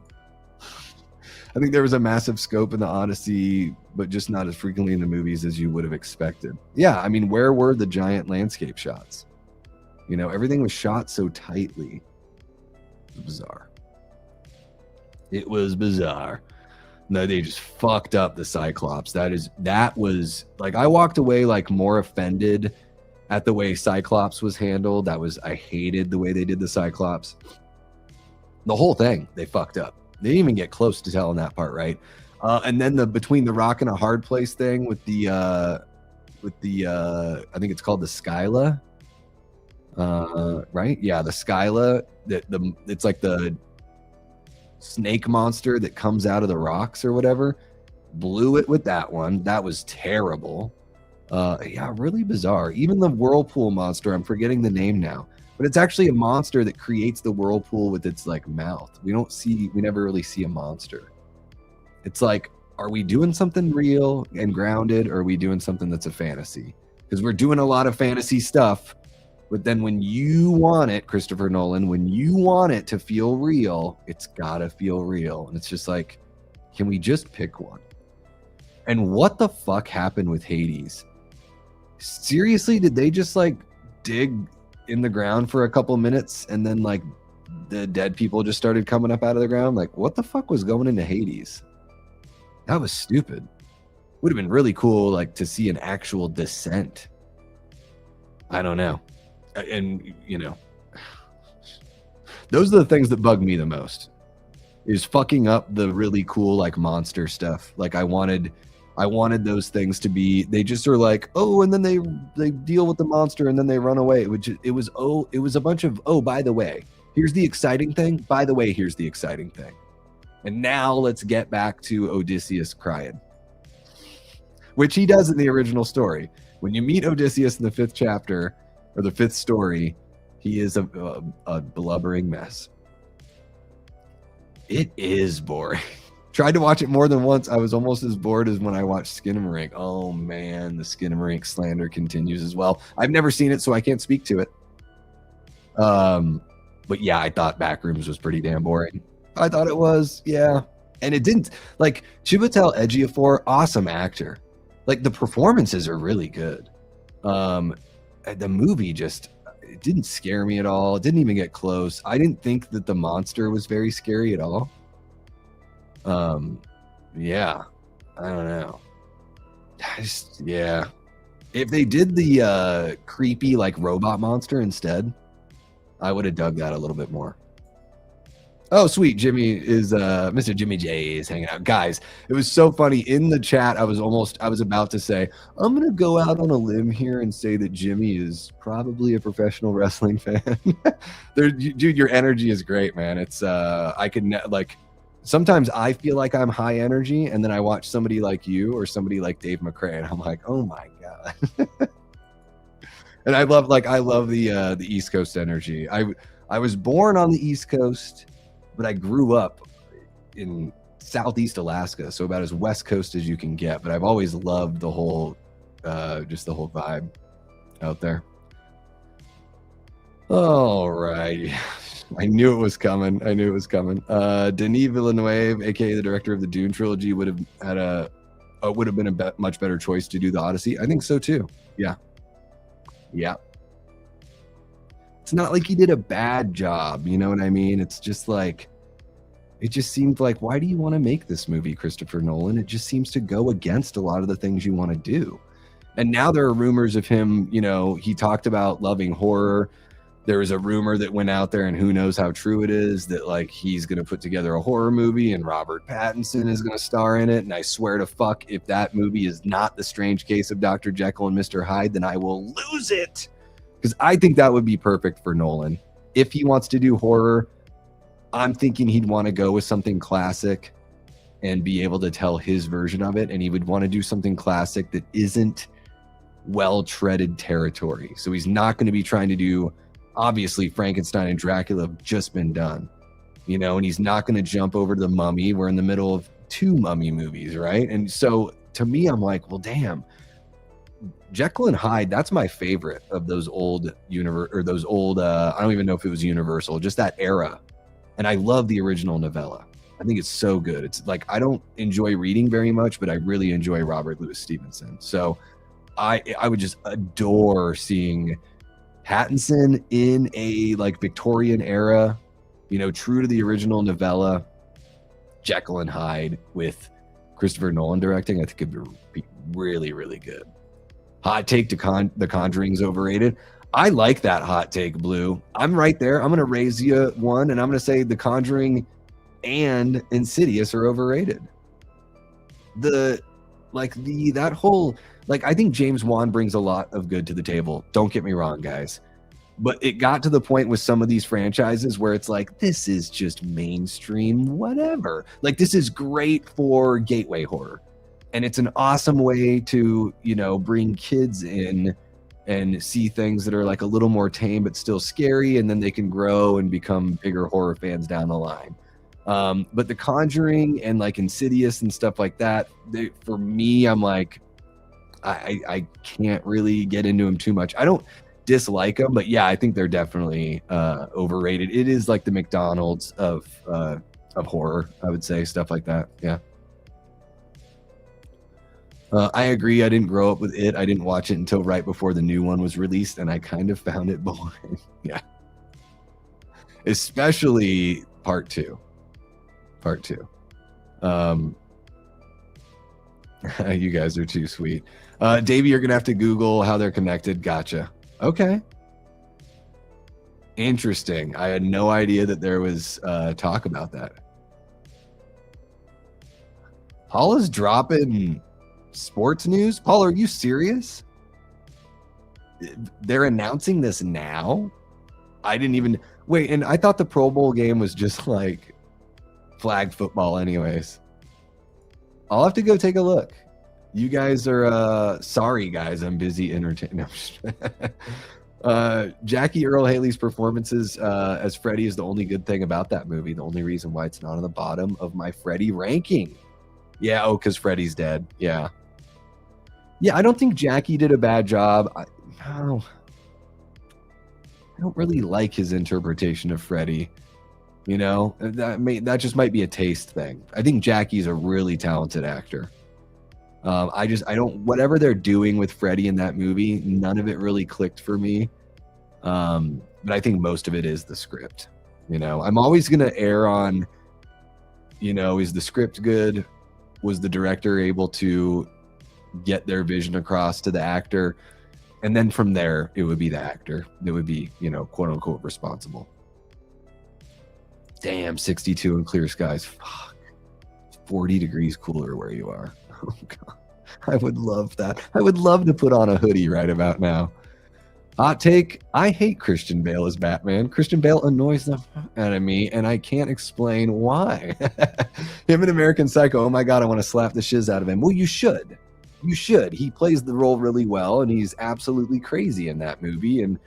I think there was a massive scope in the Odyssey, but just not as frequently in the movies as you would have expected. Yeah, where were the giant landscape shots? Everything was shot so tightly. It was bizarre. It was bizarre. No, they just fucked up the Cyclops. That was like, I walked away like more offended at the way Cyclops was handled. I hated the way they did the Cyclops. The whole thing, they fucked up. They didn't even get close to telling that part right. And then between the rock and a hard place thing with the I think it's called the Skyla. Right? Yeah, the Skyla. It's like the snake monster that comes out of the rocks or whatever. Blew it with that one. That was terrible. Really bizarre. Even the whirlpool monster, I'm forgetting the name now, but it's actually a monster that creates the whirlpool with its like mouth. We never really see a monster. It's like, are we doing something real and grounded, or are we doing something that's a fantasy? Because we're doing a lot of fantasy stuff, but then when you want it, Christopher Nolan, when you want it to feel real, it's gotta feel real. And it's just like, can we just pick one? And what the fuck happened with Hades? Seriously, did they just like dig in the ground for a couple minutes and then like the dead people just started coming up out of the ground? Like, what the fuck was going into Hades? That was stupid. Would have been really cool like to see an actual descent. I don't know. And those are the things that bug me the most, is fucking up the really cool like monster stuff. Like I wanted those things to be, they just are like, oh, and then they deal with the monster and then they run away. It was a bunch of, oh, by the way, here's the exciting thing. By the way, here's the exciting thing. And now let's get back to Odysseus crying, which he does in the original story. When you meet Odysseus in the 5th chapter or the 5th story, he is a blubbering mess. It is boring. Tried to watch it more than once. I was almost as bored as when I watched Skinamarink. Oh man, the Skinamarink slander continues as well. I've never seen it, so I can't speak to it. But yeah, I thought Backrooms was pretty damn boring. I thought it was, yeah. And it didn't, like, Chiwetel Ejiofor, awesome actor. Like, the performances are really good. The movie just, it didn't scare me at all. It didn't even get close. I didn't think that the monster was very scary at all. Yeah, I don't know. Yeah. If they did the creepy, like, robot monster instead, I would have dug that a little bit more. Oh, sweet. Jimmy is, Mr. Jimmy J is hanging out. Guys, it was so funny. In the chat, I was about to say, I'm going to go out on a limb here and say that Jimmy is probably a professional wrestling fan. Dude, your energy is great, man. It's, sometimes I feel like I'm high energy, and then I watch somebody like you or somebody like Dave McCray, and I'm like, oh my God. And I love the East Coast energy. I was born on the East Coast, but I grew up in Southeast Alaska, so about as West Coast as you can get. But I've always loved the whole, just the whole vibe out there. All right. I knew it was coming. Denis Villeneuve, aka the director of the Dune trilogy, would have been a much better choice to do the Odyssey. I think so too. Yeah. It's not like he did a bad job, you know what I mean? It's just like, it just seemed like, why do you want to make this movie, Christopher Nolan? It just seems to go against a lot of the things you want to do. And now there are rumors of him, he talked about loving horror. there was a rumor that went out there, and who knows how true it is, that like he's going to put together a horror movie and Robert Pattinson is going to star in it. And I swear to fuck, if that movie is not The Strange Case of Dr. Jekyll and Mr. Hyde, then I will lose it. Because I think that would be perfect for Nolan. If he wants to do horror, I'm thinking he'd want to go with something classic and be able to tell his version of it. And he would want to do something classic that isn't well-treaded territory. So he's not going to be trying to do, obviously Frankenstein and Dracula have just been done, you know, and he's not going to jump over to the Mummy. We're in the middle of 2 Mummy movies, right? And so to me, I'm like, well, damn, Jekyll and Hyde, that's my favorite of those old I don't even know if it was Universal, just that era. And I love the original novella. I think it's so good. It's like, I don't enjoy reading very much, but I really enjoy Robert Louis Stevenson. So I would just adore seeing Pattinson in a like Victorian era, you know, true to the original novella, Jekyll and Hyde with Christopher Nolan directing. I think it'd be really, really good. Hot take to The Conjuring's overrated. I like that hot take, Blue. I'm right there. I'm going to raise you one, and I'm going to say The Conjuring and Insidious are overrated. I think James Wan brings a lot of good to the table. Don't get me wrong, guys. But it got to the point with some of these franchises where it's like, this is just mainstream, whatever. Like, this is great for gateway horror. And it's an awesome way to, you know, bring kids in and see things that are like a little more tame but still scary, and then they can grow and become bigger horror fans down the line. But The Conjuring and like Insidious and stuff like that, for me, I'm like, I can't really get into them too much. I don't dislike them, but yeah, I think they're definitely overrated. It is like the McDonald's of horror, I would say, stuff like that. Yeah. I agree. I didn't grow up with it. I didn't watch it until right before the new one was released, and I kind of found it boring. Yeah. Especially part 2. You guys are too sweet. Davey, you're going to have to Google how they're connected. Gotcha. Okay. Interesting. I had no idea that there was talk about that. Paula's dropping sports news. Paul, are you serious? They're announcing this now? I didn't even wait, and I thought the Pro Bowl game was just like flag football anyways. I'll have to go take a look. You guys are sorry guys, I'm busy entertaining. Jackie Earle Haley's performances as Freddy is the only good thing about that movie. The only reason why it's not on the bottom of my Freddy ranking. Yeah, because Freddy's dead. Yeah, I don't think Jackie did a bad job. I don't really like his interpretation of Freddy. You know, that just might be a taste thing. I think Jackie's a really talented actor. I don't, whatever they're doing with Freddy in that movie, none of it really clicked for me. But I think most of it is the script. You know, I'm always going to err on, you know, is the script good? Was the director able to get their vision across to the actor? And then from there, it would be the actor that would be, you know, quote unquote responsible. Damn, 62 in clear skies. Fuck. 40 degrees cooler where you are. Oh, God. I would love that. I would love to put on a hoodie right about now. Hot take. I hate Christian Bale as Batman. Christian Bale annoys the fuck out of me, and I can't explain why. Him in American Psycho. Oh, my God. I want to slap the shiz out of him. Well, you should. You should. He plays the role really well, and he's absolutely crazy in that movie. And,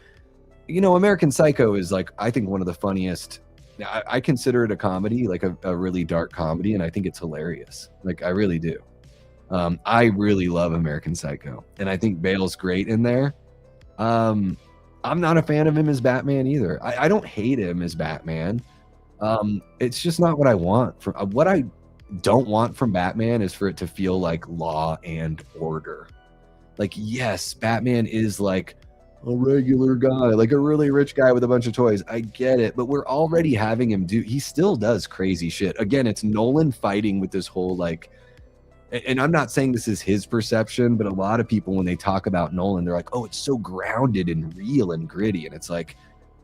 you know, American Psycho is, like, I think one of the funniest. I consider it a comedy, like a really dark comedy, and I think it's hilarious. Like, I really do. I really love American Psycho, and I think Bale's great in there. I'm not a fan of him as Batman either. I don't hate him as Batman. It's just not what I want. What I don't want from Batman is for it to feel like Law and Order. Like, yes, Batman is like a regular guy, like a really rich guy with a bunch of toys. I get it, but we're already having him he still does crazy shit. Again, it's Nolan fighting with this whole, like, and I'm not saying this is his perception, but a lot of people, when they talk about Nolan, they're like, oh, it's so grounded and real and gritty. And it's like,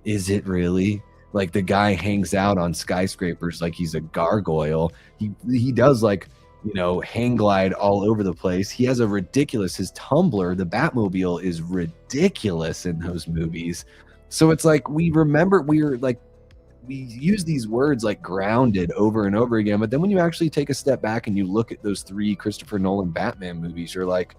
Is it really? Like, the guy hangs out on skyscrapers like he's a gargoyle. He does, like, you know, hang glide all over the place. He has a ridiculous, his Tumblr, the Batmobile is ridiculous in those movies. So it's like, we remember, we use these words like grounded over and over again, but then when you actually take a step back and you look at those 3 Christopher Nolan Batman movies, you're like,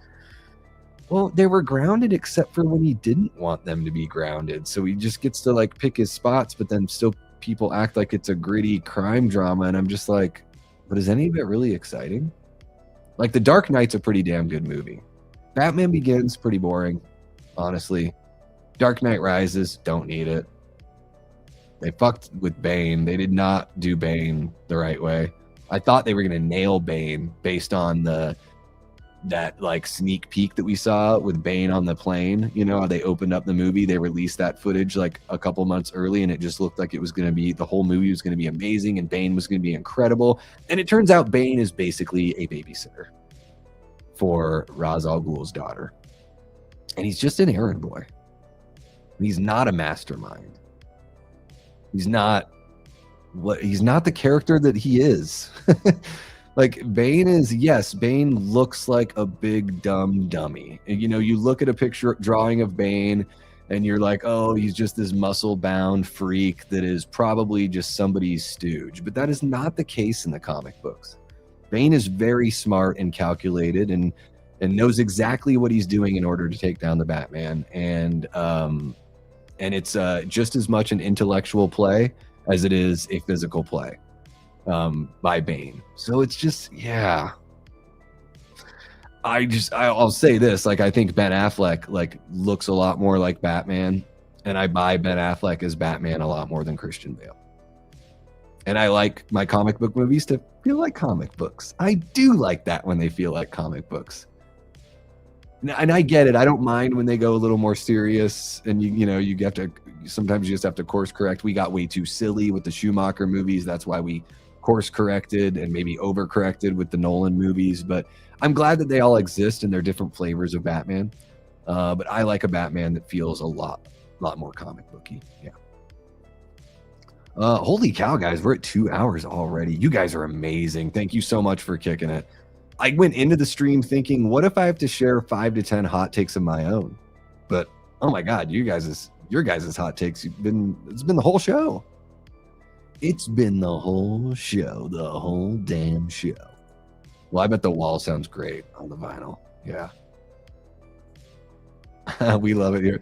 well, they were grounded except for when he didn't want them to be grounded. So he just gets to like pick his spots, but then still people act like it's a gritty crime drama. And I'm just like, but is any of it really exciting? Like, The Dark Knight's a pretty damn good movie. Batman Begins, pretty boring, honestly. Dark Knight Rises, don't need it. They fucked with Bane. They did not do Bane the right way. I thought they were going to nail Bane based on that like sneak peek that we saw with Bane on the plane. You know how they opened up the movie, they released that footage like a couple months early, and it just looked like it was going to be, the whole movie was going to be amazing and Bane was going to be incredible. And it turns out Bane is basically a babysitter for Ra's al Ghul's daughter, and he's just an errand boy. He's not a mastermind. He's not the character that he is. Like, Bane is, yes, Bane looks like a big dumb dummy. And, you know, you look at a picture drawing of Bane and you're like, oh, he's just this muscle bound freak that is probably just somebody's stooge. But that is not the case in the comic books. Bane is very smart and calculated and knows exactly what he's doing in order to take down the Batman. And it's just as much an intellectual play as it is a physical play by Bane. So it's just, yeah. I'll say this, like, I think Ben Affleck like looks a lot more like Batman, and I buy Ben Affleck as Batman a lot more than Christian Bale. And I like my comic book movies to feel like comic books. I do like that when they feel like comic books. And I get it. I don't mind when they go a little more serious, and you know, you have to, sometimes you just have to course correct. We got way too silly with the Schumacher movies. That's why we course corrected and maybe overcorrected with the Nolan movies. But I'm glad that they all exist and they're different flavors of Batman. But I like a Batman that feels a lot more comic booky. Yeah. Holy cow, guys, we're at 2 hours already. You guys are amazing. Thank you so much for kicking it. I went into the stream thinking, what if I have to share 5 to 10 hot takes of my own? But oh my God, your guys' hot takes, it's been the whole show. It's been the whole show, the whole damn show. Well, I bet the wall sounds great on the vinyl. Yeah. We love it here.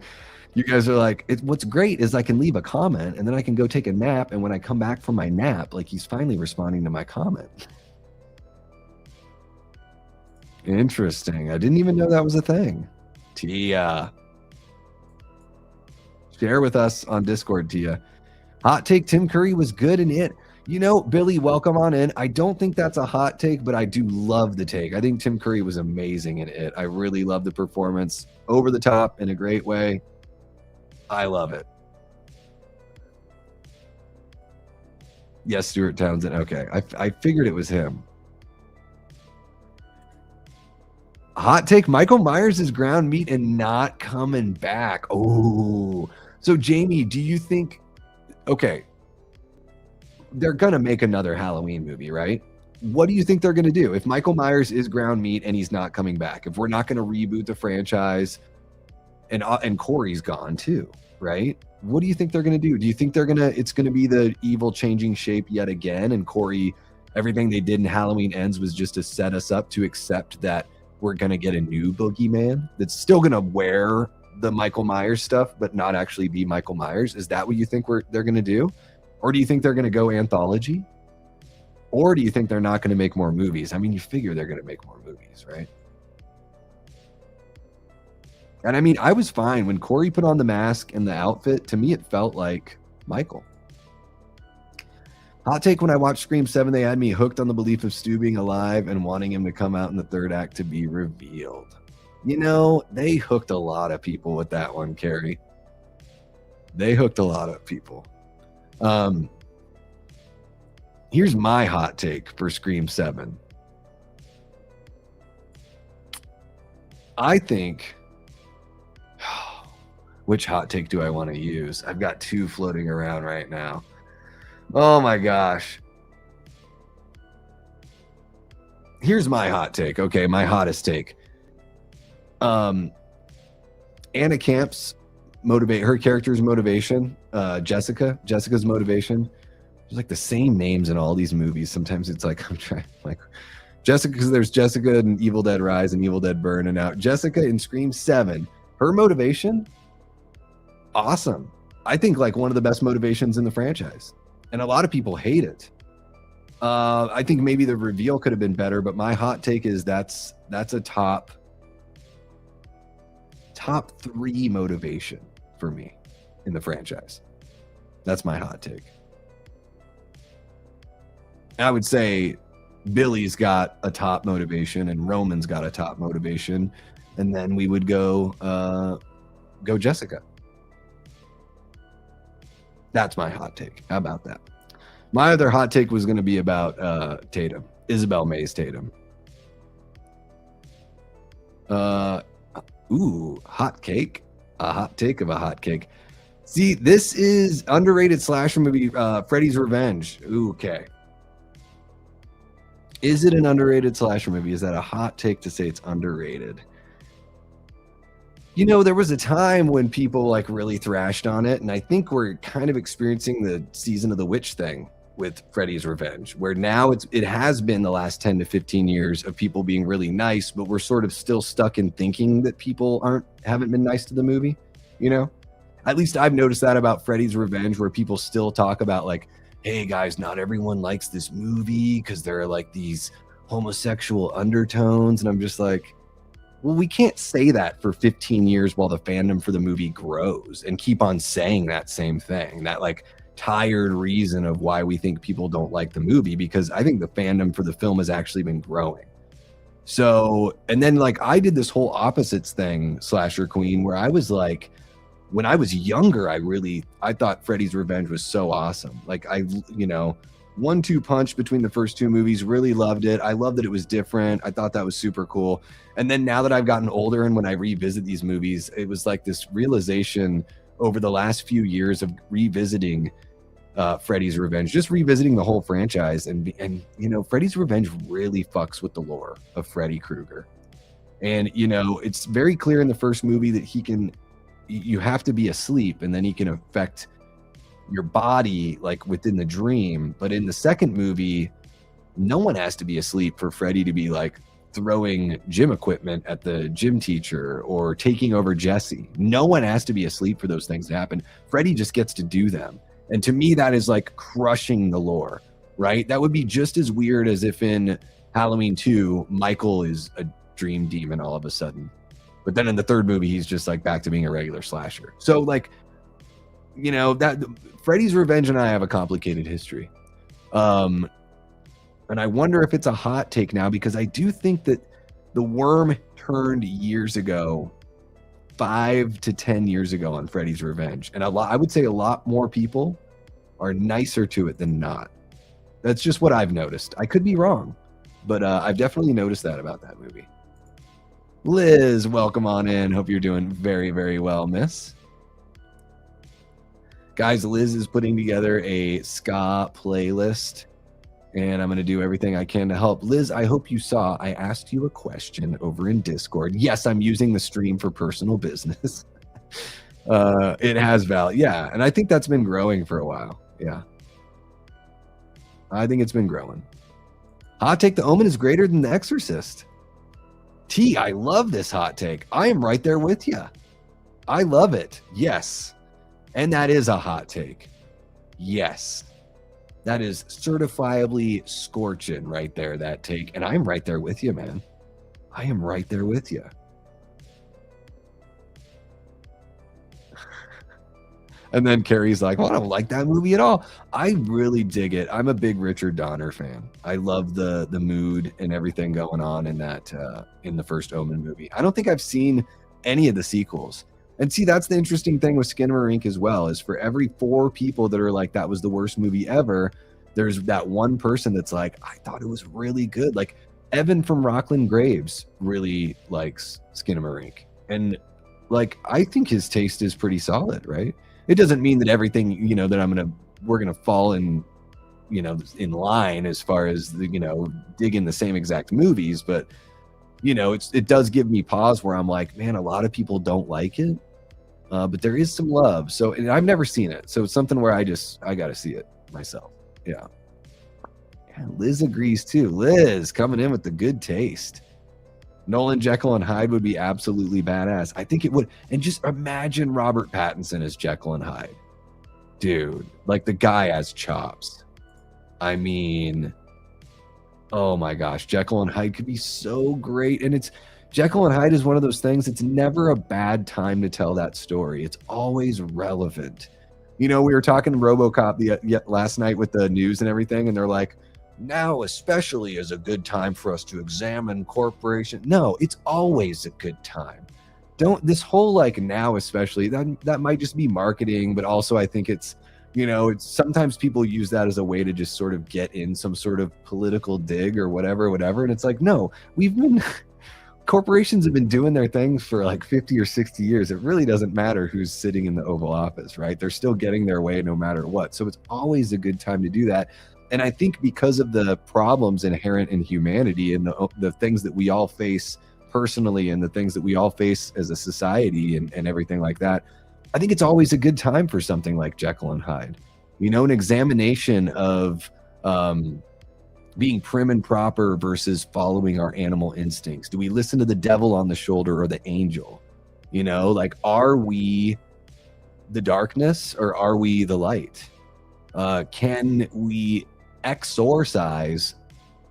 You guys are like, what's great is I can leave a comment and then I can go take a nap. And when I come back from my nap, like, he's finally responding to my comment. Interesting. I didn't even know that was a thing. Tia. Share with us on Discord, Tia. Hot take, Tim Curry was good in it. You know, Billy, welcome on in. I don't think that's a hot take, but I do love the take. I think Tim Curry was amazing in it. I really love the performance. Over the top in a great way. I love it. Yes, Stuart Townsend. Okay. I figured it was him. Hot take, Michael Myers is ground meat and not coming back. Oh, so Jamie, do you think, okay, they're gonna make another Halloween movie, right? What do you think they're gonna do if Michael Myers is ground meat and he's not coming back? If we're not gonna reboot the franchise, and Corey's gone too, right? What do you think they're gonna do? Do you think it's gonna be the evil changing shape yet again, and Corey, everything they did in Halloween Ends was just to set us up to accept that we're gonna get a new boogeyman that's still gonna wear the Michael Myers stuff but not actually be Michael Myers? Is that what you think they're gonna do? Or do you think they're gonna go anthology? Or do you think they're not gonna make more movies? I mean, you figure they're gonna make more movies, right? And I mean, I was fine when Corey put on the mask and the outfit. To me, it felt like Michael. Hot take, when I watched Scream 7, they had me hooked on the belief of Stu being alive and wanting him to come out in the third act to be revealed. You know, they hooked a lot of people with that one, Carrie. They hooked a lot of people. Here's my hot take for Scream 7. I think Which hot take do I want to use? I've got two floating around right now. Oh my gosh. Here's my hot take. Okay, my hottest take. Anna Camp's her character's motivation, Jessica's motivation. There's like the same names in all these movies. Sometimes it's like I'm trying like Jessica, because there's Jessica in Evil Dead Rise and Evil Dead Burn, and now Jessica in Scream 7. Her motivation, awesome. I think like one of the best motivations in the franchise, and a lot of people hate it. I think maybe the reveal could have been better, but my hot take is that's a top 3 motivation for me in the franchise. That's my hot take. I would say Billy's got a top motivation and Roman's got a top motivation, and then we would go Jessica. That's my hot take. How about that? My other hot take was going to be about Tatum, Isabel Mays Tatum. Ooh, hot cake. A hot take of a hot cake. See, this is underrated slasher movie, Freddy's Revenge. Ooh, okay. Is it an underrated slasher movie? Is that a hot take to say it's underrated? You know, there was a time when people like really thrashed on it, and I think we're kind of experiencing the season of the witch thing with Freddy's Revenge, where now it has been the last 10 to 15 years of people being really nice, but we're sort of still stuck in thinking that people haven't been nice to the movie, you know? At least I've noticed that about Freddy's Revenge, where people still talk about like, hey guys, not everyone likes this movie because there are like these homosexual undertones, and I'm just like, well, we can't say that for 15 years while the fandom for the movie grows and keep on saying that same thing, that like tired reason of why we think people don't like the movie, because I think the fandom for the film has actually been growing. So, and then like I did this whole opposites thing, Slasher Queen, where I was like, when I was younger, I thought Freddy's Revenge was so awesome. Like 1-2 punch between the first two movies, really loved it. I loved that it was different. I thought that was super cool. And then now that I've gotten older and when I revisit these movies, it was like this realization over the last few years of revisiting Freddy's Revenge, just revisiting the whole franchise, and you know, Freddy's Revenge really fucks with the lore of Freddy Krueger. And you know, it's very clear in the first movie that you have to be asleep and then he can affect your body like within the dream. But in the second movie, no one has to be asleep for Freddy to be like throwing gym equipment at the gym teacher or taking over Jesse. No one has to be asleep for those things to happen. Freddy just gets to do them. And to me, that is like crushing the lore, right? That would be just as weird as if in Halloween 2, Michael is a dream demon all of a sudden. But then in the third movie, he's just like back to being a regular slasher. So like, you know, that Freddy's Revenge and I have a complicated history. And I wonder if it's a hot take now, because I do think that the worm turned years ago, 5 to 10 years ago on Freddy's Revenge. And I would say a lot more people are nicer to it than not. That's just what I've noticed. I could be wrong, but I've definitely noticed that about that movie. Liz, welcome on in. Hope you're doing very, very well, miss. Guys, Liz is putting together a ska playlist, and I'm going to do everything I can to help. Liz, I hope you saw I asked you a question over in Discord. Yes, I'm using the stream for personal business. It has value. Yeah, and I think that's been growing for a while. Yeah. I think it's been growing. Hot take, The Omen is greater than The Exorcist. T, I love this hot take. I am right there with you. I love it. Yes. And that is a hot take. Yes. That is certifiably scorching right there, that take. And I'm right there with you, man. I am right there with you. And then Carrie's like, well, I don't like that movie at all. I really dig it. I'm a big Richard Donner fan. I love the mood and everything going on in that in the first Omen movie. I don't think I've seen any of the sequels. And see, that's the interesting thing with Skinamarink as well, is for every 4 people that are like, that was the worst movie ever, there's that one person that's like, I thought it was really good. Like Evan from Rockland Graves really likes Skinamarink. And like, I think his taste is pretty solid, right? It doesn't mean that everything, you know, that we're gonna fall in, you know, in line as far as the, you know, digging the same exact movies, but you know, it does give me pause where I'm like, man, a lot of people don't like it, but there is some love. So, and I've never seen it, so it's something where I got to see it myself. Yeah. Liz agrees too. Liz coming in with the good taste. Nolan, Jekyll, and Hyde would be absolutely badass. I think it would. And just imagine Robert Pattinson as Jekyll and Hyde. Dude, like the guy has chops. I mean, oh my gosh, Jekyll and Hyde could be so great. And it's Jekyll and Hyde is one of those things, it's never a bad time to tell that story. It's always relevant. You know, we were talking RoboCop last night with the news and everything, and they're like, now especially is a good time for us to examine corporation. No, it's always a good time. Don't, this whole like now especially, that might just be marketing, but also I think it's, you know, it's sometimes people use that as a way to just sort of get in some sort of political dig or whatever. And it's like, no, corporations have been doing their things for like 50 or 60 years. It really doesn't matter who's sitting in the Oval Office, right? They're still getting their way no matter what. So it's always a good time to do that. And I think because of the problems inherent in humanity and the things that we all face personally and the things that we all face as a society and everything like that, I think it's always a good time for something like Jekyll and Hyde. You know, an examination of being prim and proper versus following our animal instincts. Do we listen to the devil on the shoulder or the angel? You know, like, are we the darkness or are we the light? Can we exorcise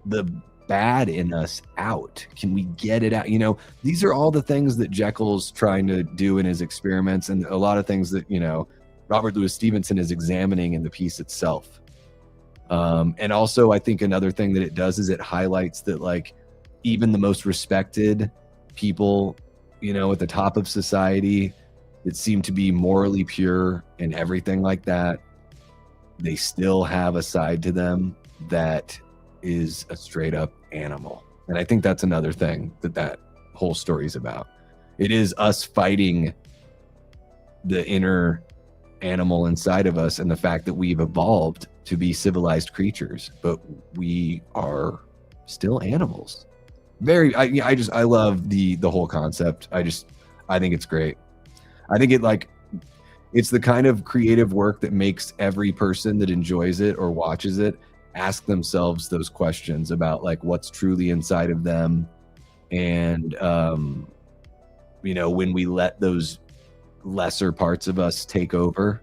the bad in us out? Can we get it out? You know, these are all the things that Jekyll's trying to do in his experiments, and a lot of things that, you know, Robert Louis Stevenson is examining in the piece itself. And also I think another thing that it does is it highlights that, like, even the most respected people, you know, at the top of society that seem to be morally pure and everything like that, they still have a side to them that is a straight up animal. And I think that's another thing that whole story is about. It is us fighting the inner animal inside of us and the fact that we've evolved to be civilized creatures, but we are still animals. I love the whole concept. I think it's great. I think it's the kind of creative work that makes every person that enjoys it or watches it ask themselves those questions about, like, what's truly inside of them. And, you know, when we let those lesser parts of us take over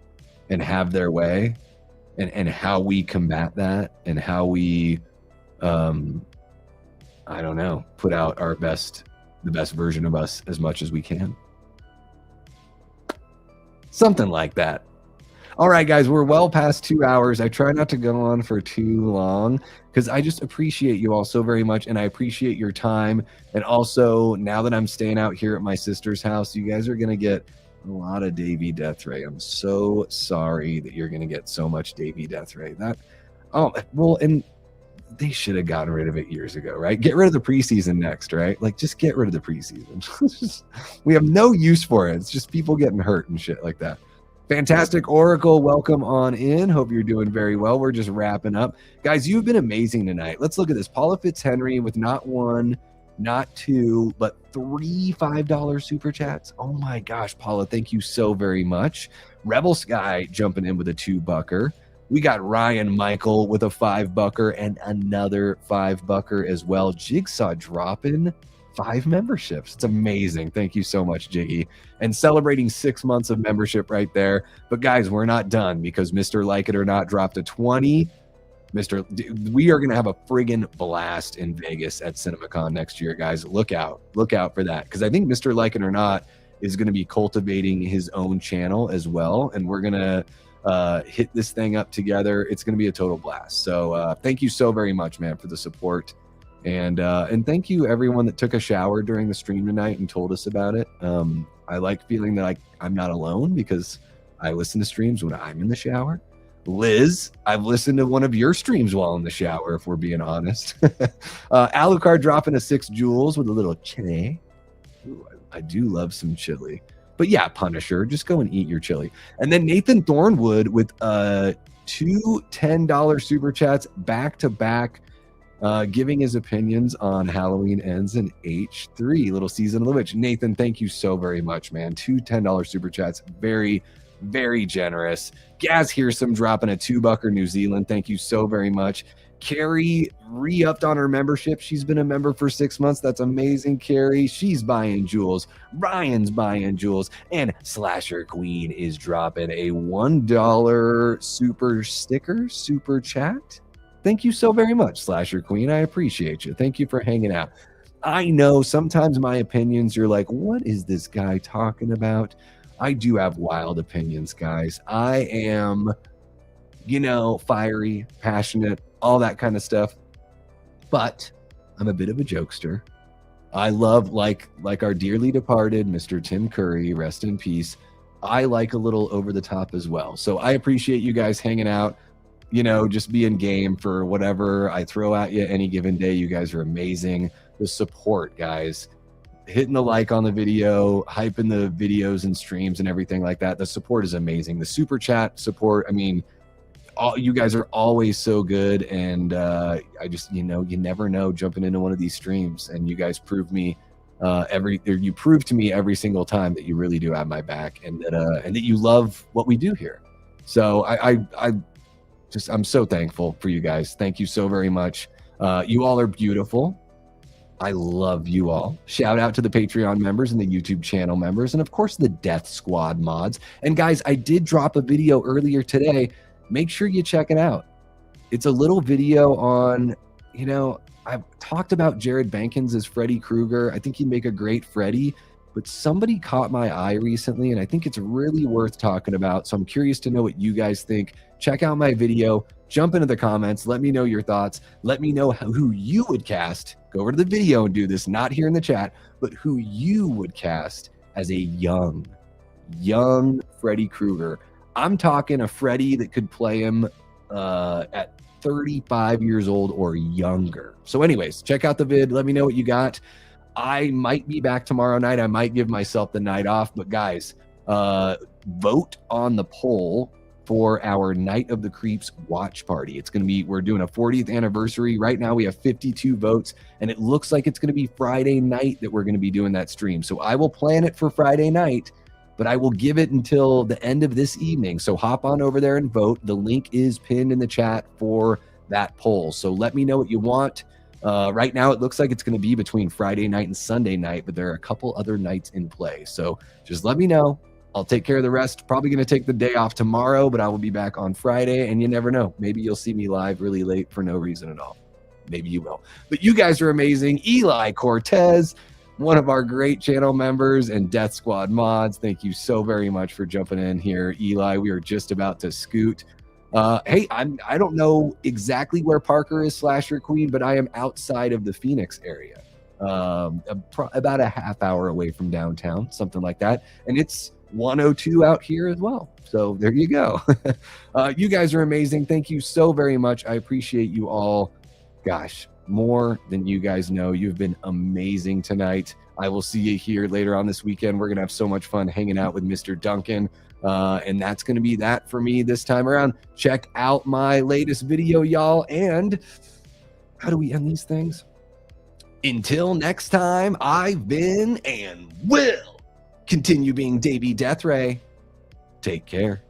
and have their way, and how we combat that, and how we, I don't know, put out the best version of us as much as we can. Something like that. All right, guys, we're well past 2 hours. I try not to go on for too long because I just appreciate you all so very much, and I appreciate your time. And also, now that I'm staying out here at my sister's house, you guys are going to get a lot of Davey Deathray. I'm so sorry that you're going to get so much Davey Deathray. And they should have gotten rid of it years ago, right? Get rid of the preseason next, right? Like, just get rid of the preseason. We have no use for it. It's just people getting hurt and shit like that. Fantastic Oracle, welcome on in. Hope you're doing very well. We're just wrapping up. Guys, you've been amazing tonight. Let's look at this. Paula Fitzhenry with not one, not two, but 3 $5 super chats. Oh my gosh, Paula, thank you so very much. Rebel Sky jumping in with a $2-bucker. We got Ryan Michael with a $5-bucker and another $5-bucker as well. Jigsaw dropping 5 memberships. It's amazing. Thank you so much, Jiggy. And celebrating 6 months of membership right there. But guys, we're not done because Mr. Like It or Not dropped a 20. We are going to have a friggin' blast in Vegas at CinemaCon next year, guys. Look out for that, because I think Mr. Like It or Not is going to be cultivating his own channel as well, and we're going to hit this thing up together. It's going to be a total blast. So thank you so very much, man, for the support, and thank you everyone that took a shower during the stream tonight and told us about it. I like feeling that I'm not alone because I listen to streams when I'm in the shower. Liz, I've listened to one of your streams while in the shower, if we're being honest. Alucard dropping a 6 jewels with a little chili. Ooh, I do love some chili. But yeah, Punisher, just go and eat your chili. And then Nathan Thornwood with two $10 super chats back to back, giving his opinions on Halloween Ends in H3, Little Season of the Witch. Nathan, thank you so very much, man. Two $10 super chats, very, very generous. Gaz Hearsome dropping a $2 New Zealand. Thank you so very much. Carrie re-upped on her membership. She's been a member for 6 months. That's amazing, Carrie. She's buying jewels. Ryan's buying jewels. And Slasher Queen is dropping a $1 super chat. Thank you so very much, Slasher Queen. I appreciate you. Thank you for hanging out. I know sometimes my opinions, you're like, what is this guy talking about? I do have wild opinions, guys. I am, fiery, passionate, all that kind of stuff. But I'm a bit of a jokester. I love, like our dearly departed Mr. Tim Curry, rest in peace. I like a little over the top as well. So I appreciate you guys hanging out, just being game for whatever I throw at you any given day. You guys are amazing. The support, guys, hitting the like on the video, hyping the videos and streams and everything like that. The support is amazing. The super chat support, you guys are always so good, and I just you never know jumping into one of these streams, and you guys prove me you prove to me every single time that you really do have my back, and that you love what we do here. So I'm so thankful for you guys. Thank you so very much. You all are beautiful. I love you all. Shout out to the Patreon members and the YouTube channel members, and of course the Death Squad mods. And guys, I did drop a video earlier today. Make sure you check it out. It's a little video on, I've talked about Jared Bankins as Freddy Krueger. I think he'd make a great Freddy, but somebody caught my eye recently, and I think it's really worth talking about. So I'm curious to know what you guys think. Check out my video, jump into the comments, let me know your thoughts. Let me know who you would cast. Go over to the video and do this, not here in the chat, but who you would cast as a young Freddy Krueger. I'm talking a Freddy that could play him at 35 years old or younger. So anyways, check out the vid. Let me know what you got. I might be back tomorrow night. I might give myself the night off. But guys, vote on the poll for our Night of the Creeps watch party. It's going to be, we're doing a 40th anniversary. Right now we have 52 votes, and it looks like it's going to be Friday night that we're going to be doing that stream. So I will plan it for Friday night, but I will give it until the end of this evening. So hop on over there and vote. The link is pinned in the chat for that poll. So let me know what you want. Right now, it looks like it's going to be between Friday night and Sunday night, but there are a couple other nights in play. So just let me know. I'll take care of the rest. Probably going to take the day off tomorrow, but I will be back on Friday. And you never know. Maybe you'll see me live really late for no reason at all. Maybe you will. But you guys are amazing. Eli Cortez, one of our great channel members and Death Squad mods. Thank you so very much for jumping in here, Eli. We are just about to scoot. Hey, I don't know exactly where Parker is, Slasher Queen, but I am outside of the Phoenix area, about a half hour away from downtown, something like that. And it's 102 out here as well. So there you go. You guys are amazing. Thank you so very much. I appreciate you all. Gosh, more than you guys know. You've been amazing tonight. I will see you here later on this weekend. We're going to have so much fun hanging out with Mr. Duncan. And that's going to be that for me this time around. Check out my latest video, y'all. And how do we end these things? Until next time, I've been and will continue being Davey Deathray. Take care.